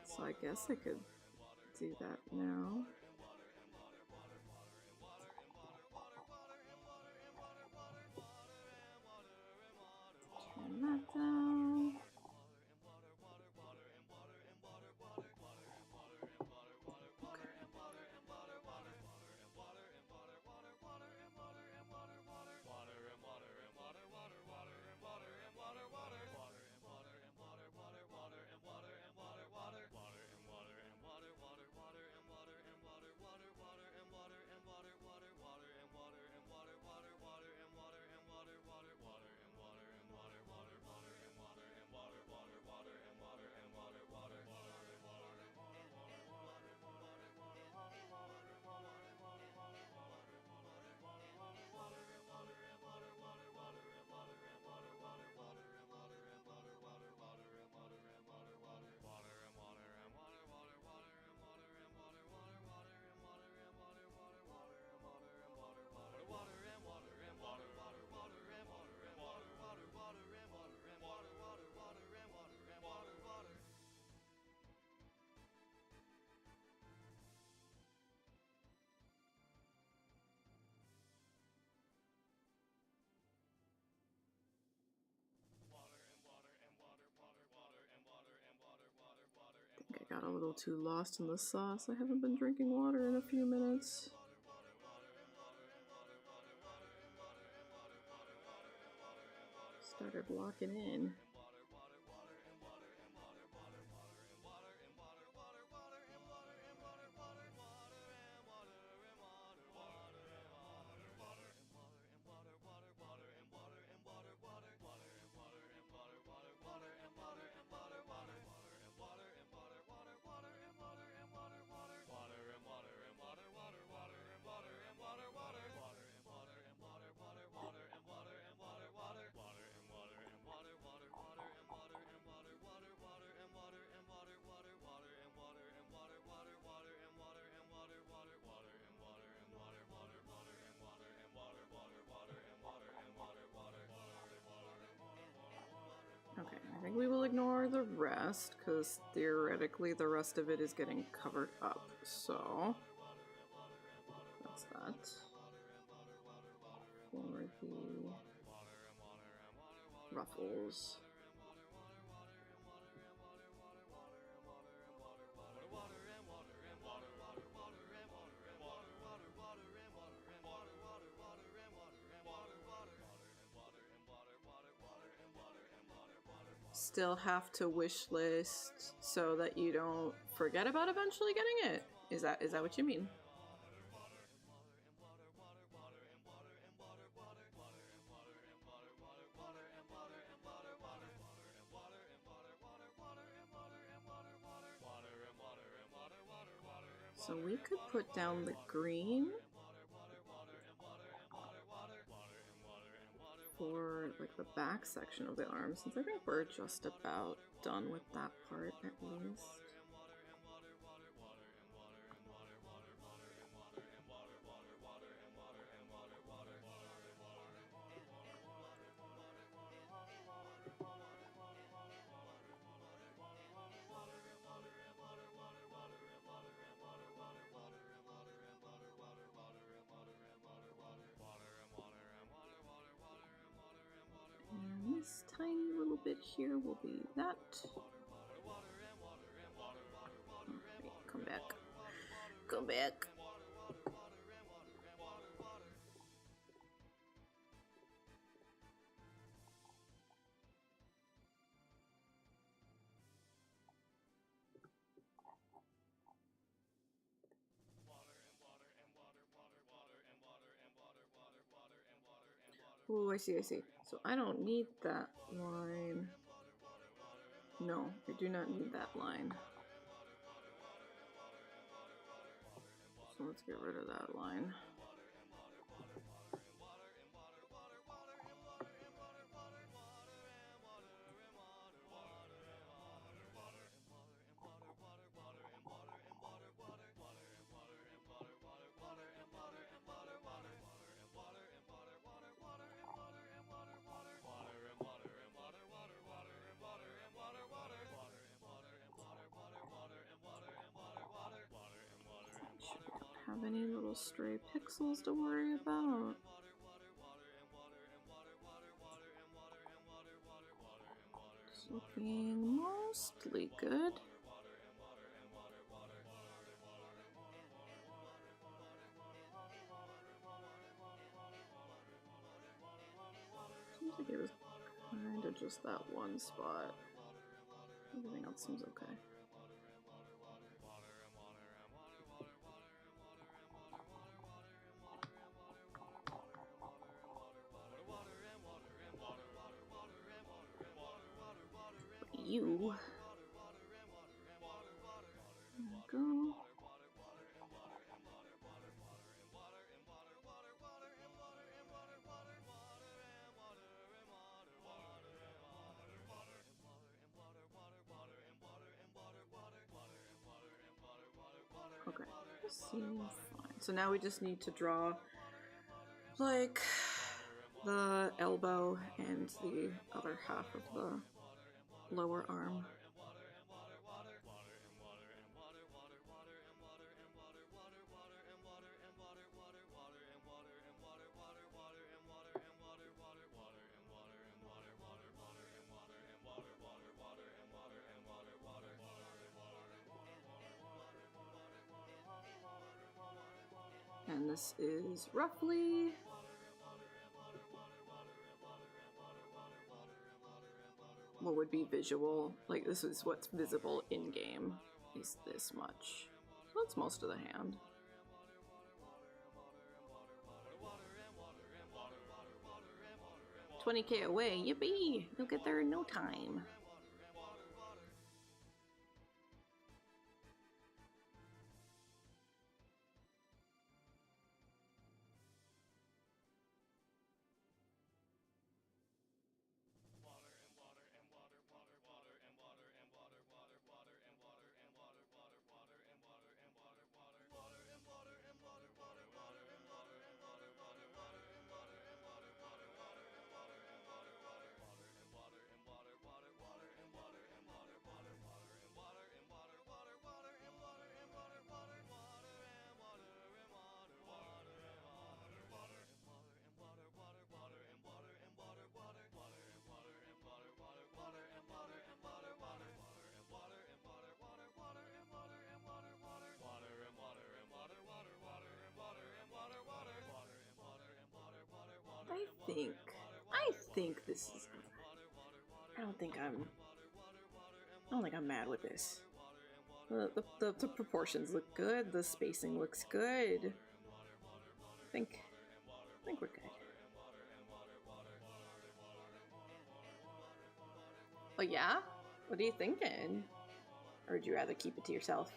So I guess I could do that now. Turn that down. I got a little too lost in the sauce. I haven't been drinking water in a few minutes. started locking in. Okay, I think we will ignore the rest, because theoretically the rest of it is getting covered up, so that's that. For the ruffles. Still have to wish list so that you don't forget about eventually getting it. Is that what you mean? So we could put down the green for like the back section of the arm, since I think we're just about done with that part at least. And this tiny little bit here will be that. Okay, come back. Come back. Oh, I see. So I don't need that line. No, I do not need that line. So let's get rid of that line. Have any little stray pixels to worry about. It's looking mostly good. Seems like it was kind of just that one spot. Everything else seems okay. You. There we go. Okay, this seems fine. So now we just need to draw like the elbow and the other half of the lower arm. And this is roughly what would be visual. Like, this is what's visible in-game, is this much. So that's most of the hand. $20K away, yippee! You'll get there in no time. I think this is. I don't think I'm mad with this. The proportions look good. The spacing looks good. I think we're good. Oh yeah? What are you thinking? Or would you rather keep it to yourself?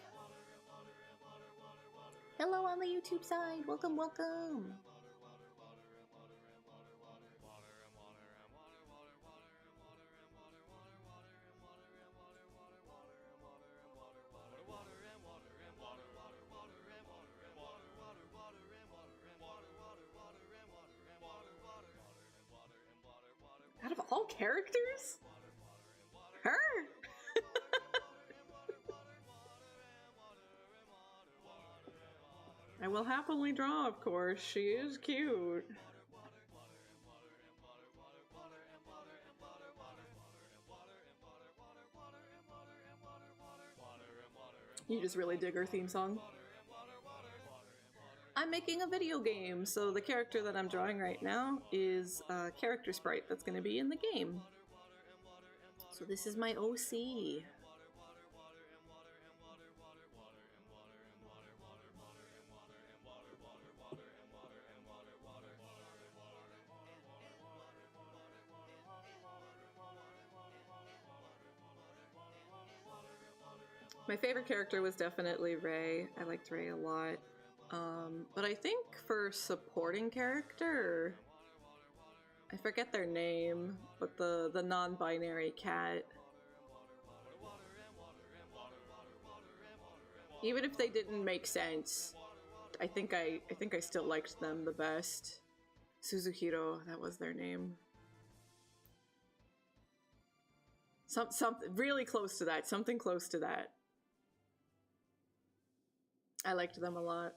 Hello on the YouTube side. Welcome, welcome. Out of all characters? Her? I will happily draw, of course. She is cute. You just really dig her theme song. I'm making a video game, so the character that I'm drawing right now is a character sprite that's going to be in the game. So this is my OC. My favorite character was definitely Ray. I liked Ray a lot. But I think for supporting character, I forget their name, but the non-binary cat. Even if they didn't make sense, I think I still liked them the best. Suzuhiro, that was their name. Something really close to that. Something close to that. I liked them a lot.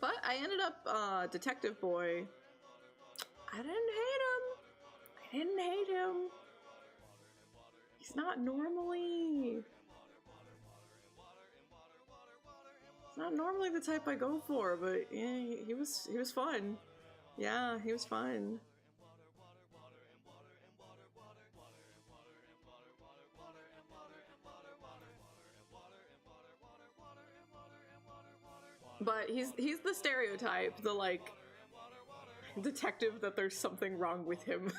But I ended up Detective Boy. I didn't hate him. He's not normally the type I go for, but yeah, he was fun. Yeah, he was fun. But he's the stereotype, the like detective that there's something wrong with him.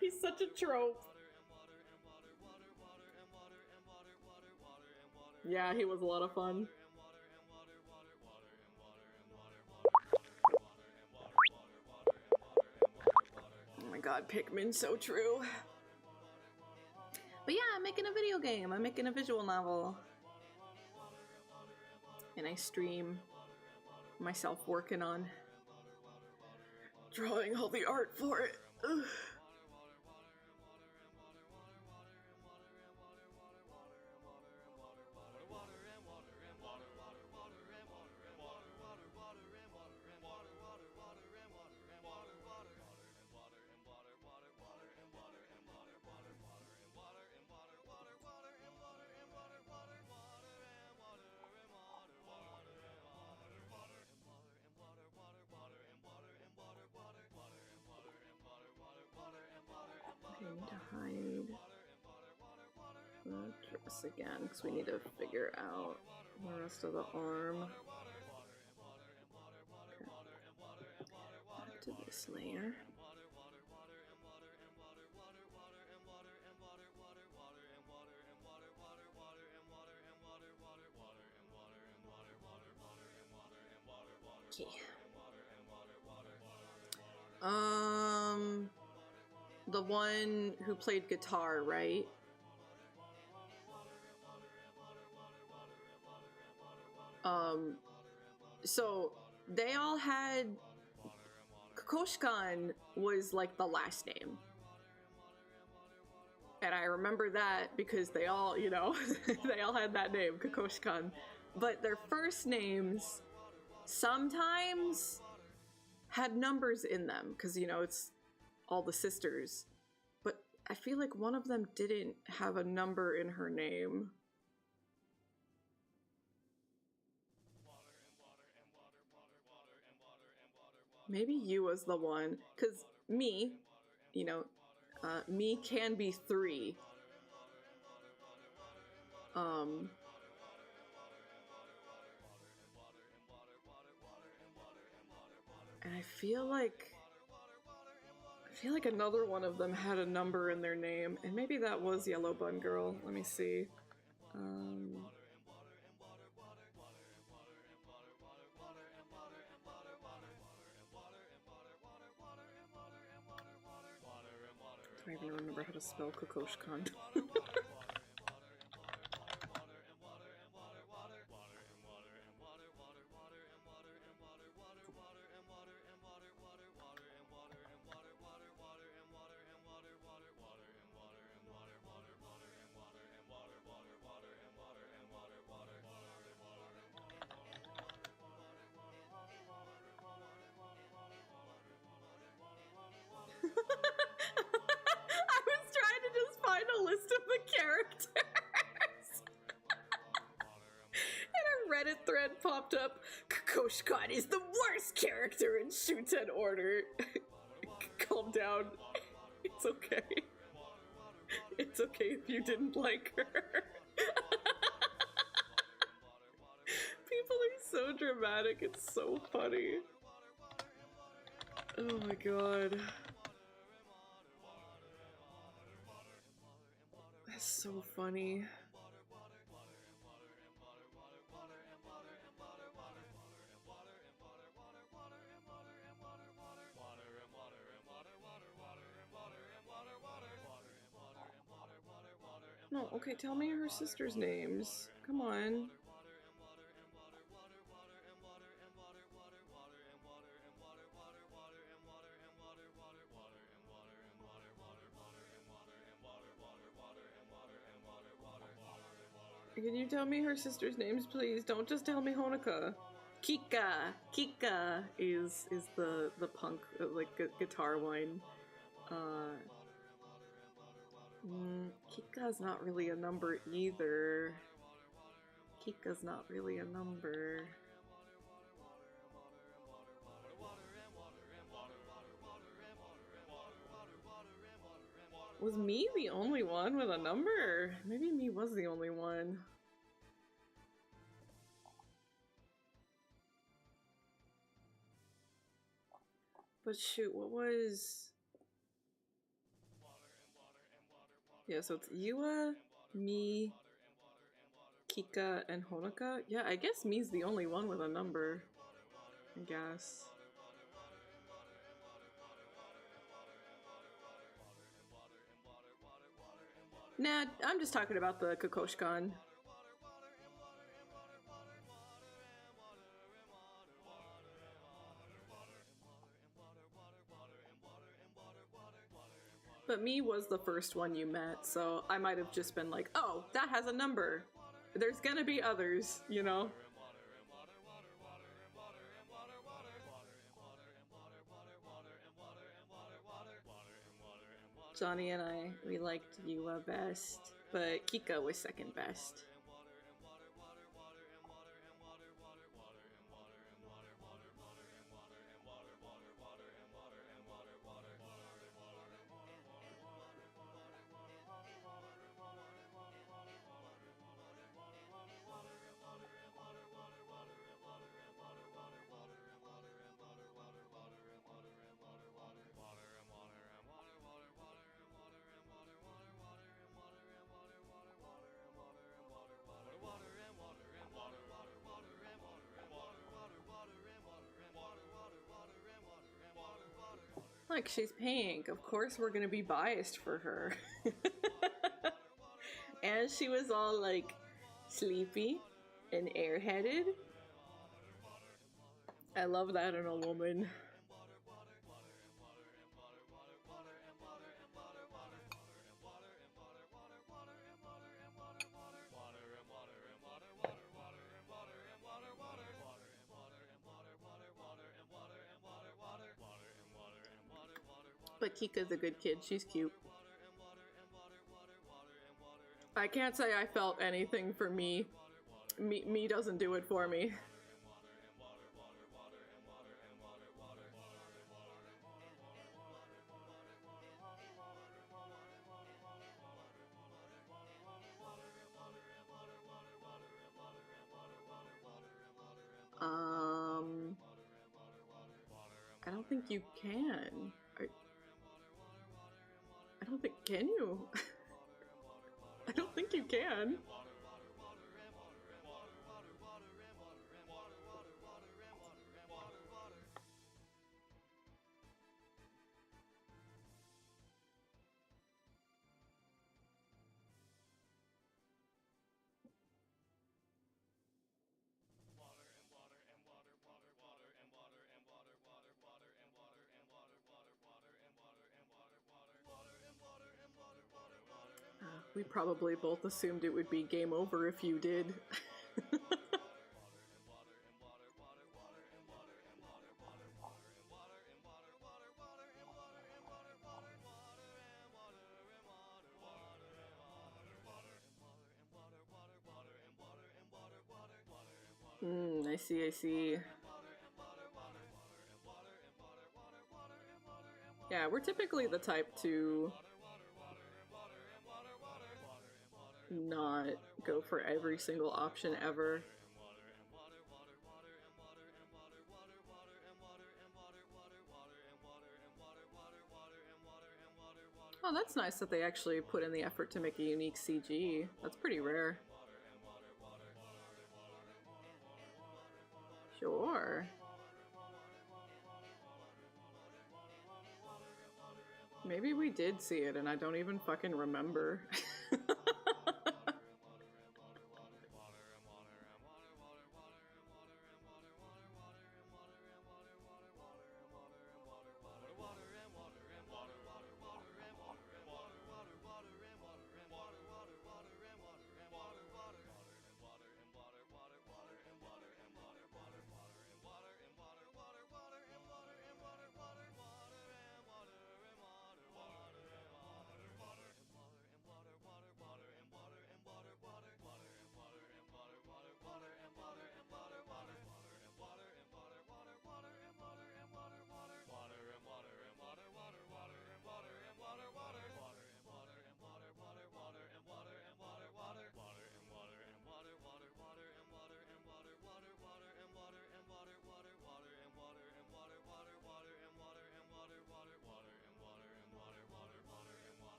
He's such a trope. Yeah, he was a lot of fun. Oh my god, Pikmin, so true. But yeah, I'm making a video game. I'm making a visual novel. And I stream myself working on drawing all the art for it. Ugh. hide the dress again because we need to figure out the rest of the arm. Okay. Back to this layer. Okay. The one who played guitar, right? So they all had Kokoshkan was like the last name. And I remember that because they all, you know, they all had that name, Kokoshkan. But their first names sometimes had numbers in them because, you know, it's all the sisters. But I feel like one of them didn't have a number in her name. Maybe you was the one, because me, you know, me can be 3. And I feel like another one of them had a number in their name, and maybe that was Yellow Bun Girl. Let me see. I don't even remember how to spell Kokoshkan. Reddit thread popped up. Kokoshkan is the worst character in Shuten Order. Calm down. It's okay. It's okay if you didn't like her. People are so dramatic. It's so funny. Oh my god. That's so funny. No, okay, tell me her sisters' names. Come on. Can you tell me her sisters' names, please? Don't just tell me Honoka. Kika is the punk like guitar one. Kika's not really a number either. Kika's not really a number. Was me the only one with a number? Maybe me was the only one. But shoot, what was... Yeah, so it's Yua, me, Kika, and Honoka. Yeah, I guess me's the only one with a number. I guess. Nah, I'm just talking about the Kokoshkan. But me was the first one you met, so I might have just been like, oh, that has a number. There's gonna be others, you know? Johnny and I, we liked Yua best, but Kika was second best. Like, she's pink. Of course we're gonna be biased for her. And she was all, like, sleepy and airheaded. I love that in a woman. But Kika's a good kid. She's cute. I can't say I felt anything for me. Me doesn't do it for me. I don't think you can. I don't think, can you? I don't think you can. We probably both assumed it would be game over if you did. I see, I see. Yeah, we're typically the type to not go for every single option ever. Oh, that's nice that they actually put in the effort to make a unique CG. That's pretty rare. Sure. Maybe we did see it and I don't even fucking remember.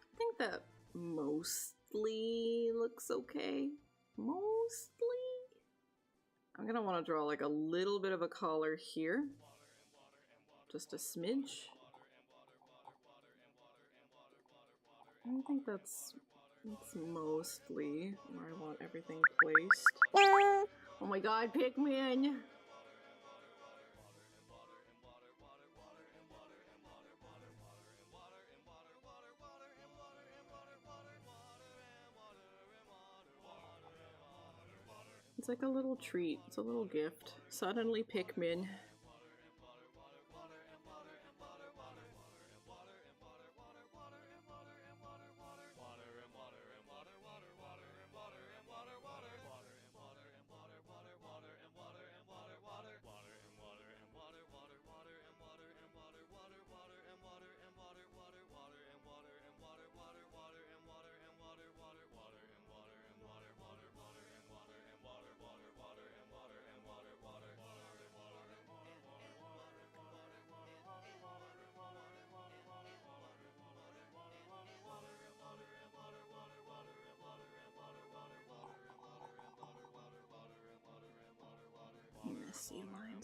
I think that mostly looks okay. Mostly? I'm gonna want to draw like a little bit of a collar here. Just a smidge. I think that's mostly where I want everything placed. Oh my god, Pikmin! It's like a little treat. It's a little gift. Suddenly Pikmin.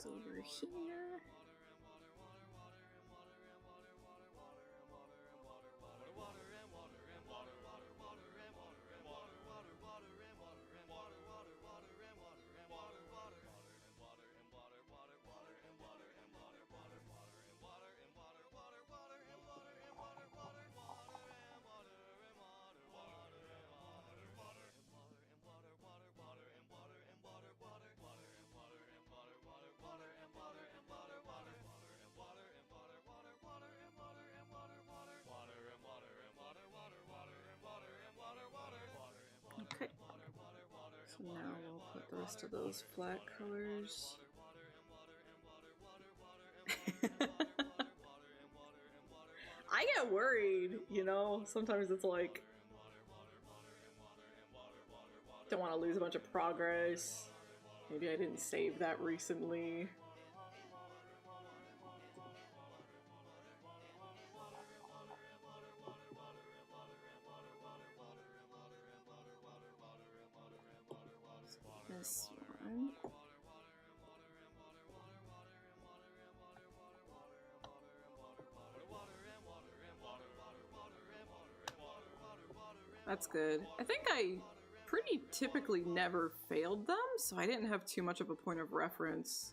those over here. Okay, so now we'll put the rest of those flat colors. I get worried, you know, sometimes it's like, don't want to lose a bunch of progress. Maybe I didn't save that recently. This one. That's good. I think I pretty typically never failed them, so I didn't have too much of a point of reference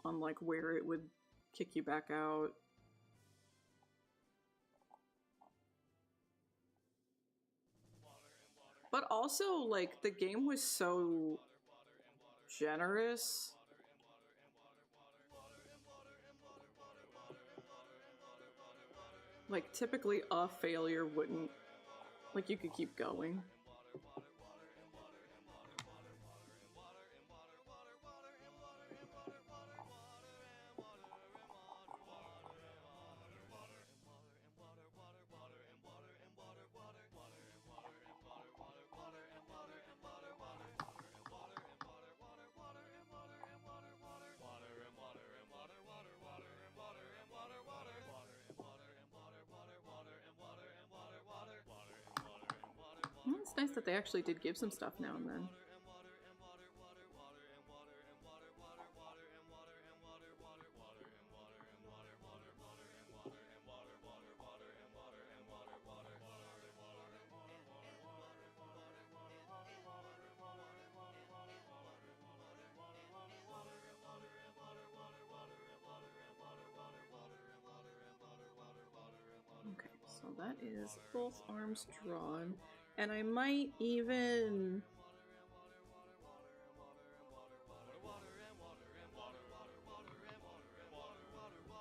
on like where it would kick you back out. But also, like, the game was so generous. Like, typically a failure wouldn't, like, you could keep going. It's nice that they actually did give some stuff now and then. Okay, so that is both arms drawn. And I might even...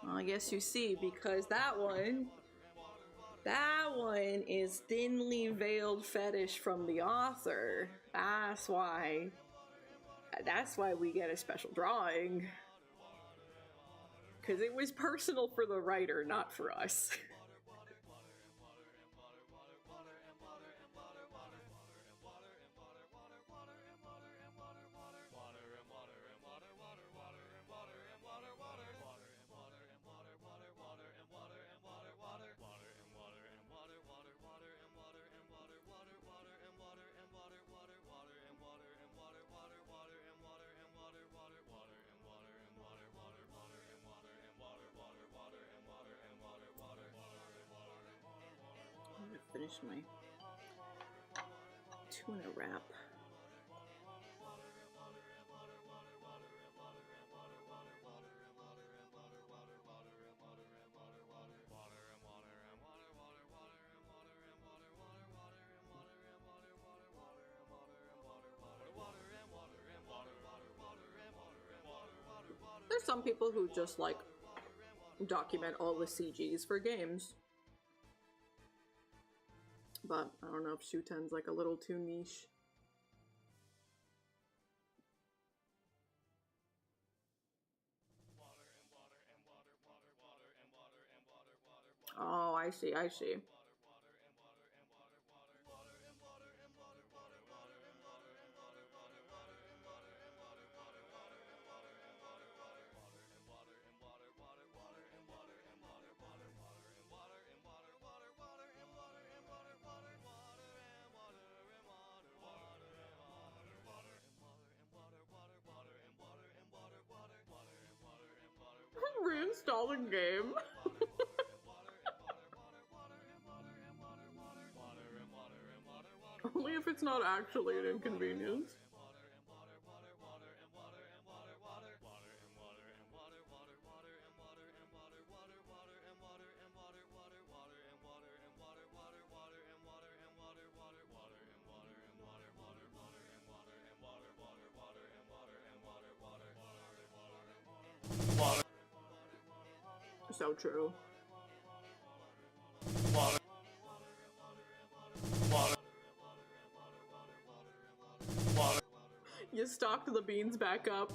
Well, I guess you see, because that one is thinly veiled fetish from the author. That's why we get a special drawing. Because it was personal for the writer, not for us. I'm gonna finish my tuna wrap. There's some people who just like document all the CGs for games. But I don't know if Shuten's like a little too niche. Oh, I see, I see. install the game. Only if it's not actually an inconvenience. So true. You stocked the beans back up.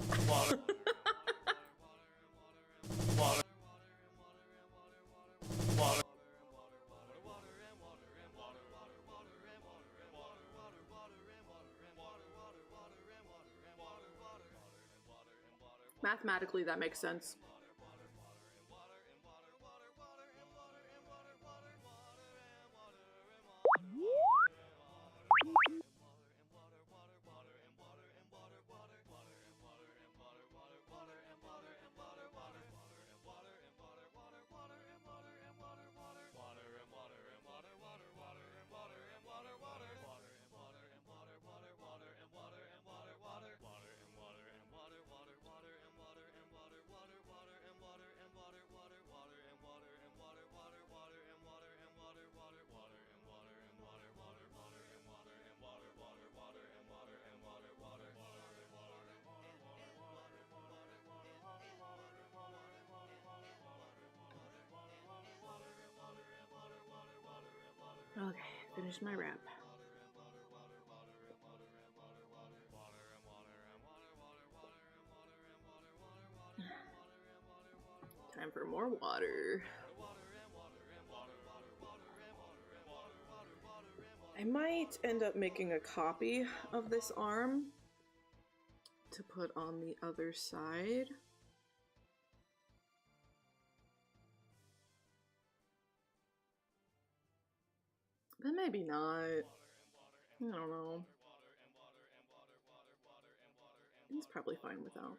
Mathematically, that makes sense. Okay, finish my wrap. Time for more water. I might end up making a copy of this arm to put on the other side. But maybe not. I don't know. It's probably fine without.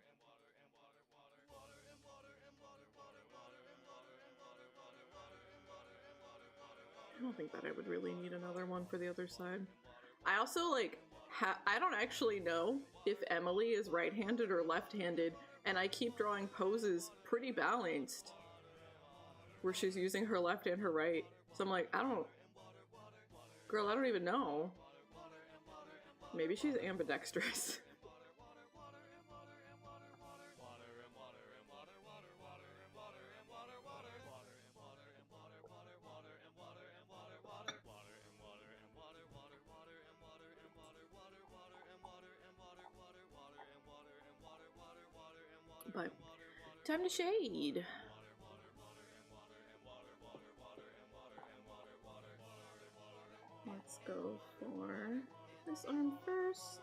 I don't think that I would really need another one for the other side. I also like, I don't actually know if Emily is right-handed or left-handed, and I keep drawing poses pretty balanced where she's using her left and her right. So I'm like, girl, I don't even know. Maybe she's ambidextrous. But time to shade. Let's go for this arm first.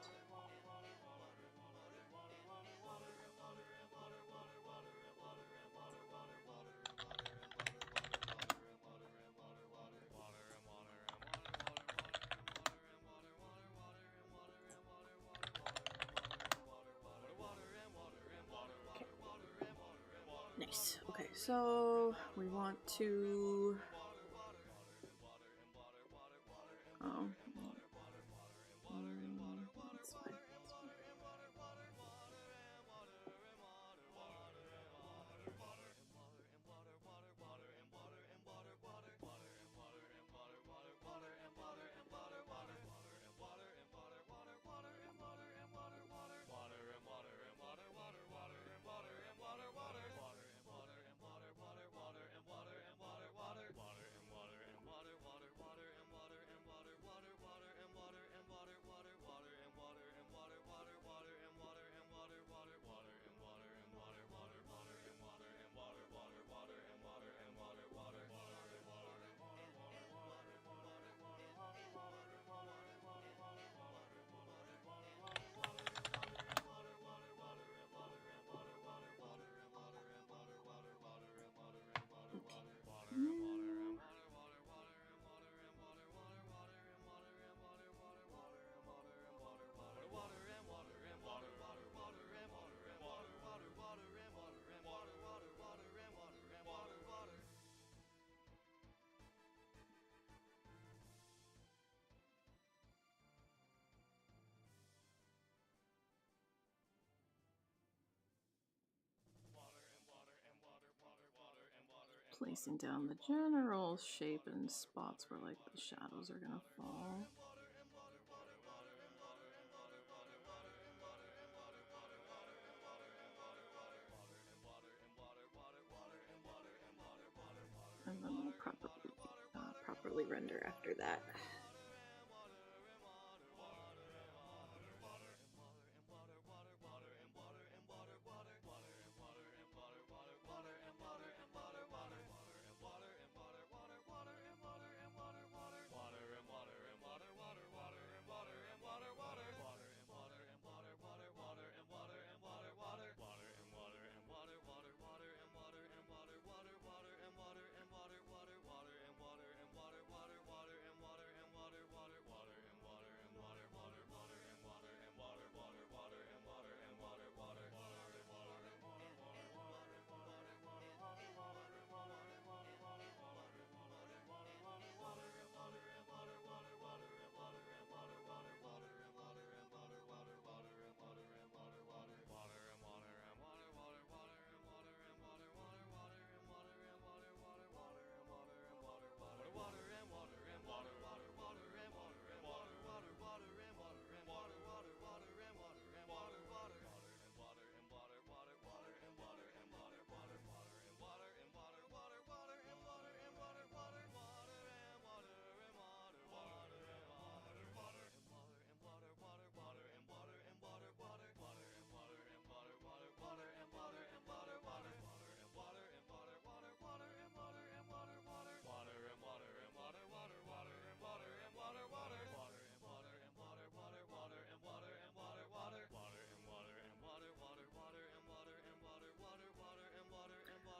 Nice. Okay, so we want to... Oh. That's fine. Placing down the general shape and spots where like the shadows are gonna fall. And then we'll properly render after that.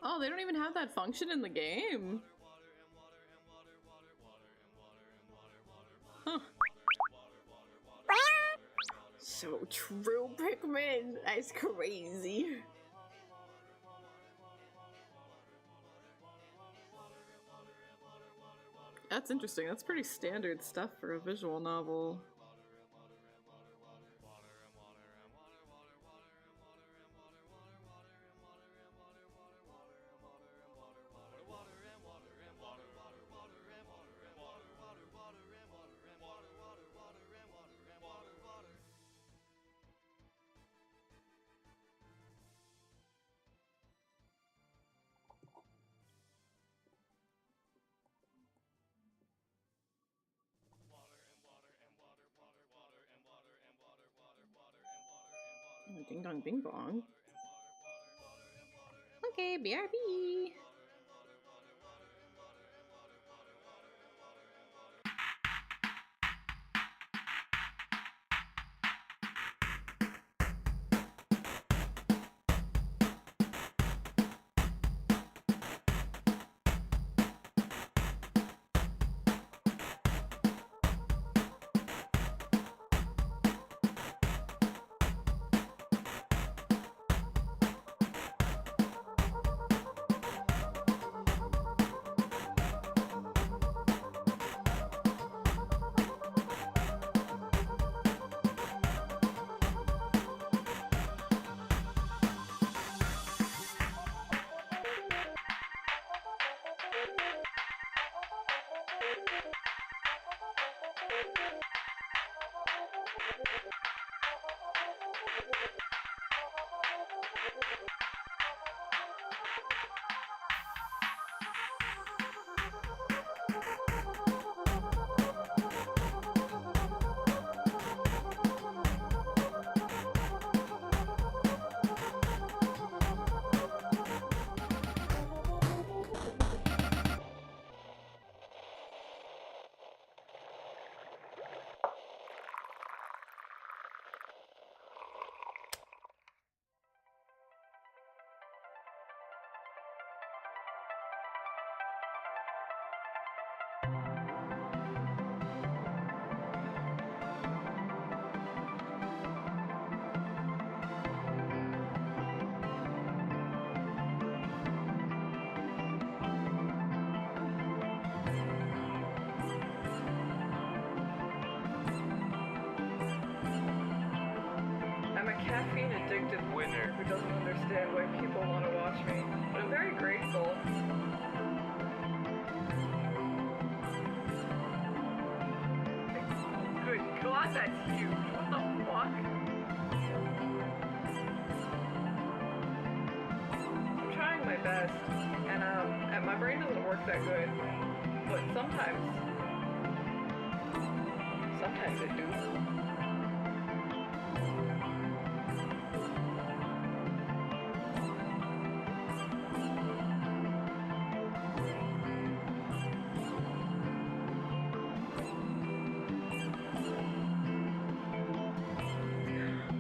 Oh, they don't even have that function in the game. Huh. So true, Pikmin. That's crazy. That's interesting. That's pretty standard stuff for a visual novel. Ding dong bing bong. Okay, BRB. I'm a caffeine addicted winner who doesn't understand why people want to watch me, but I'm very grateful. That's huge. What the fuck? I'm trying my best, and my brain doesn't work that good, but sometimes it do.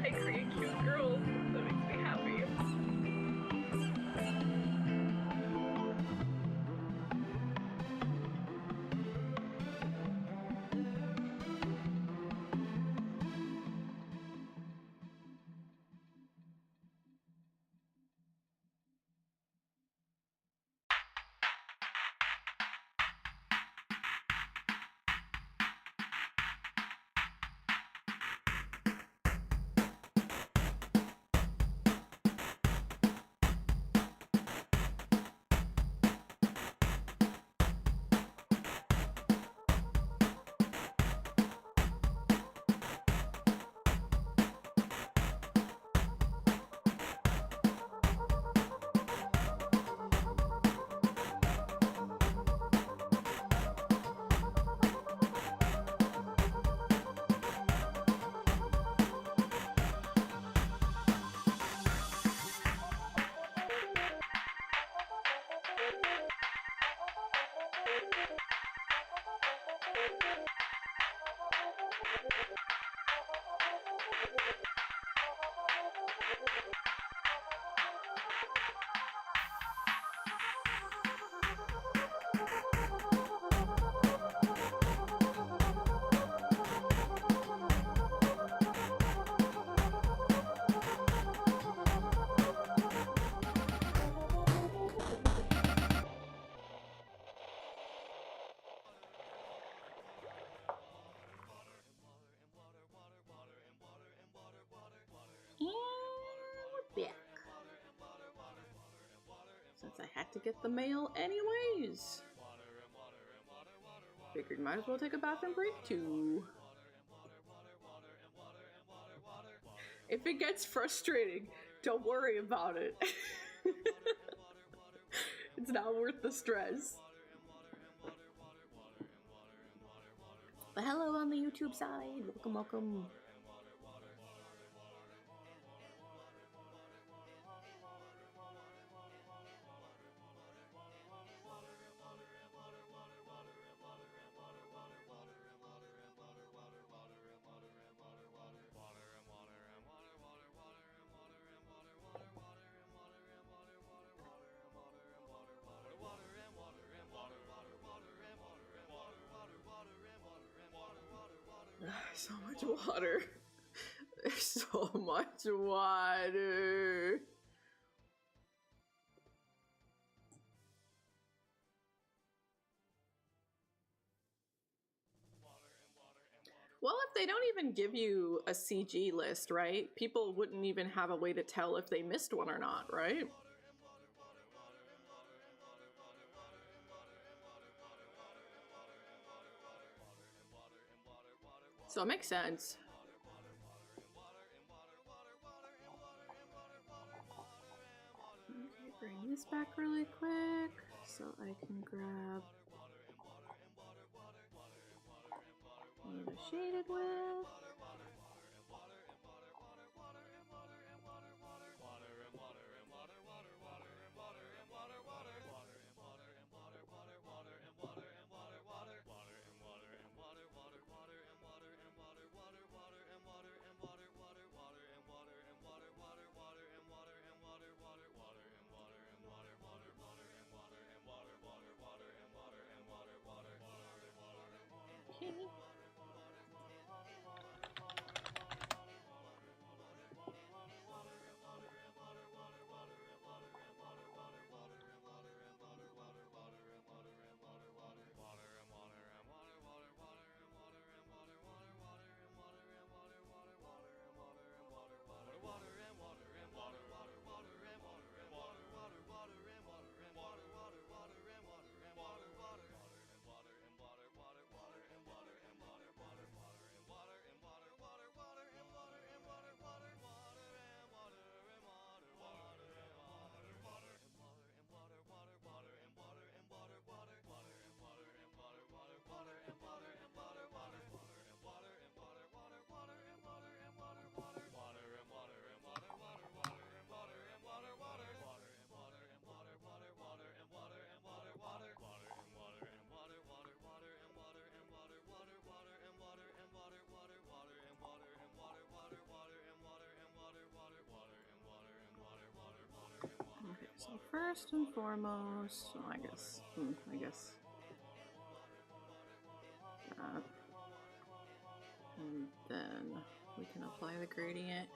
I create cute girls. That makes me happy. And we're back. Since I had to get the mail anyways. Figured might as well take a bathroom break too. If it gets frustrating, don't worry about it. It's not worth the stress. But hello on the YouTube side. Welcome, welcome. So much water. There's so much water. Well, if they don't even give you a CG list, right? People wouldn't even have a way to tell if they missed one or not, right? So it makes sense. Okay, bring this back really quick so I can grab one of the shaded with. Okay. first and foremost, oh, I guess that. And then we can apply the gradient.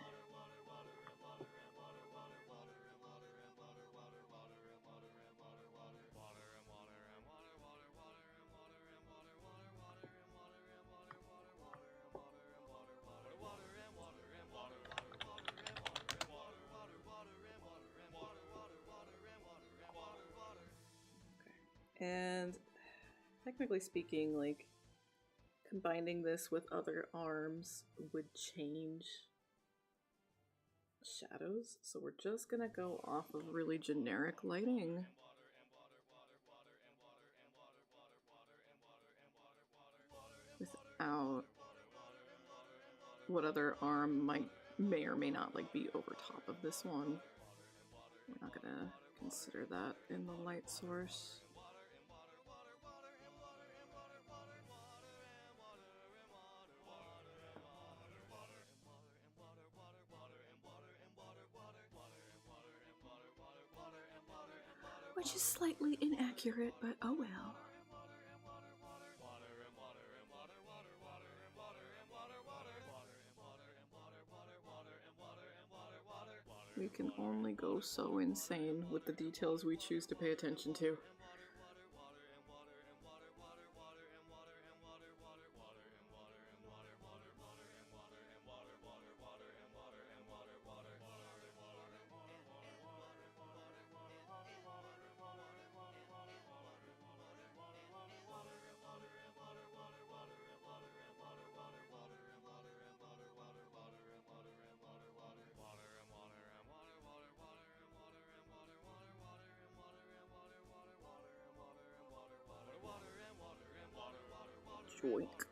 And technically speaking, like, combining this with other arms would change shadows, so we're just gonna go off of really generic lighting. Without what other arm may or may not like be over top of this one. We're not gonna consider that in the light source. Which is slightly inaccurate, but oh well. We can only go so insane with the details we choose to pay attention to. Joink.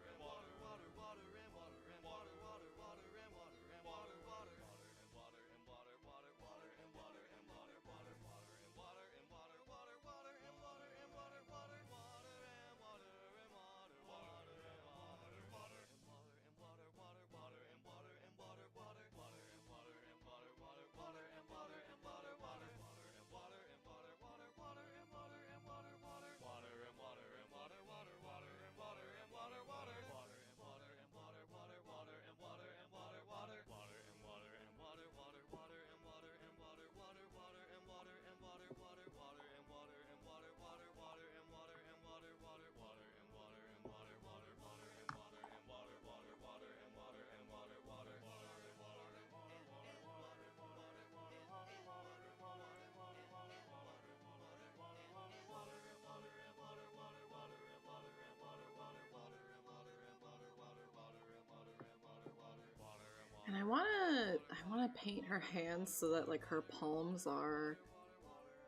And I wanna paint her hands so that like her palms are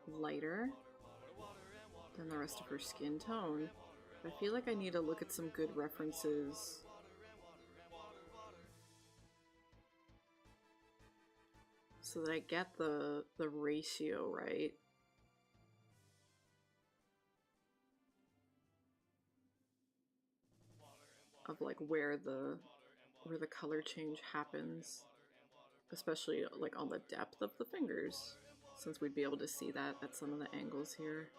lighter than the rest of her skin tone. I feel like I need to look at some good references so that I get the ratio right. Of like where the color change happens, especially like on the depth of the fingers, since we'd be able to see that at some of the angles here.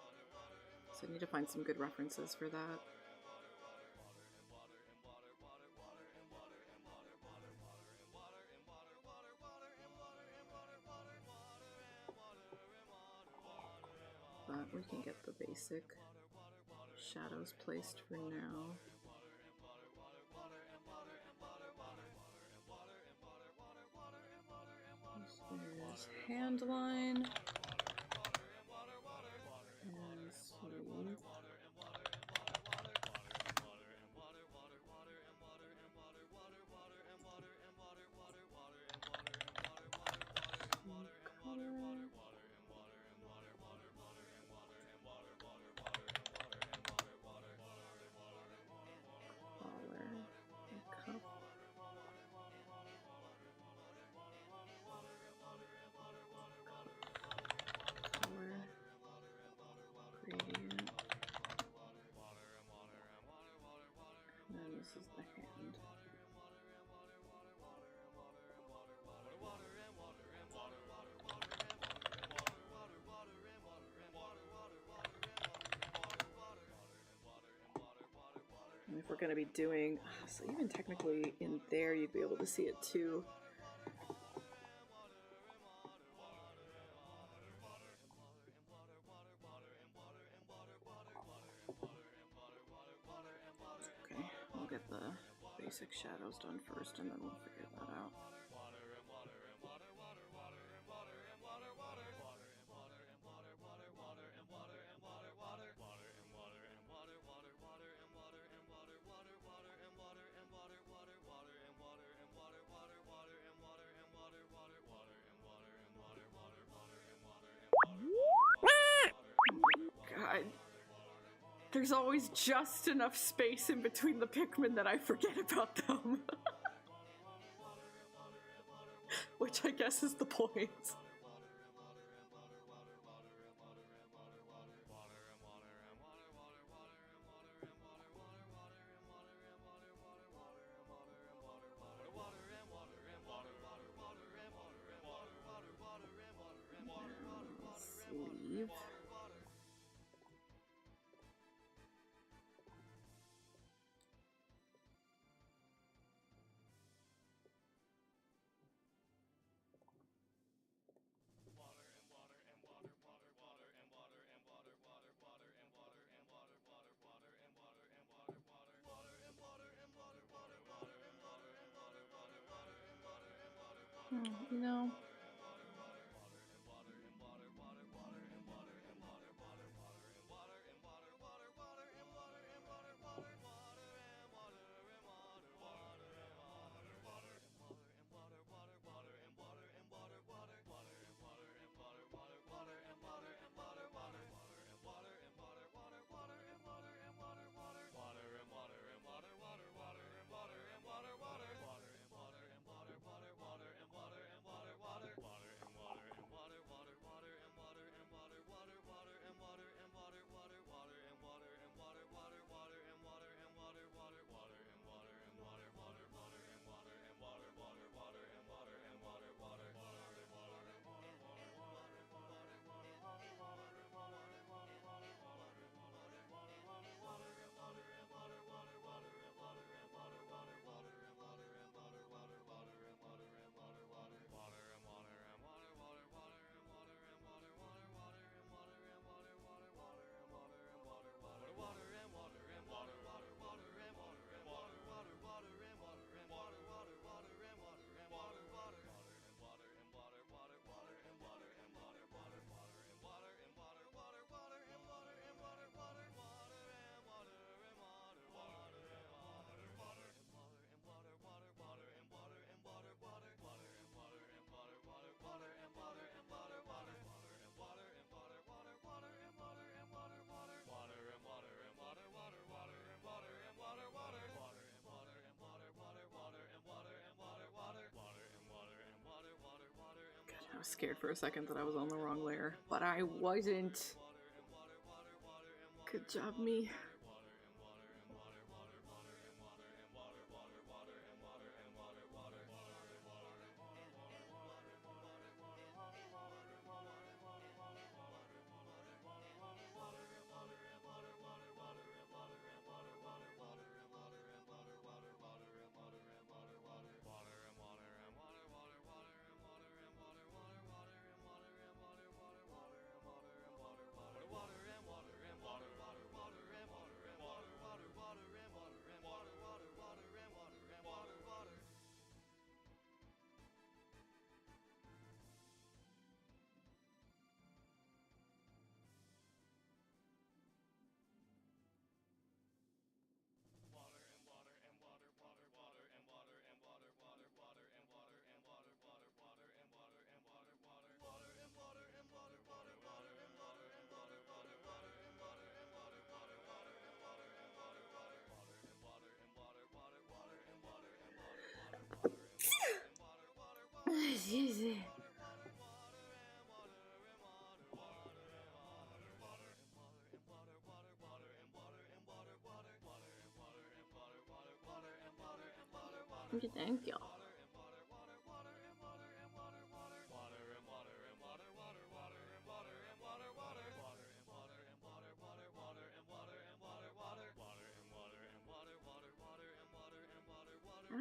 So I need to find some good references for that. But we can get the basic shadows placed for now. There's hand line and sleeve. And if we're going to be doing, so even technically in there, you'd be able to see it too. Okay, we'll get the basic shadows done first and then we'll figure that out. God. There's always just enough space in between the Pikmin that I forget about them. Which I guess is the point. Sleeve. You know, I was scared for a second that I was on the wrong layer, but I wasn't. Good job, me. Thank you.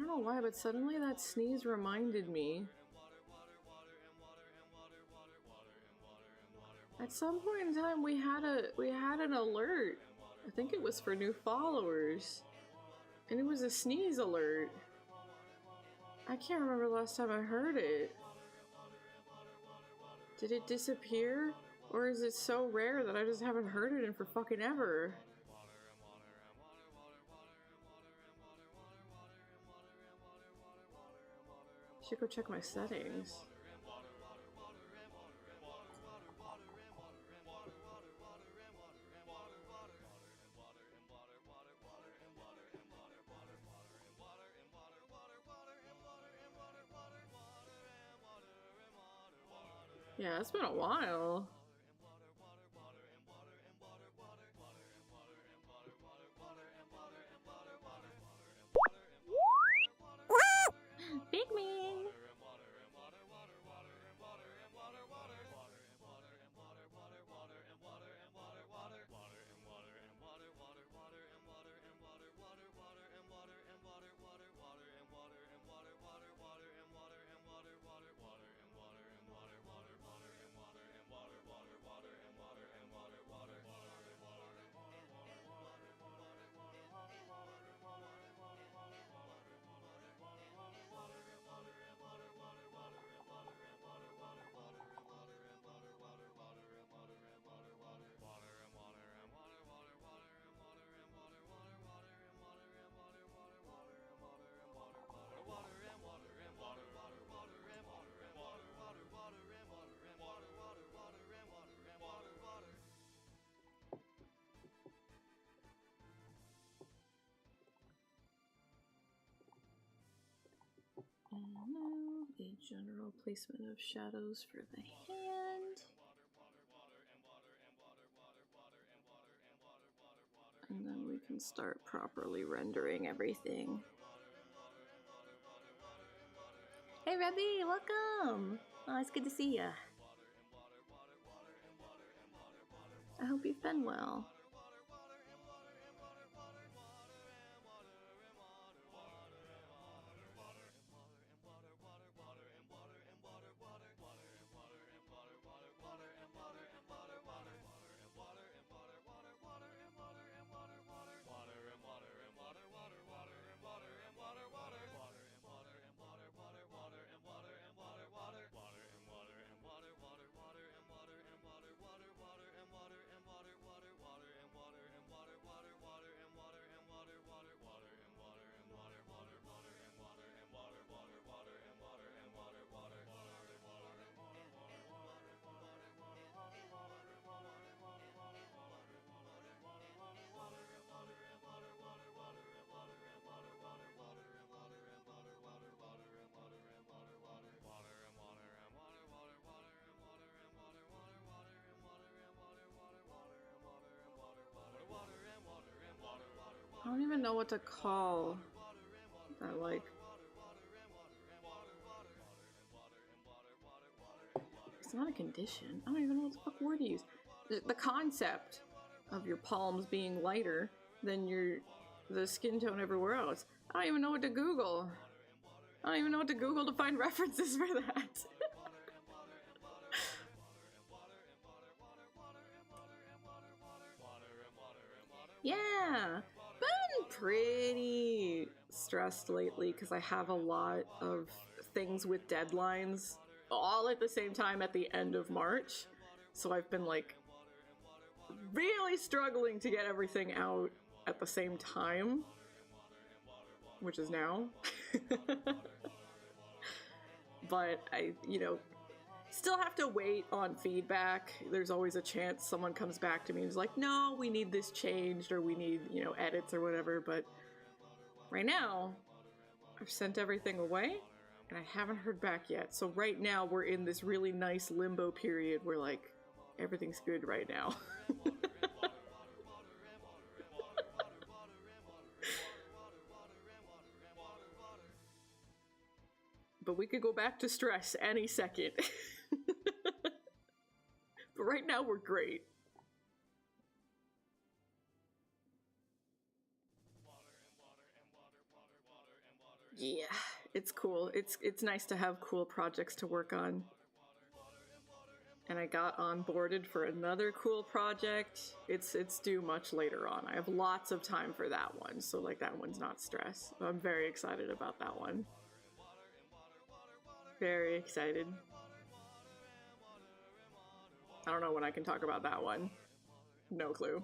don't know why, but suddenly that sneeze reminded me. At some point in time, we had an alert. I think it was for new followers, and it was a sneeze alert. I can't remember the last time I heard it. Did it disappear, or is it so rare that I just haven't heard it in for fucking ever? Should go check my settings. Yeah, it's been a while. Big man. And now a general placement of shadows for the hand. And then we can start properly rendering everything. Hey Rebby, welcome! Oh, it's good to see ya. I hope you've been well. I don't even know what to call that, like... It's not a condition. I don't even know what the fuck word to use. The concept of your palms being lighter than the skin tone everywhere else. I don't even know what to Google. I don't even know what to Google to find references for that. Yeah, been pretty stressed lately because I have a lot of things with deadlines all at the same time at the end of March. So I've been like really struggling to get everything out at the same time, which is now. But I, still have to wait on feedback. There's always a chance someone comes back to me and is like, no, we need this changed, or we need, edits or whatever. But right now, I've sent everything away and I haven't heard back yet. So right now we're in this really nice limbo period where like everything's good right now. But we could go back to stress any second. But right now we're great. Yeah, it's cool. It's nice to have cool projects to work on. And I got onboarded for another cool project. It's due much later on. I have lots of time for that one, so like that one's not stress. I'm very excited about that one. Very excited. I don't know when I can talk about that one. No clue.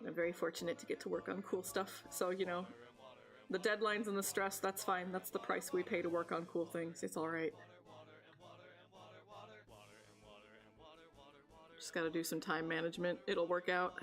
I'm very fortunate to get to work on cool stuff. So, you know, the deadlines and the stress, that's fine. That's the price we pay to work on cool things. It's alright. Just gotta do some time management. It'll work out.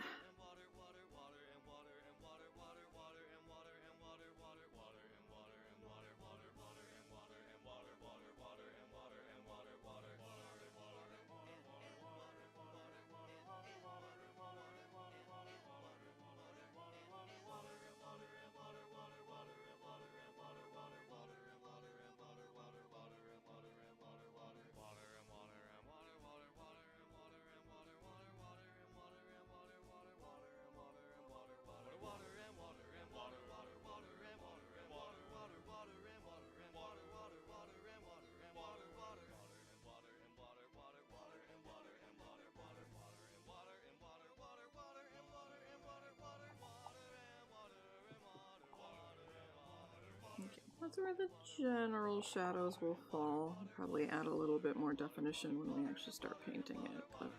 Okay, that's where the general shadows will fall. Probably add a little bit more definition when we actually start painting it, but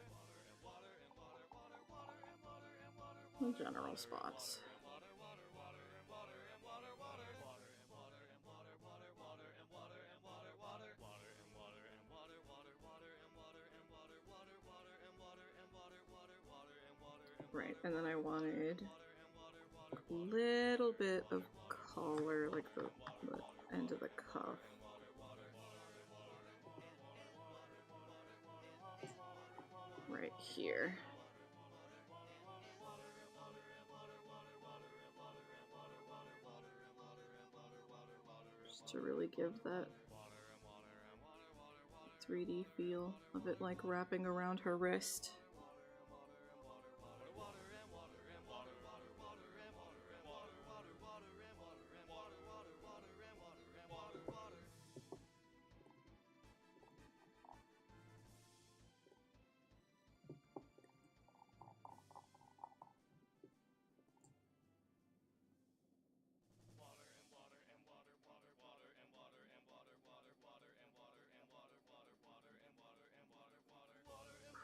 the general spots. Right, and then I wanted a little bit of color, like the end of the cuff. Right here. Just to really give that 3D feel of it, like wrapping around her wrist.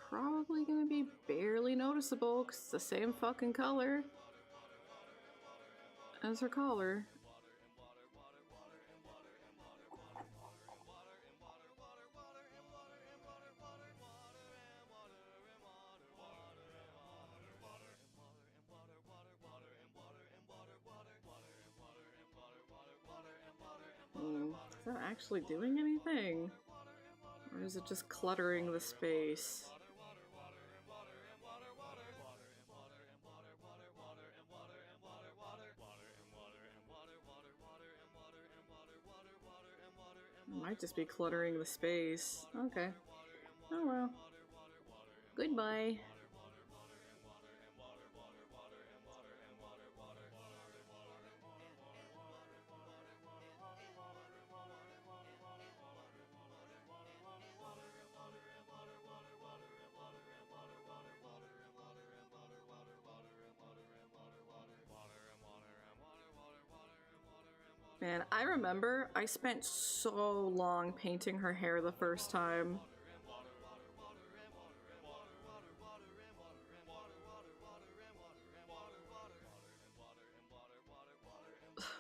Probably gonna be barely noticeable because it's the same fucking color as her collar. Is that actually doing anything? Or is it just cluttering the space? It might just be cluttering the space. Okay. Oh well. Goodbye. Man, I remember I spent so long painting her hair the first time.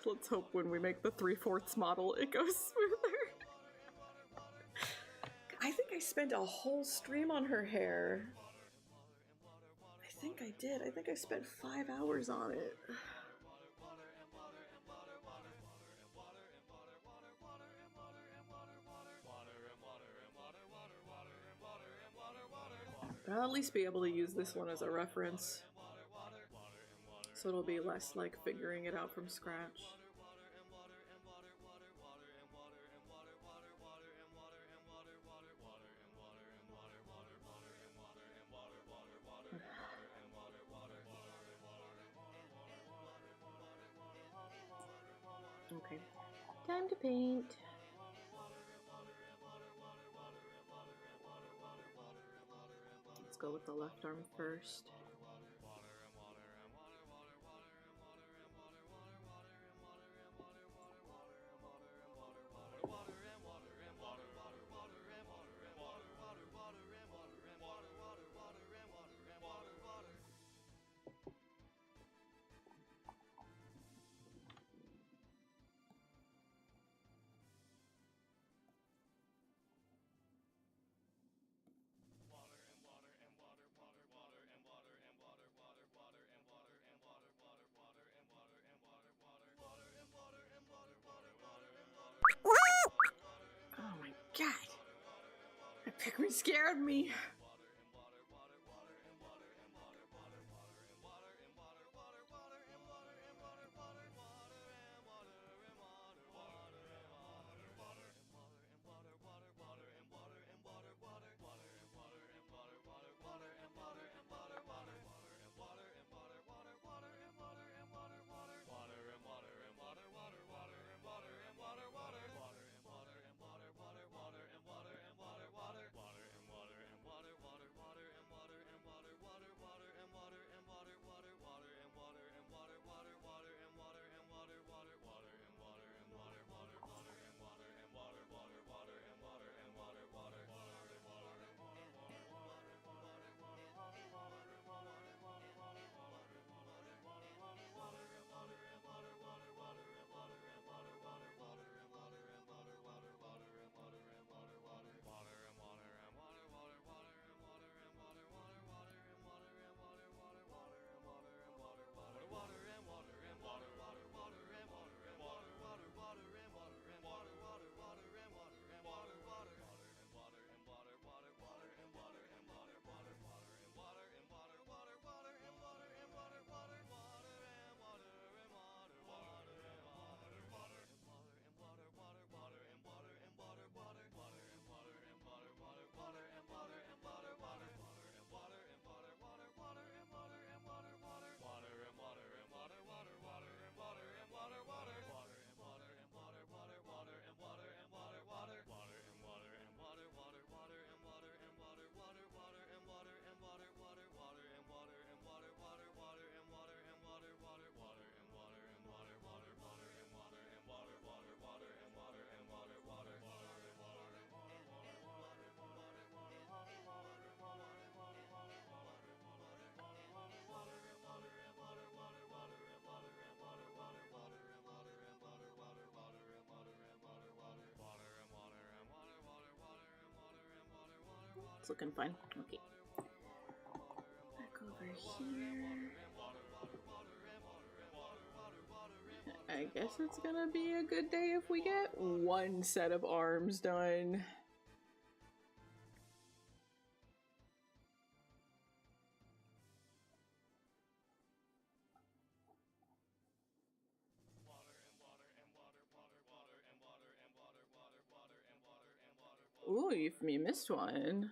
Let's hope when we make the 3/4 model it goes smoother. I think I spent a whole stream on her hair. I think I did. I think I spent 5 hours on it. But I'll at least be able to use this one as a reference. So it'll be less like figuring it out from scratch. Time to paint. Let's go with the left arm first. Oh my god! That Pikmin scared me! It's looking fine. Okay. Back over here. I guess it's gonna be a good day if we get one set of arms done. Ooh, you missed one.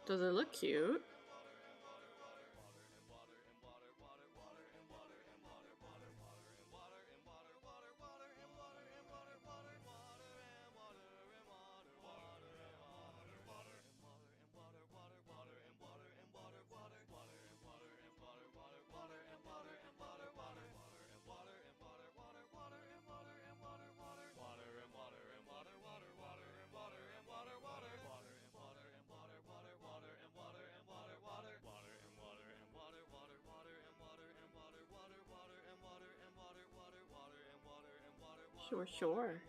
Does it look cute? Sure, sure.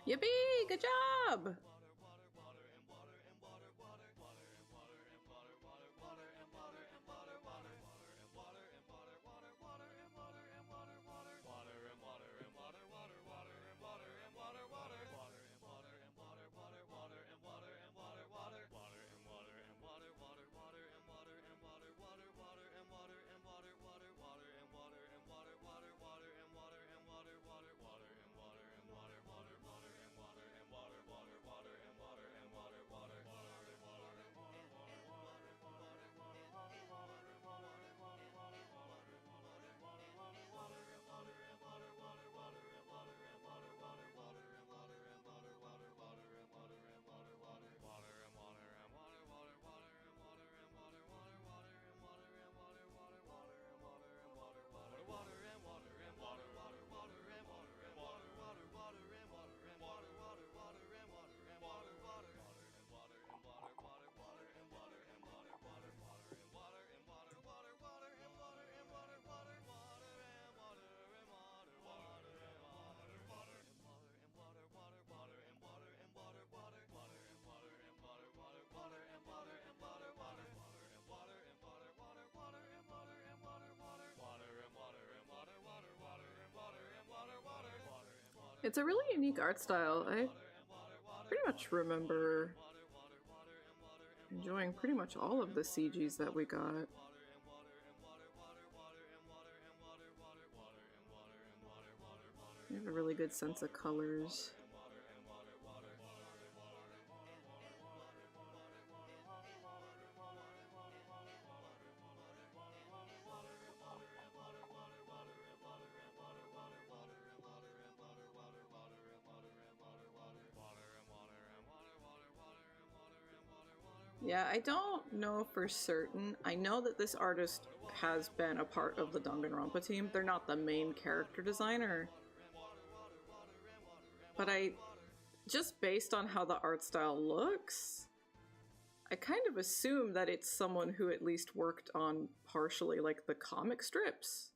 Yippee! Good job! It's a really unique art style. I pretty much remember enjoying pretty much all of the CGs that we got. They have a really good sense of colors. Yeah, I don't know for certain. I know that this artist has been a part of the Danganronpa team. They're not the main character designer. But just based on how the art style looks, I kind of assume that it's someone who at least worked on partially, like, the comic strips.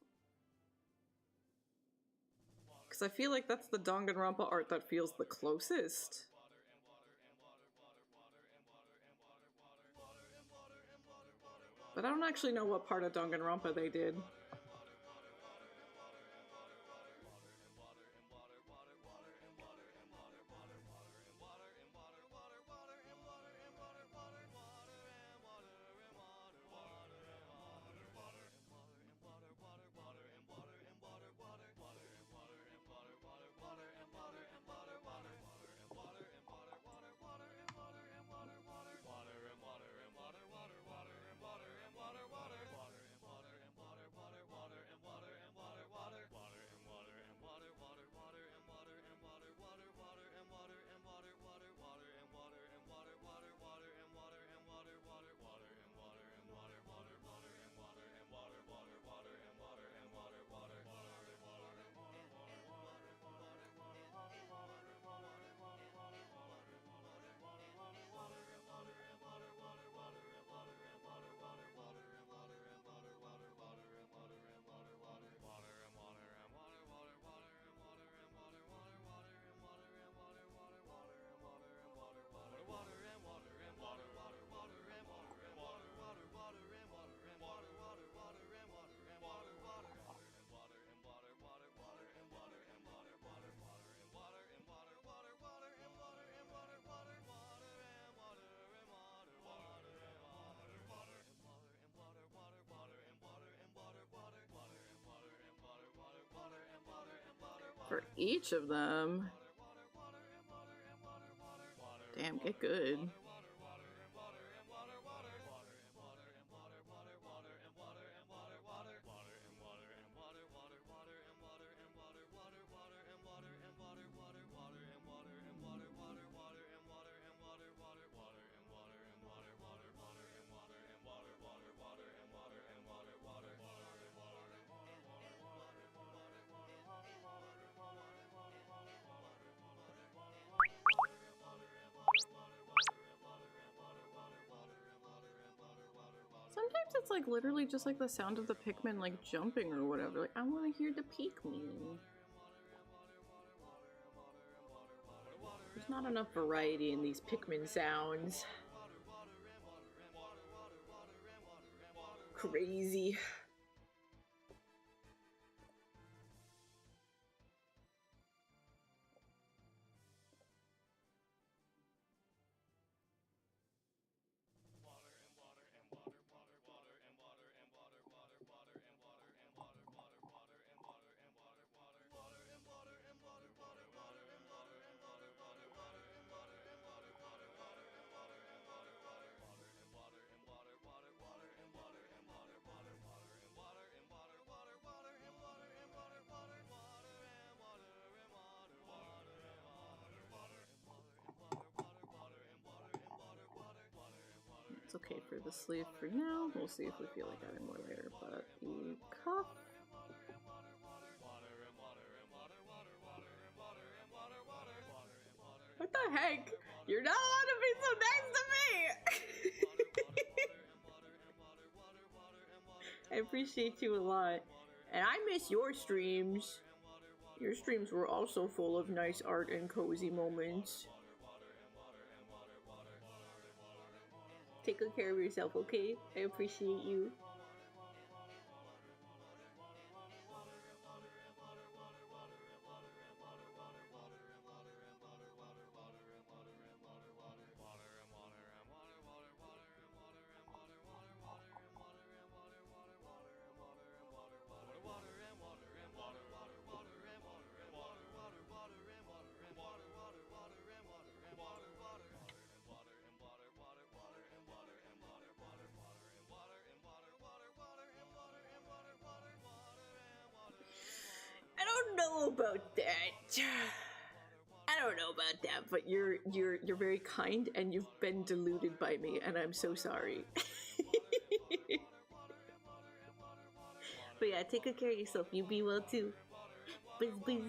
Because I feel like that's the Danganronpa art that feels the closest. But I don't actually know what part of Danganronpa they did. For each of them. Damn, get good. Sometimes it's like literally just like the sound of the Pikmin like jumping or whatever. Like, I want to hear the Pikmin. There's not enough variety in these Pikmin sounds. Crazy. It's okay for the sleeve for now. We'll see if we feel like adding more later, but the cup. What the heck? You're not allowed to be so nice to me! I appreciate you a lot. And I miss your streams. Your streams were also full of nice art and cozy moments. Take good care of yourself, okay? I appreciate you. I don't know about that. I don't know about that, but you're very kind and you've been deluded by me, and I'm so sorry. But yeah, take good care of yourself. You be well too. Buzz buzz.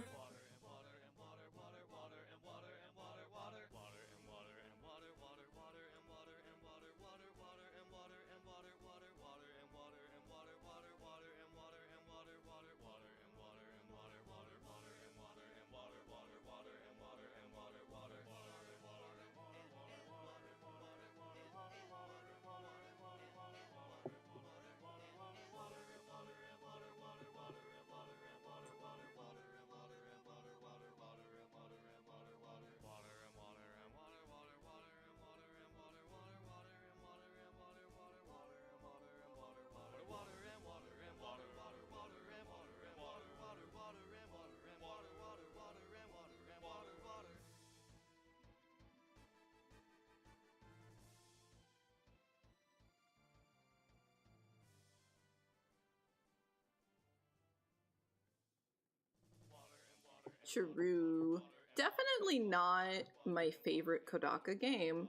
True. Definitely not my favorite Kodaka game.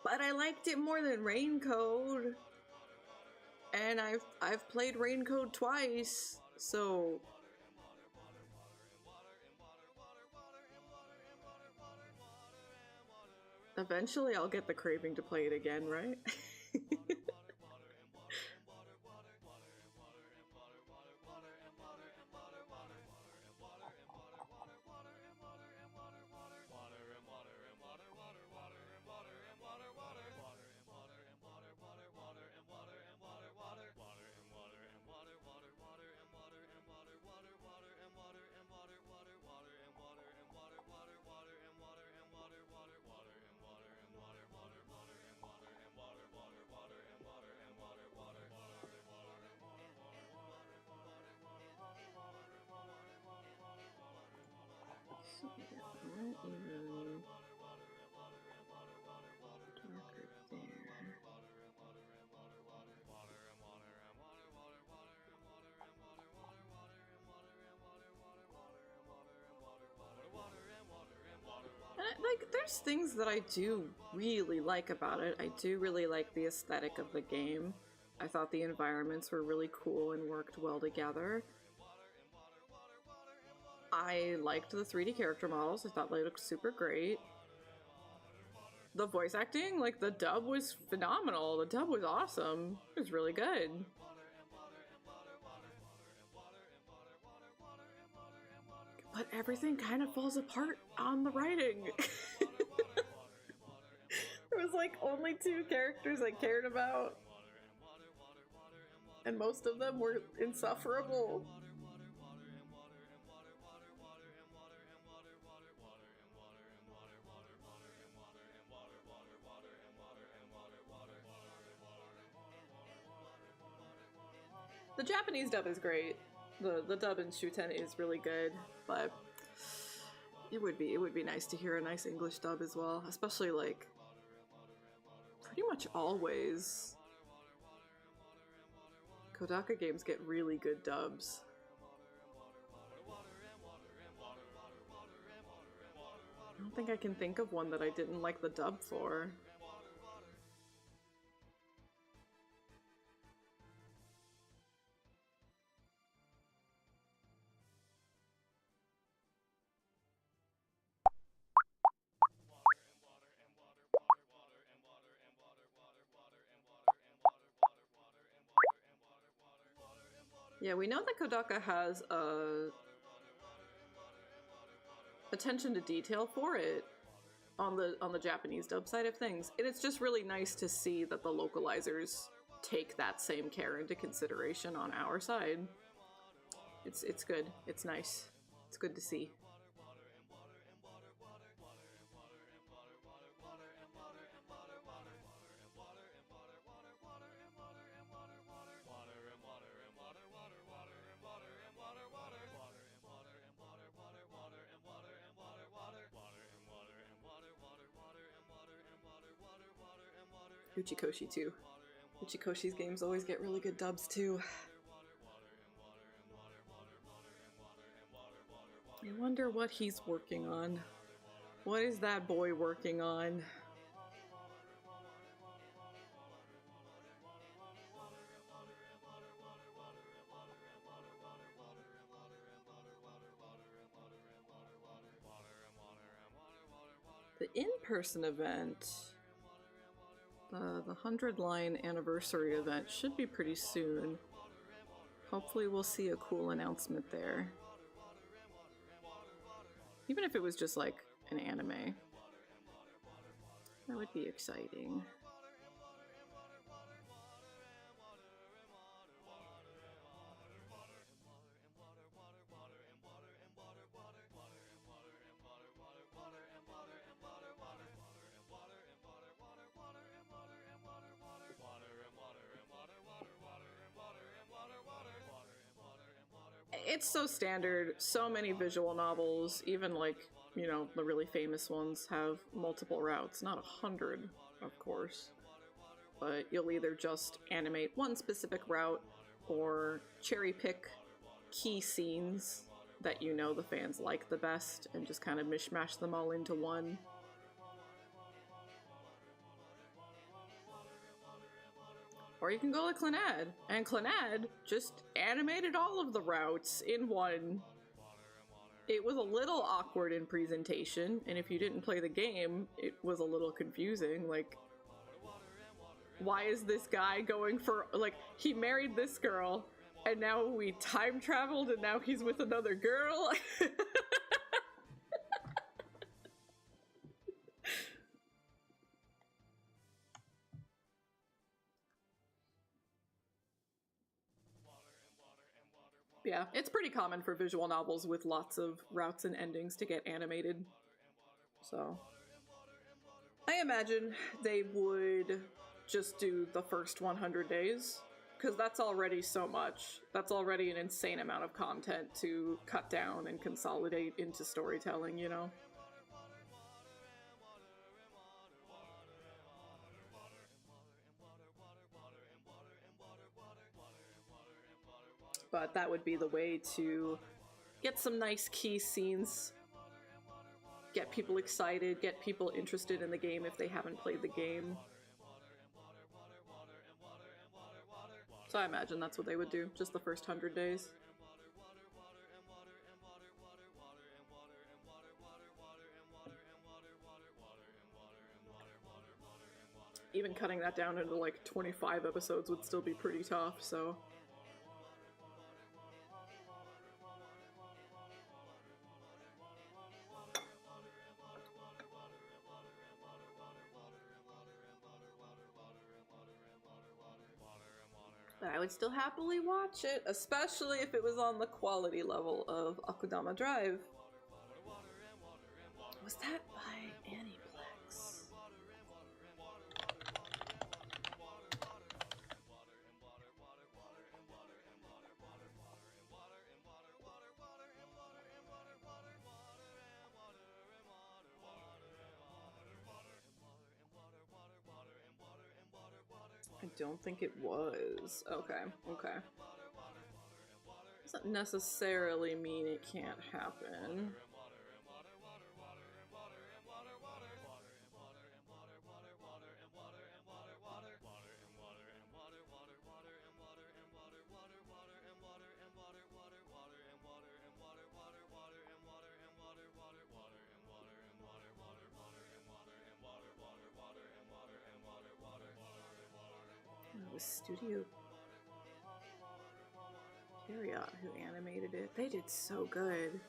But I liked it more than Raincode. And I've played Raincode twice, so eventually I'll get the craving to play it again, right? Not even darker there. Like, there's things that I do really like about it. I do really like the aesthetic of the game. I thought the environments were really cool and worked well together. I liked the 3D character models. I thought they looked super great. The voice acting, like the dub was phenomenal. The dub was awesome. It was really good. But everything kind of falls apart on the writing. There was like only 2 characters I cared about. And most of them were insufferable. The Japanese dub is great. The dub in Shuten is really good, but it would be nice to hear a nice English dub as well, especially like pretty much always. Kodaka games get really good dubs. I don't think I can think of one that I didn't like the dub for. Yeah, we know that Kodaka has attention to detail for it on the Japanese dub side of things, and it's just really nice to see that the localizers take that same care into consideration on our side. It's good. It's nice. It's good to see. Uchikoshi too. Uchikoshi's games always get really good dubs too. I wonder what he's working on. What is that boy working on? The in-person event, the 100-line anniversary event, should be pretty soon. Hopefully we'll see a cool announcement there. Even if it was just like an anime. That would be exciting. It's so standard. So many visual novels, even like, you know, the really famous ones, have multiple routes. Not 100, of course. But you'll either just animate one specific route or cherry pick key scenes that you know the fans like the best and just kind of mishmash them all into one. Or you can go to Clannad, and Clannad just animated all of the routes in one. It was a little awkward in presentation, and if you didn't play the game, it was a little confusing. Like, why is this guy going for, like, he married this girl, and now we time traveled, and now he's with another girl? Yeah, it's pretty common for visual novels with lots of routes and endings to get animated. So I imagine they would just do the first 100 days, because that's already so much. That's already an insane amount of content to cut down and consolidate into storytelling, you know? But that would be the way to get some nice key scenes, get people excited, get people interested in the game if they haven't played the game. So I imagine that's what they would do, just the first 100 days. Even cutting that down into like 25 episodes would still be pretty tough, so... But I would still happily watch it, especially if it was on the quality level of Akudama Drive. Was that by Aniplex? I don't think it was. Okay, okay. Doesn't necessarily mean it can't happen. It was Studio Carriot who animated it. They did so good.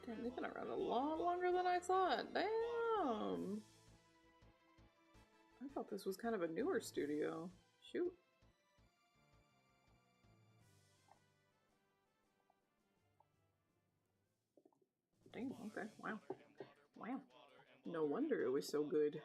Damn, they've been around a lot longer than I thought. Damn! I thought this was kind of a newer studio. Shoot. Damn, okay, wow. Wow. No wonder it was so good.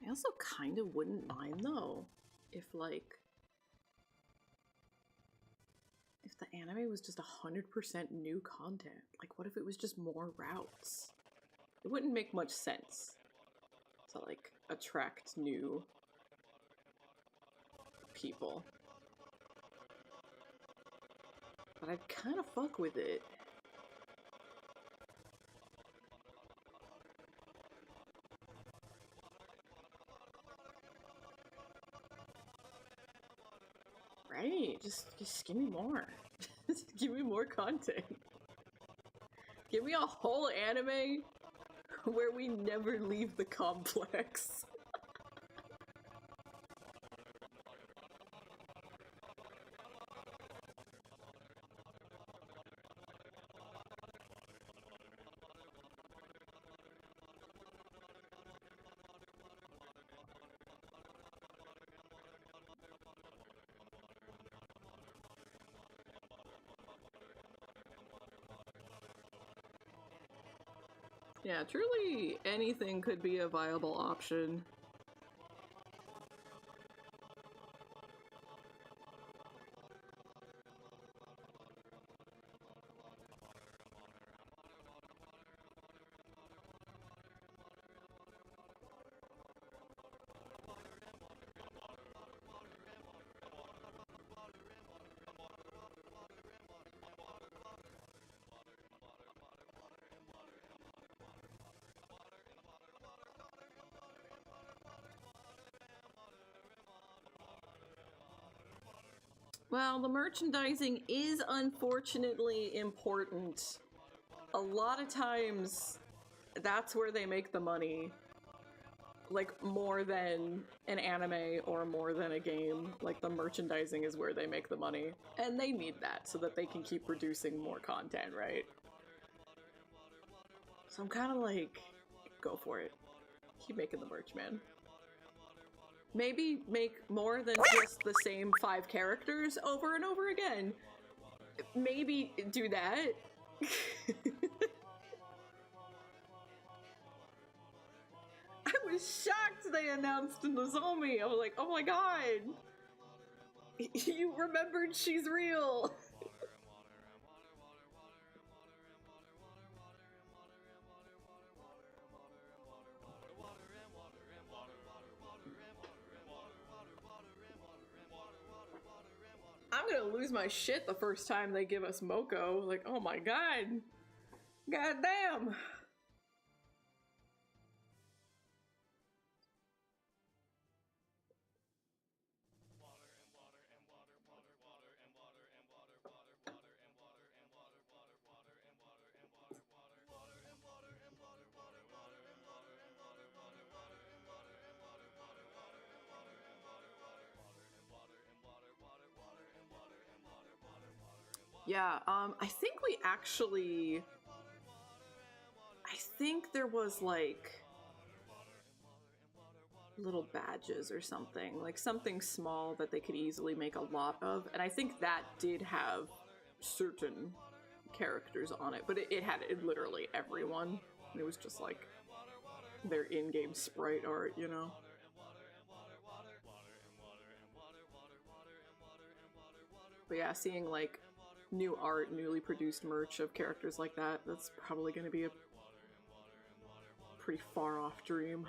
I also kind of wouldn't mind though if if the anime was just 100% new content. Like, what if it was just more routes? It wouldn't make much sense to attract new people. But I'd kind of fuck with it. Right, just give me more. Just give me more content. Give me a whole anime where we never leave the complex. Yeah, truly anything could be a viable option. Well, the merchandising is unfortunately important. A lot of times, that's where they make the money. Like, more than an anime or more than a game. Like, the merchandising is where they make the money. And they need that so that they can keep producing more content, right? So I'm kind of like, go for it. Keep making the merch, man. Maybe make more than just the same 5 characters over and over again. Maybe do that. I was shocked they announced Nozomi. I was like, oh my god. You remembered she's real. I'm gonna lose my shit the first time they give us Moko. Like, oh my god. God damn. Yeah, I think we actually... I think there was, like, little badges or something. Like, something small that they could easily make a lot of. And I think that did have certain characters on it. But it had literally everyone. It was just, like, their in-game sprite art, you know? But yeah, seeing, like, new art, newly produced merch of characters like that, that's probably going to be a pretty far off dream.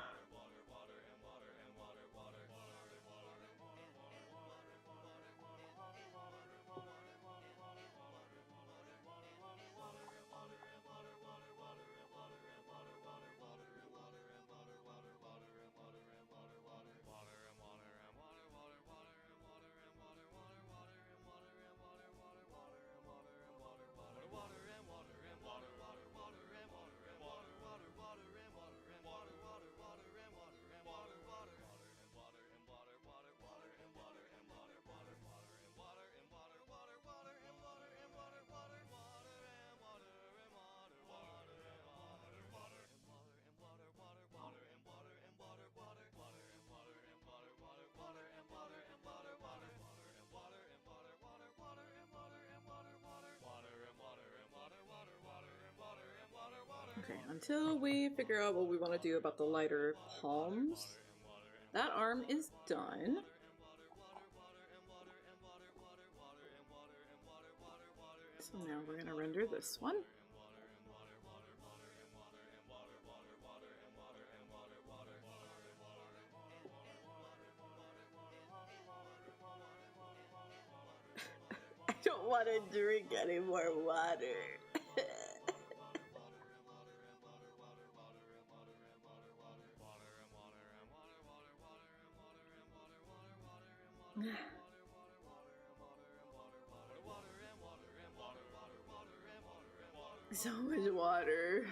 Okay, until we figure out what we want to do about the lighter palms, that arm is done. So now we're going to render this one. I don't want to drink any more water. So much water.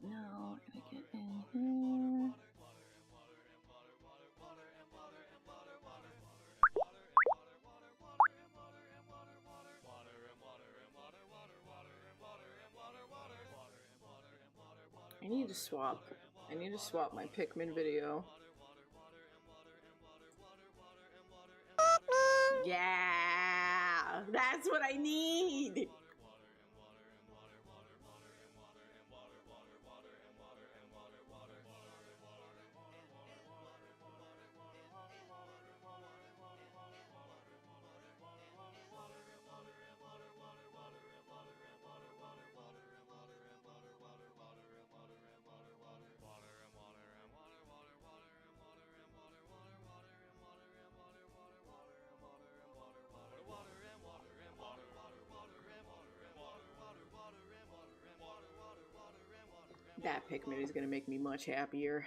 Now we're gonna get in here. I need to swap. I need to swap my Pikmin video. Yeah, that's what I need. That Pikmin is gonna make me much happier.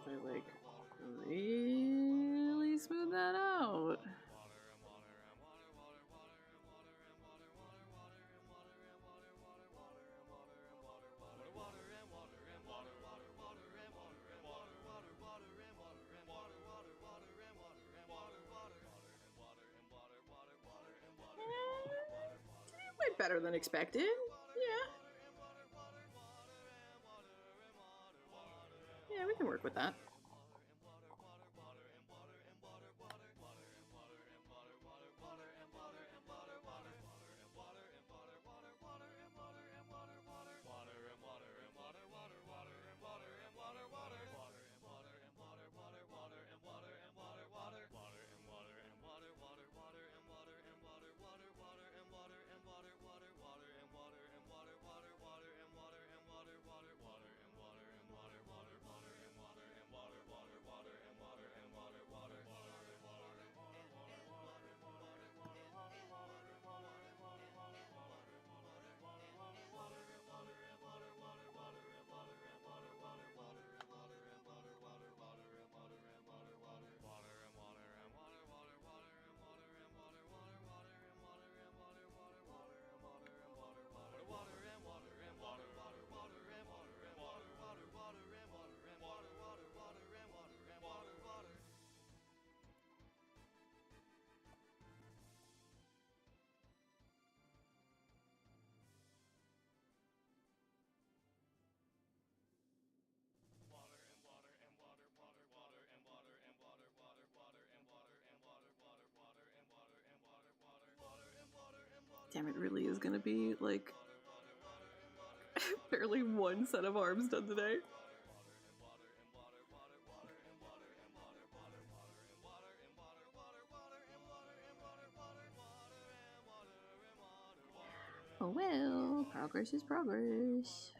I like really smooth that out. Went better than expected. Yeah. Yeah, we can work with that. Damn, it really is gonna be like barely one set of arms done today. Oh well, progress is progress.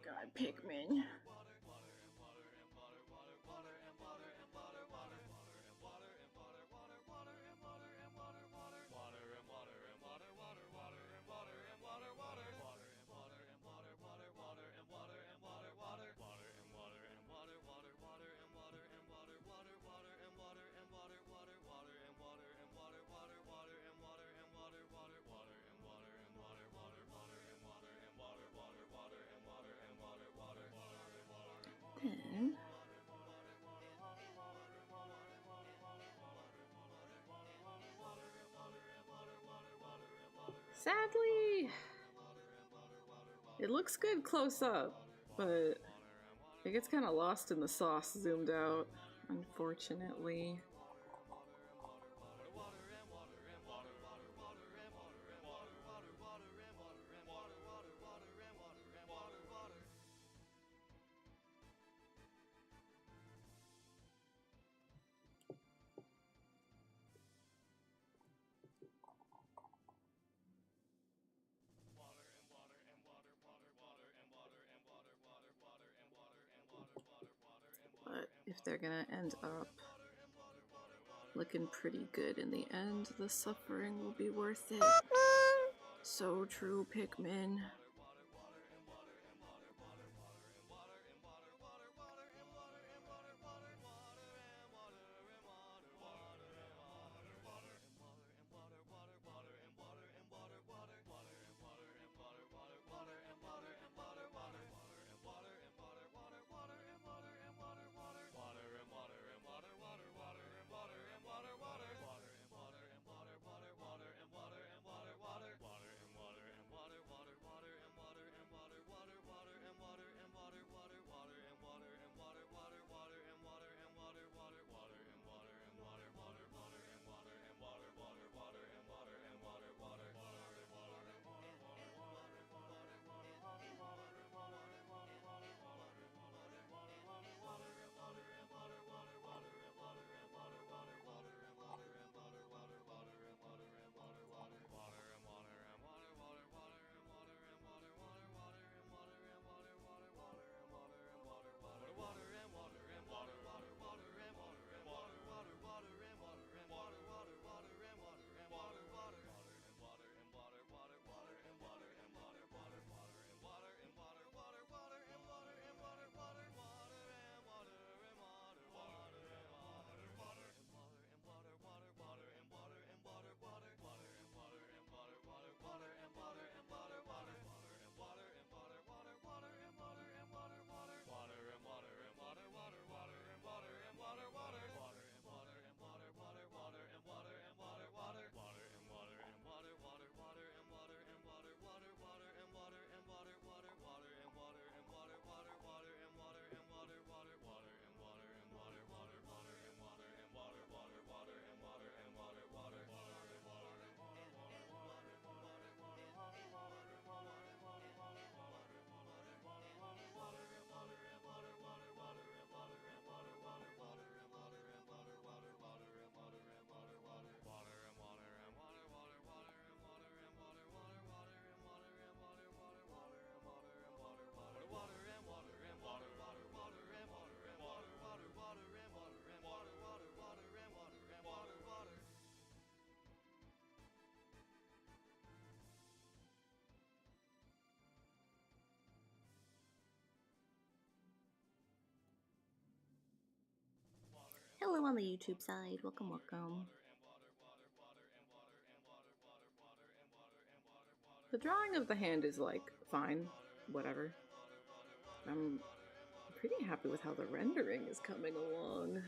God, Pikmin. Then sadly, it looks good close up, but it gets kind of lost in the sauce zoomed out, unfortunately. But if they're gonna end up looking pretty good in the end, the suffering will be worth it. So true, Pikmin. Hello on the YouTube side. Welcome, welcome. The drawing of the hand is like fine, whatever. I'm pretty happy with how the rendering is coming along.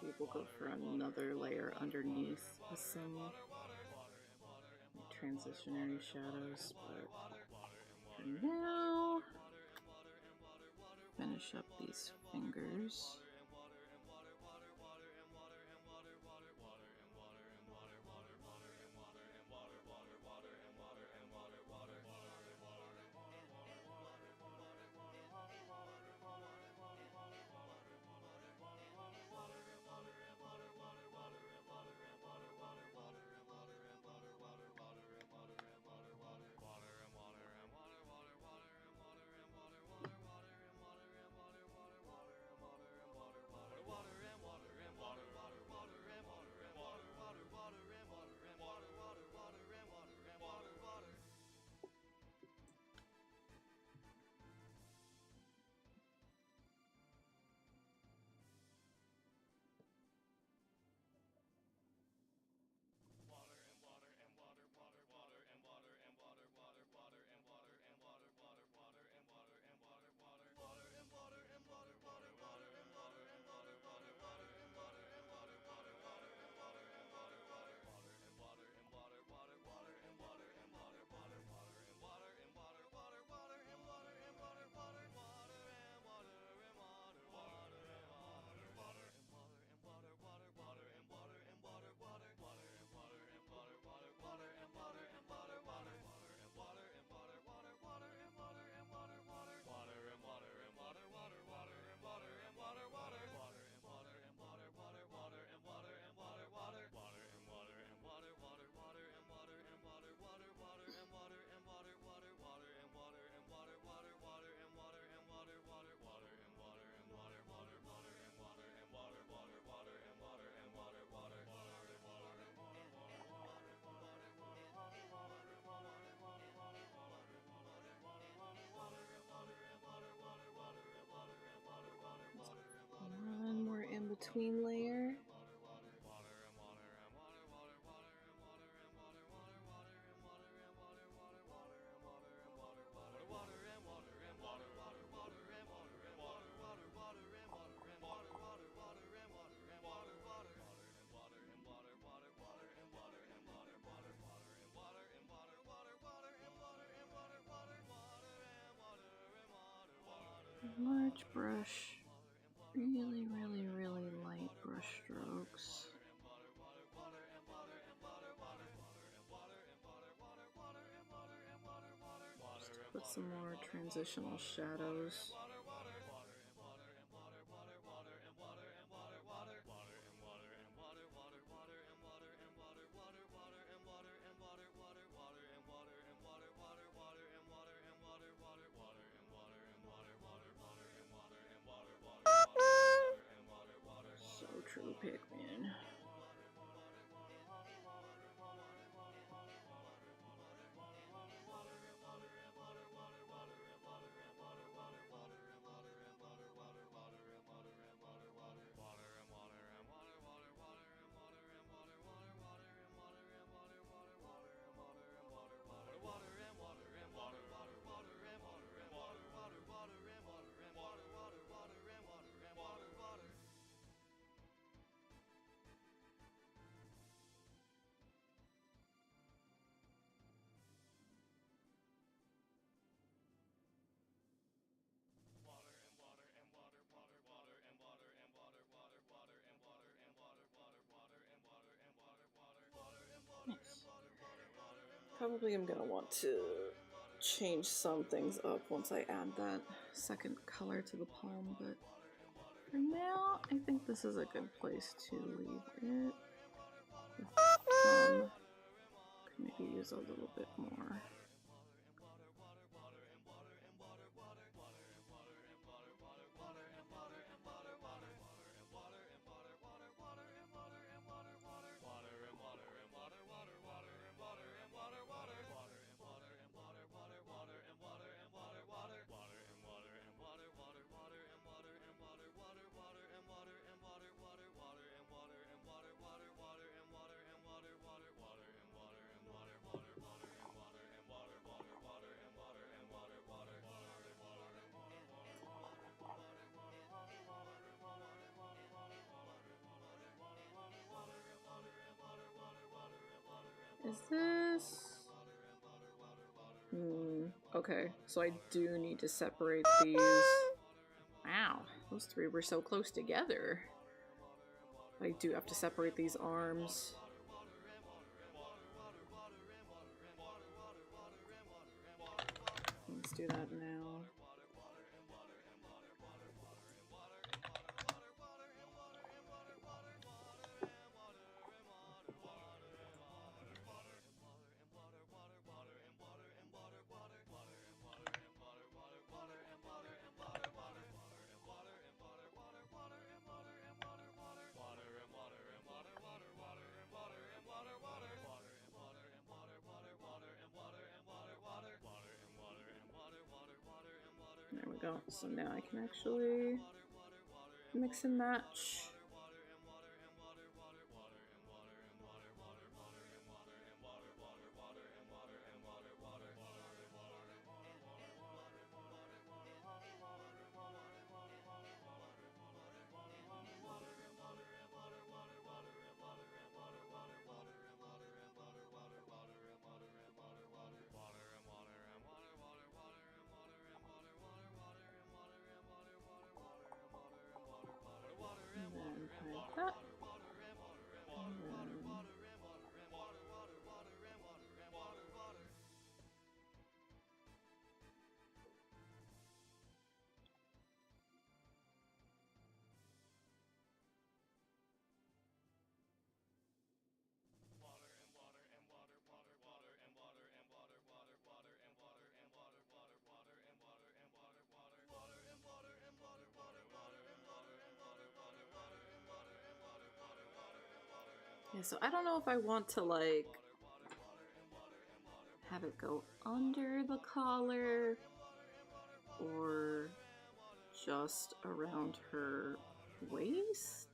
Maybe we'll go for another layer underneath with some transitionary shadows, but for now, finish up these fingers. One more in between layer. Large brush. Really, really, really light brush strokes. Just to put some more transitional shadows. Pikmin. Nice. Probably am gonna want to change some things up once I add that second color to the palm, but for now, I think this is a good place to leave it. The thumb could maybe use a little bit more. Is this... okay, so I do need to separate these. Wow, those three were so close together. I do have to separate these arms. Let's do that now. There we go. So now I can actually mix and match. And then hide that. And then... Yeah, so I don't know if I want to, like, have it go under the collar or just around her waist.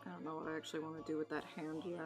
I don't know what I actually want to do with that hand yet.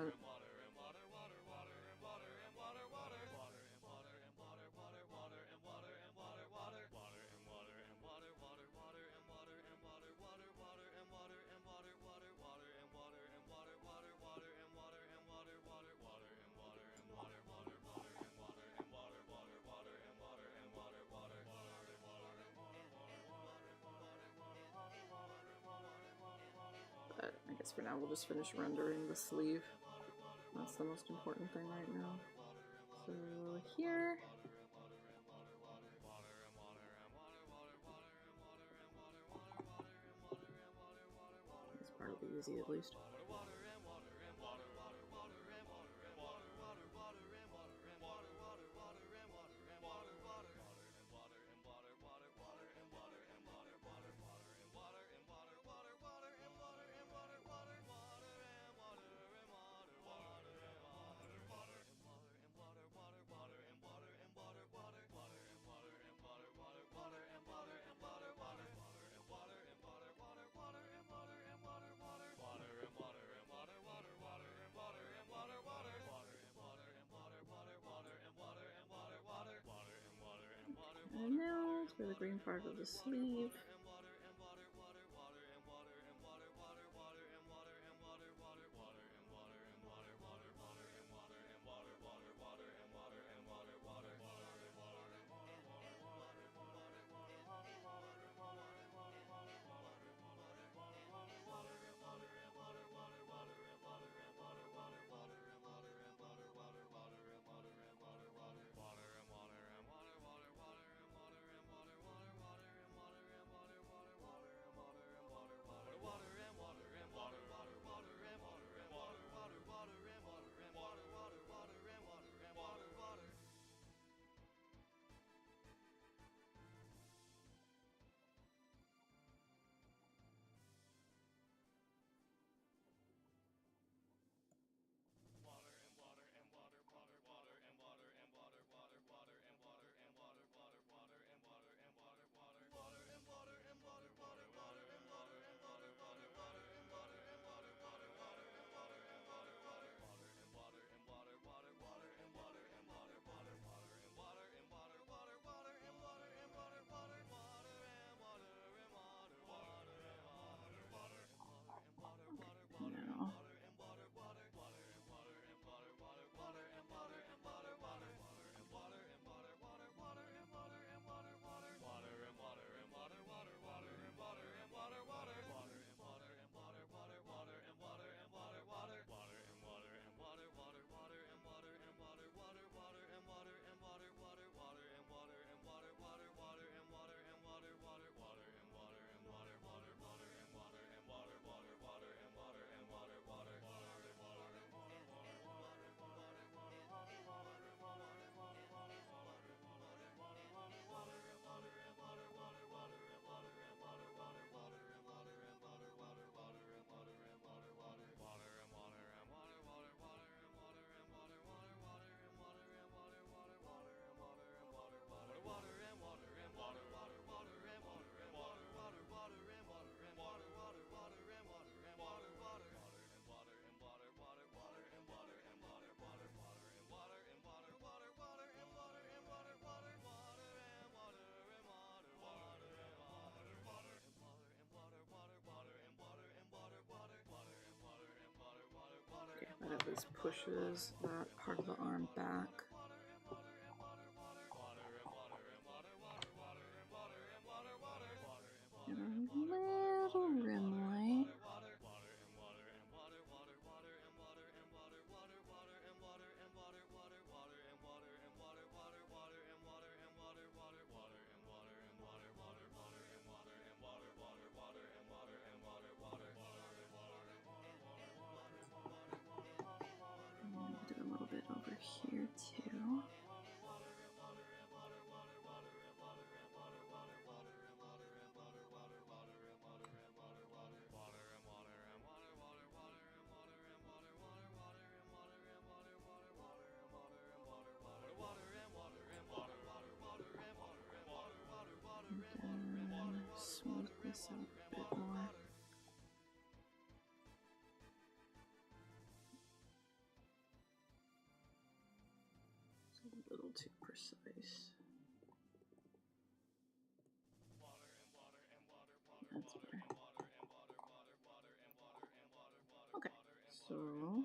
But I guess for now we'll just finish rendering the sleeve. That's the most important thing right now. So here. This part will be easy at least. Clear the green part of the sleeve. Now. Okay, that at least pushes that part of the arm back. And a little rim light. And do a little bit over here too. And then smooth this out a bit more. It's a little too precise. That's better. Okay, so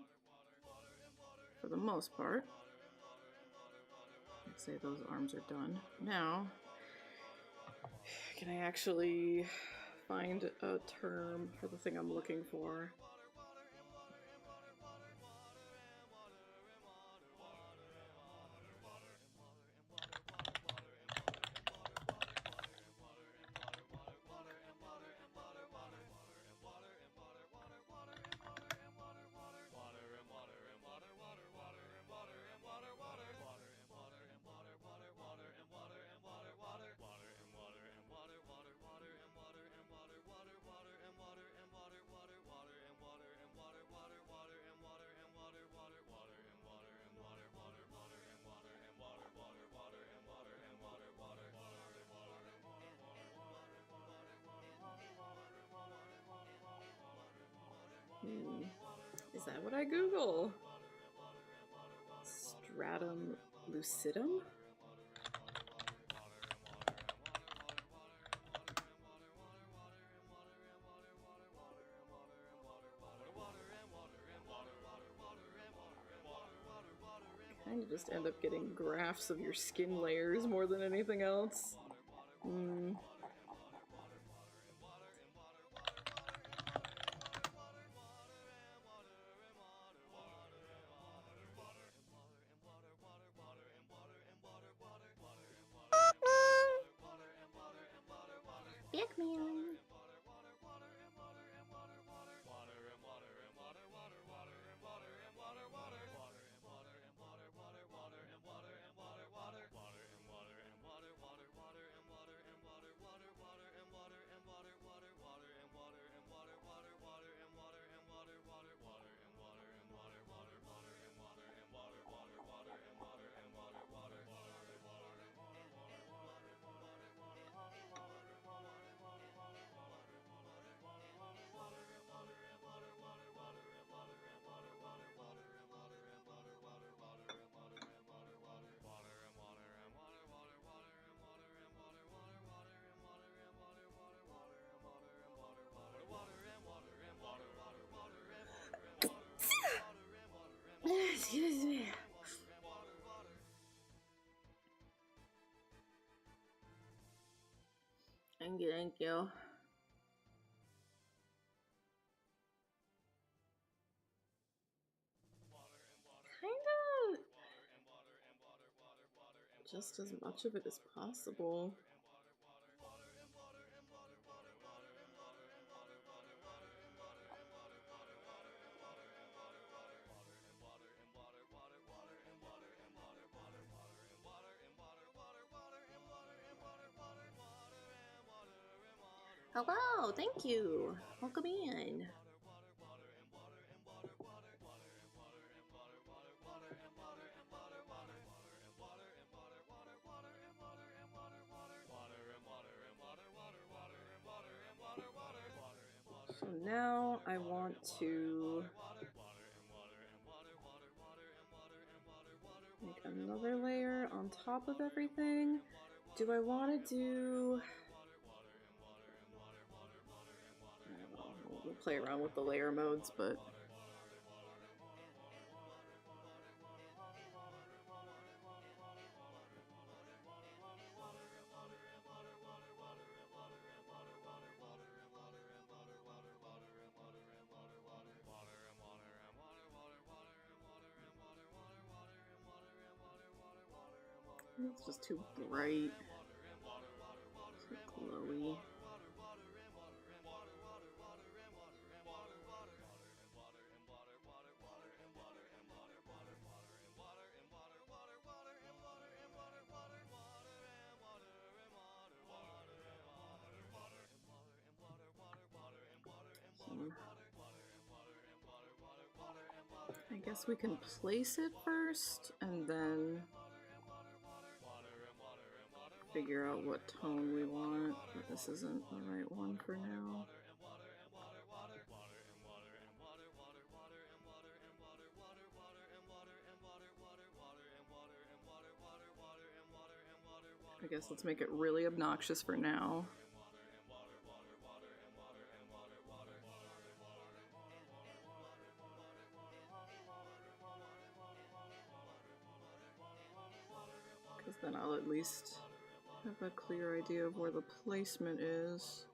for the most part, I'd say those arms are done. Now, can I actually find a term for the thing I'm looking for? Is that what I Google? Stratum lucidum? just end up getting graphs of your skin layers more than anything else. Pac-Man. Excuse me. Thank you, thank you. Kinda Just as much of it as possible. Hello, thank you. Welcome in. So now I want to make another layer on top of everything. Do I want to do... I don't know, we'll play around with the layer modes, but... It's just too bright, too glowy. I guess we can place it first and then figure out what tone we want, but this isn't the right one for now. I guess let's make it really obnoxious for now. Because then I'll at least have a clear idea of where the placement is.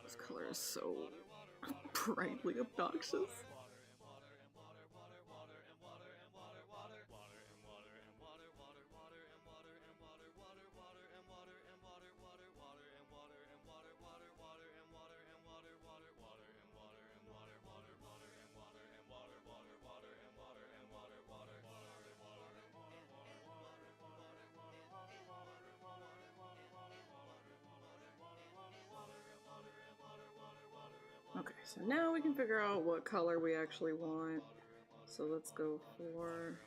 This color is so brightly obnoxious. So now we can figure out what color we actually want. So let's go for...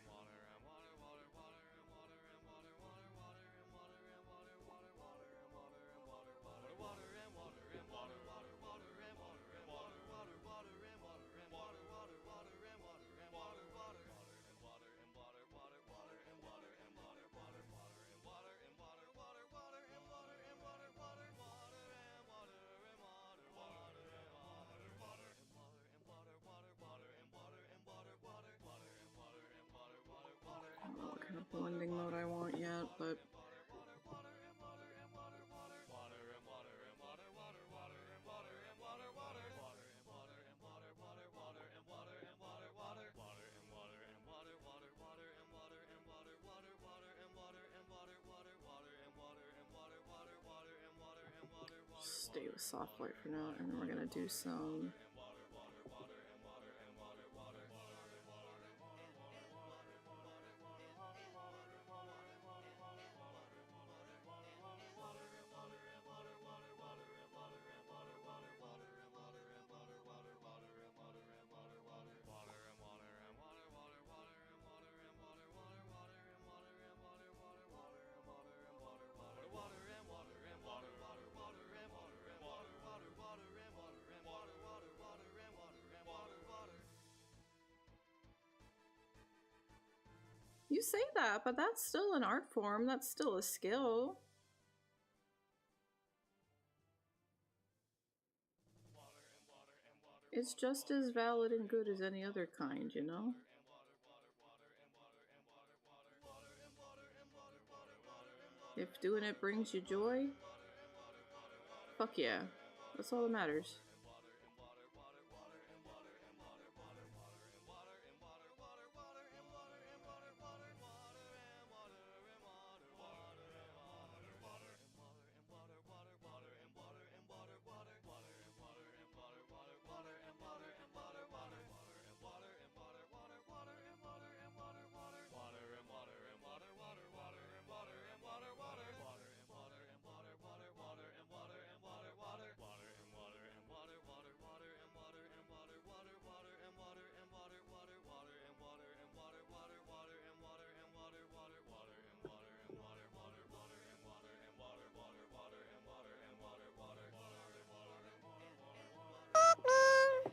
I don't know what kind of blending mode I want yet, but... Stay with soft light for now, and then we're gonna do some... You say that, but that's still an art form. That's still a skill. It's just as valid and good as any other kind, you know? If doing it brings you joy, fuck yeah. That's all that matters.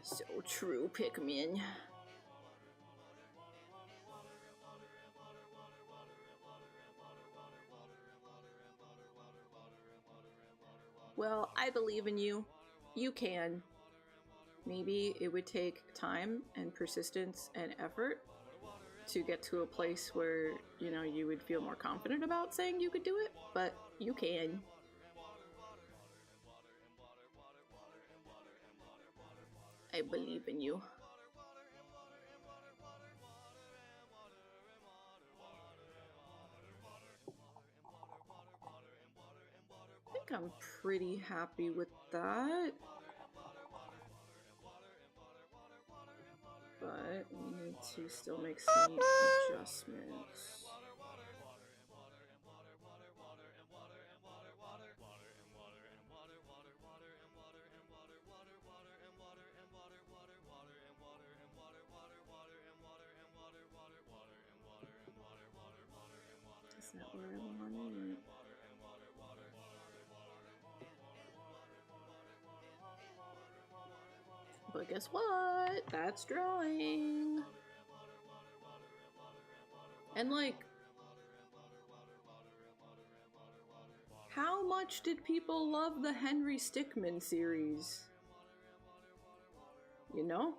So true, Pikmin. Well, I believe in you. You can. Maybe it would take time and persistence and effort to get to a place where, you know, you would feel more confident about saying you could do it, but you can. I believe in you. I think I'm pretty happy with that. But we need to still make some adjustments. Is that where I want it? But guess what? That's drawing. And like, how much did people love the Henry Stickmin series? You know?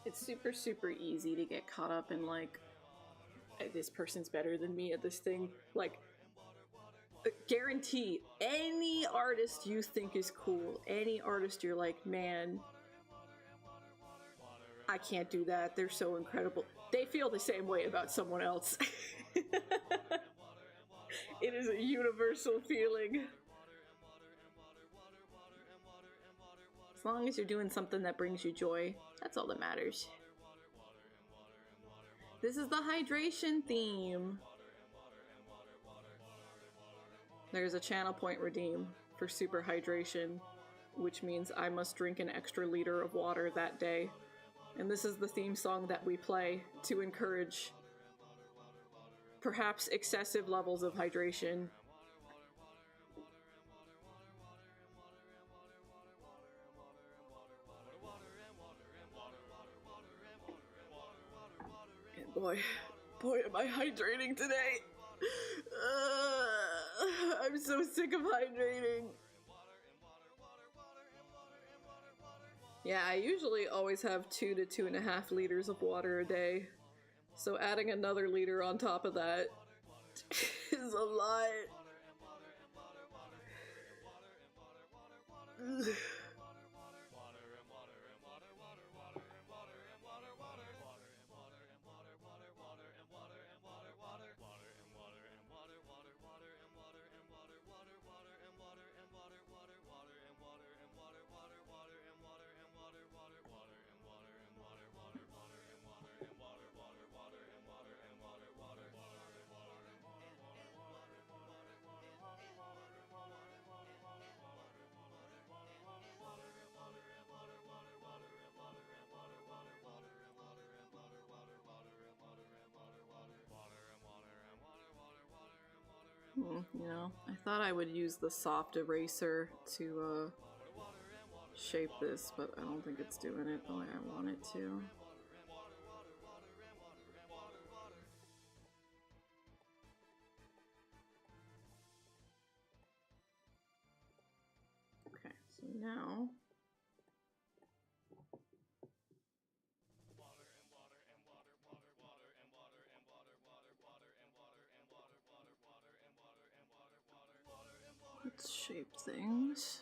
It's super, super easy to get caught up in, like, this person's better than me at this thing. Like, guarantee any artist you think is cool, any artist you're like, man, I can't do that, they're so incredible, they feel the same way about someone else. It is a universal feeling. As long as you're doing something that brings you joy, that's all that matters. This is the hydration theme. There's a channel point redeem for super hydration, which means I must drink an extra liter of water that day. And this is the theme song that we play to encourage perhaps excessive levels of hydration. And boy am I hydrating today. I'm so sick of hydrating. Yeah, I usually always have 2 to 2.5 liters of water a day. So adding another liter on top of that is a lot. Ugh. You know, I thought I would use the soft eraser to shape this, but I don't think it's doing it the way I want it to. Okay, so now let's shape things.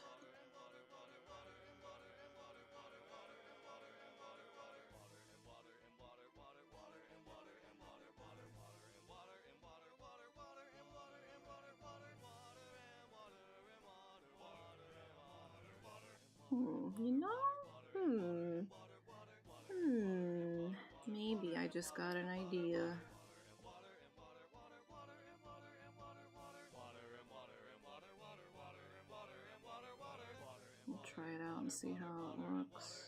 You know? Maybe I just got an idea. We'll try it out and see how it looks.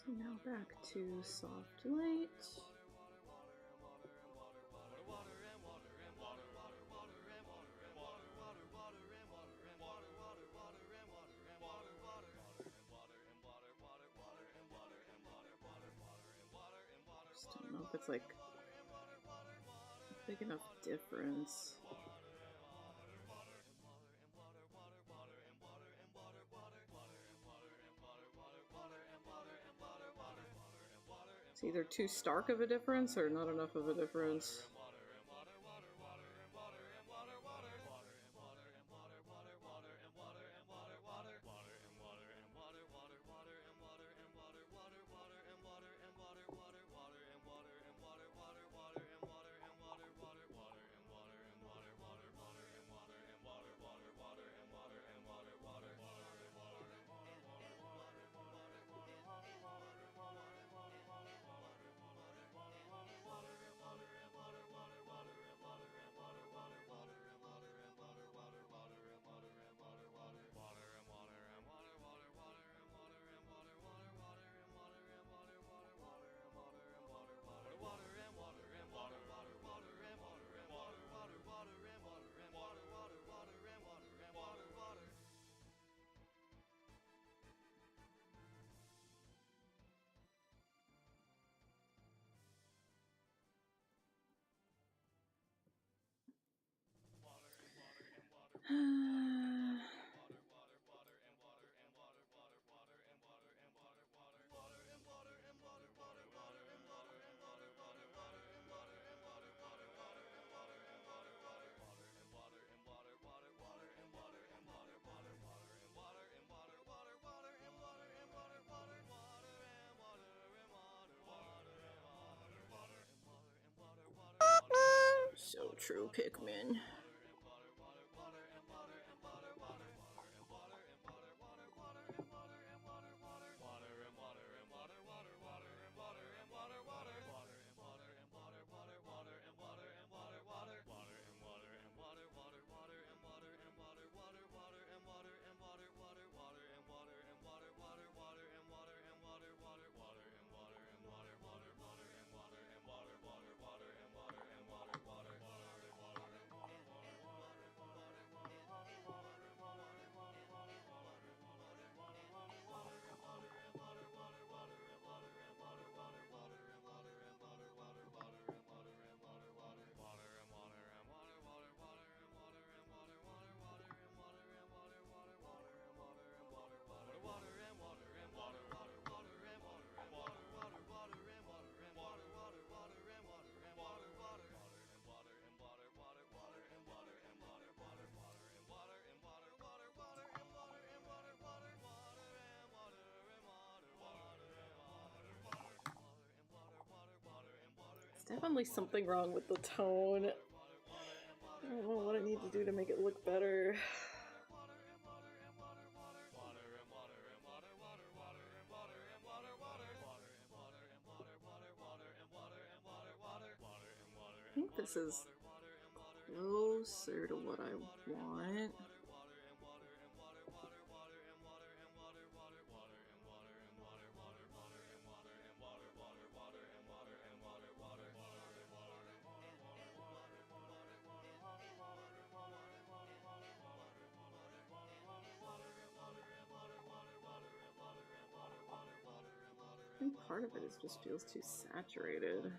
So now back to soft light. Just don't know if it's like a big enough difference. It's either too stark of a difference or not enough of a difference. So true, Pikmin. There's definitely something wrong with the tone. I don't know what I need to do to make it look better. I think this is closer to what I want. I think part of it just feels too saturated.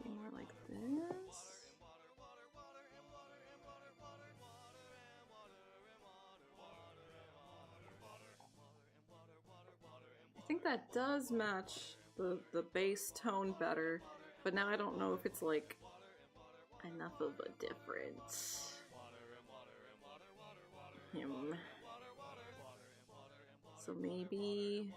More like this. I think that does match the bass tone better, but now I don't know if it's like enough of a difference. So maybe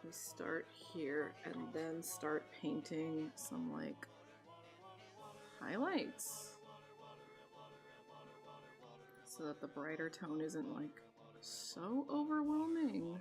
we start here and then start painting some like highlights so that the brighter tone isn't like so overwhelming.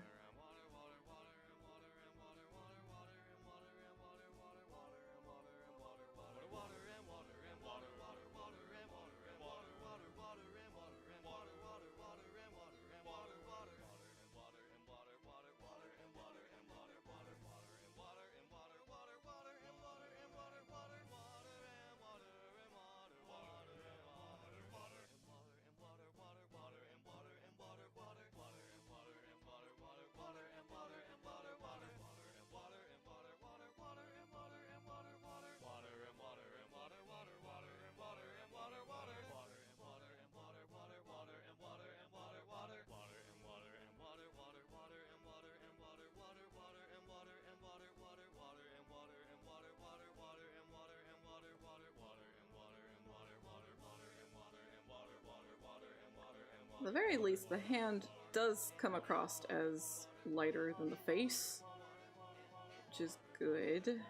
At the very least, the hand does come across as lighter than the face, which is good.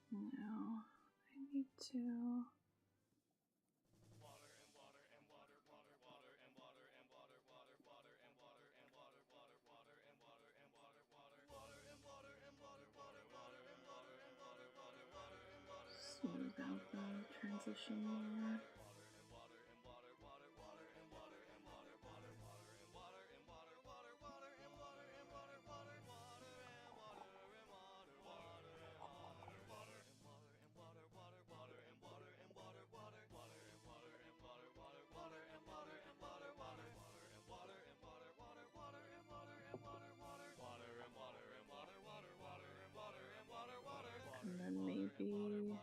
Now, I need to... smooth out the transition more. And then maybe...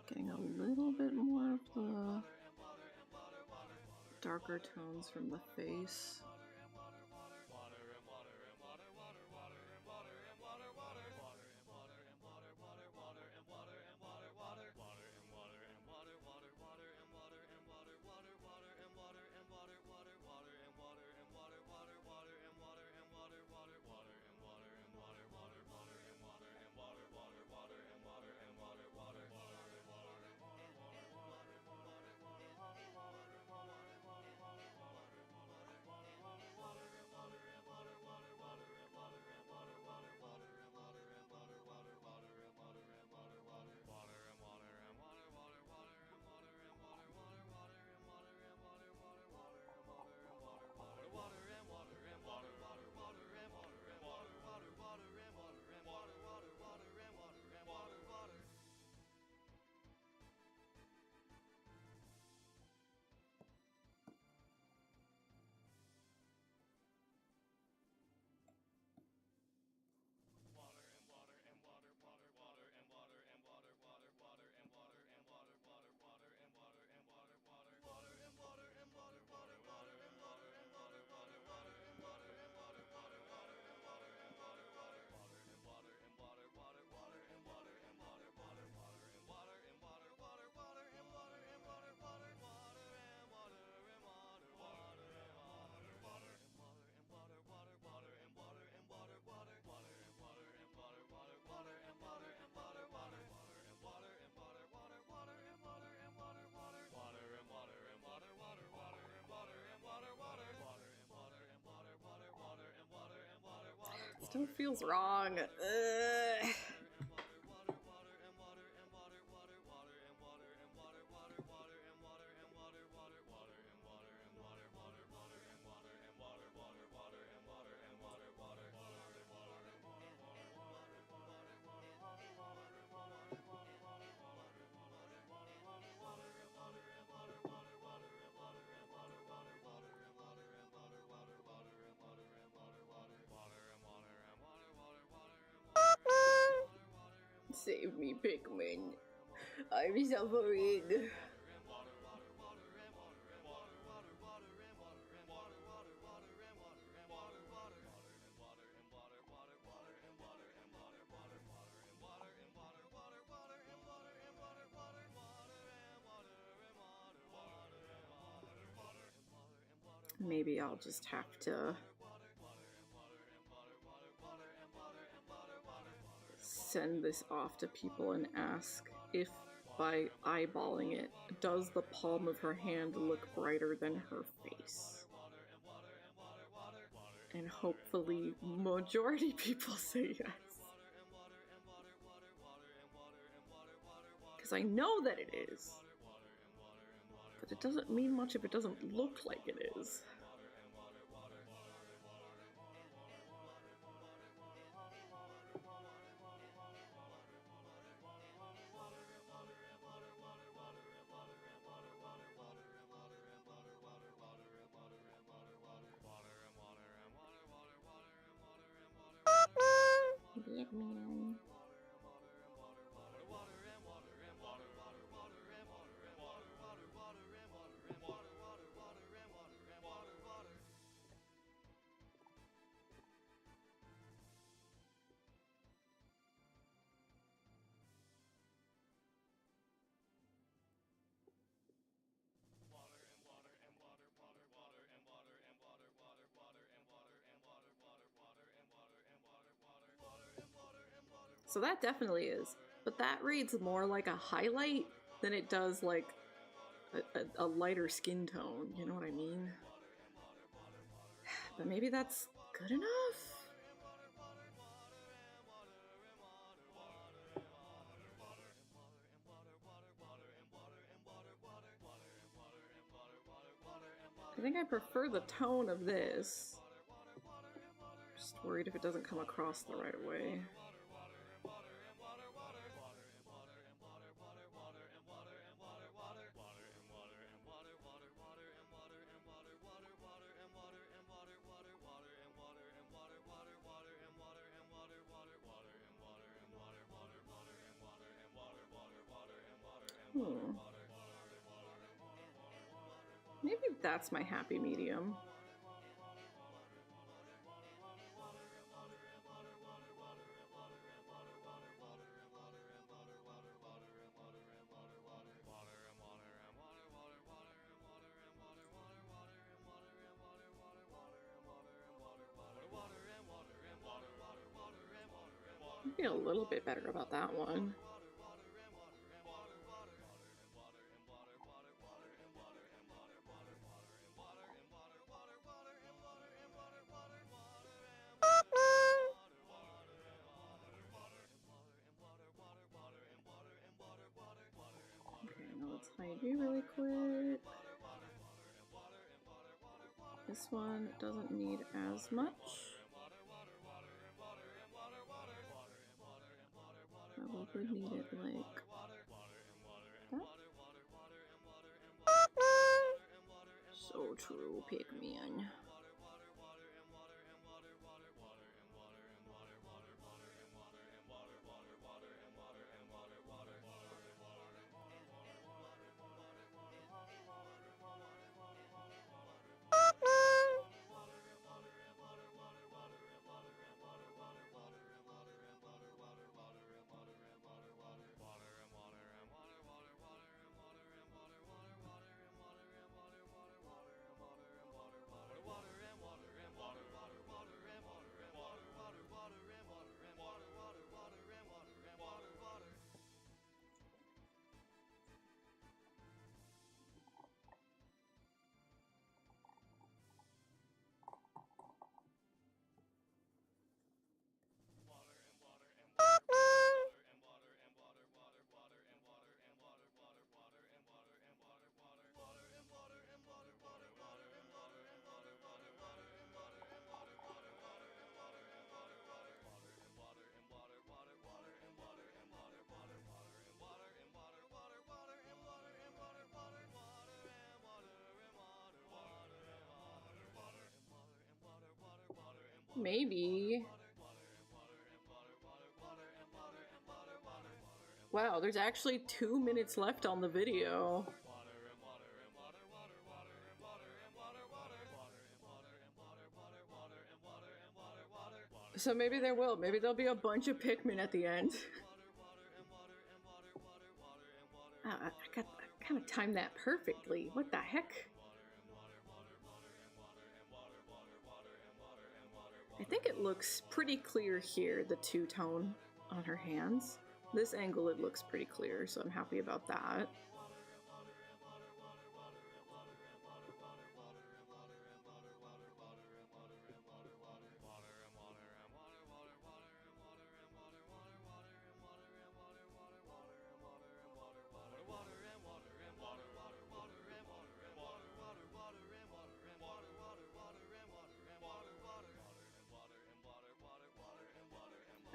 getting a little bit more of the darker tones from the face. Still feels wrong. Ugh. Save me, Pikmin. I'm suffering. Maybe I'll just have to send this off to people and ask if, by eyeballing it, does the palm of her hand look brighter than her face? And hopefully majority people say yes. Because I know that it is. But it doesn't mean much if it doesn't look like it is. Batman. So that definitely is. But that reads more like a highlight than it does like a lighter skin tone. You know what I mean? But maybe that's good enough? I think I prefer the tone of this. Just worried if it doesn't come across the right way. Maybe that's my happy medium. I feel a little bit better about that one. Okay, now let's hydrate really quick. This one doesn't need as much. Probably would need it like that. So true, pick me in. Maybe. Wow, there's actually 2 minutes left on the video. So maybe there will. Maybe there'll be a bunch of Pikmin at the end. I kind of timed that perfectly. What the heck? I think it looks pretty clear here, the two-tone on her hands. This angle, it looks pretty clear, so I'm happy about that.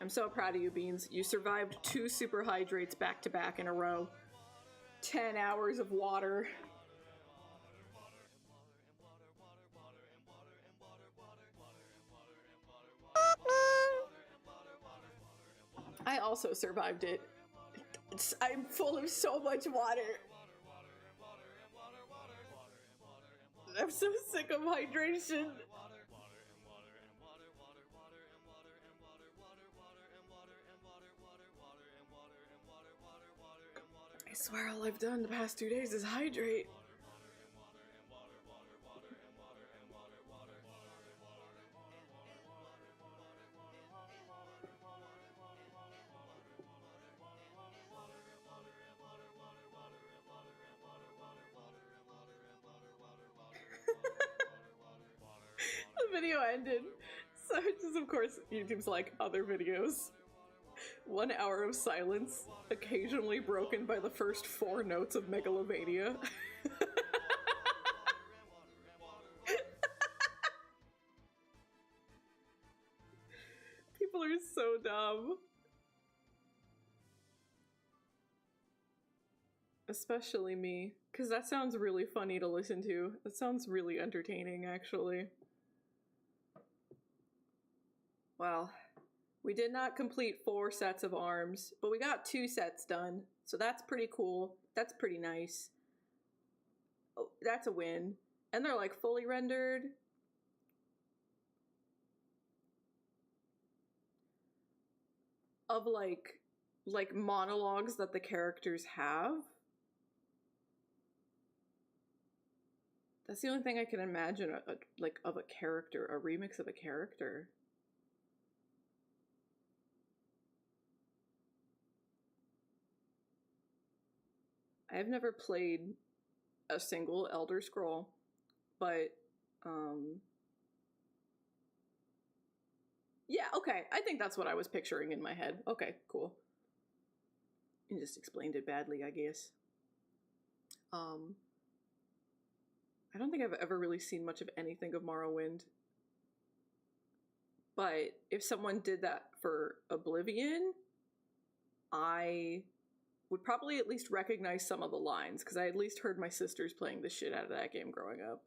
I'm so proud of you, Beans. You survived 2 super hydrates back to back in a row. 10 hours of water. I also survived it. I'm full of so much water. I'm so sick of hydration. I swear all I've done the past 2 days is hydrate. The video ended. So it's just, of course, YouTube's like other videos. 1 hour of silence, occasionally broken by the first 4 notes of Megalovania. People are so dumb. Especially me, because that sounds really funny to listen to. It sounds really entertaining, actually. Well, we did not complete 4 sets of arms, but we got 2 sets done, so that's pretty cool. That's pretty nice. Oh, that's a win. And they're like fully rendered. Of like monologues that the characters have. That's the only thing I can imagine of a character, a remix of a character. I've never played a single Elder Scroll, but yeah, okay. I think that's what I was picturing in my head. Okay, cool. You just explained it badly, I guess. I don't think I've ever really seen much of anything of Morrowind. But if someone did that for Oblivion, I would probably at least recognize some of the lines, because I at least heard my sisters playing the shit out of that game growing up.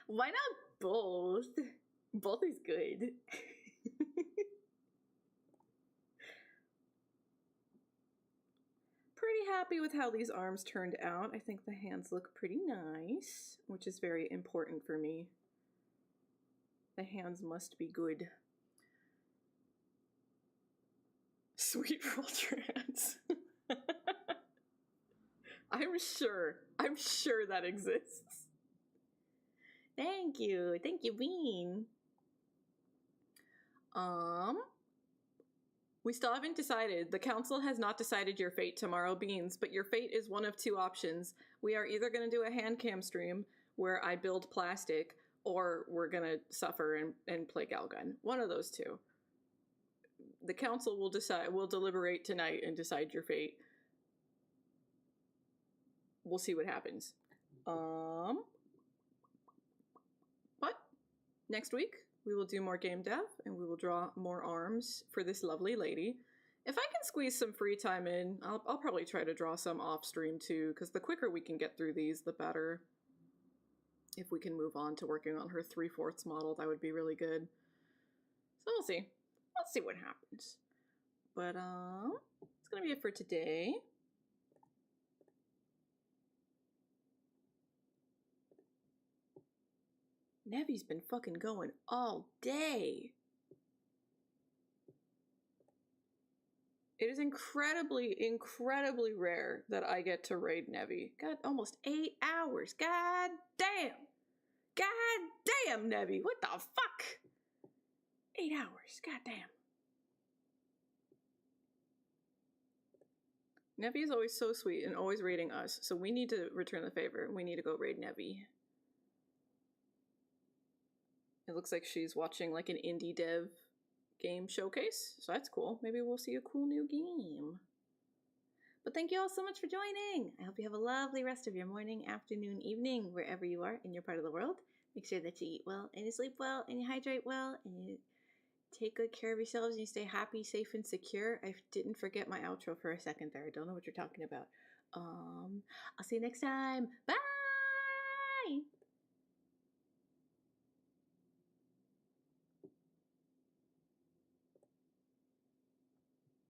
Why not both? Both is good. Pretty happy with how these arms turned out. I think the hands look pretty nice, which is very important for me. The hands must be good. Sweet roll trans. I'm sure that exists. Thank you, Bean. We still haven't decided. The council has not decided your fate tomorrow, Beans, but your fate is one of 2 options. We are either going to do a hand cam stream where I build plastic, or we're going to suffer and play Galgun. One of those 2. The council will decide. We'll deliberate tonight and decide your fate. We'll see what happens. But next week we will do more game dev and we will draw more arms for this lovely lady. If I can squeeze some free time in, I'll probably try to draw some off stream too, because the quicker we can get through these, the better. If we can move on to working on her 3/4 model, that would be really good. So we'll see. Let's see what happens. But it's gonna be it for today. Nevi's been fucking going all day. It is incredibly, incredibly rare that I get to raid Nevi. God, almost 8 hours. God damn. God damn, Nevi. What the fuck? 8 hours. God damn. Nevi is always so sweet and always raiding us, so we need to return the favor. We need to go raid Nevi. It looks like she's watching like an indie dev game showcase, so that's cool. Maybe we'll see a cool new game. But thank you all so much for joining. I hope you have a lovely rest of your morning, afternoon, evening, wherever you are in your part of the world. Make sure that you eat well, and you sleep well, and you hydrate well, and you take good care of yourselves, and you stay happy, safe, and secure. I didn't forget my outro for a second there. I don't know what you're talking about. I'll see you next time. Bye!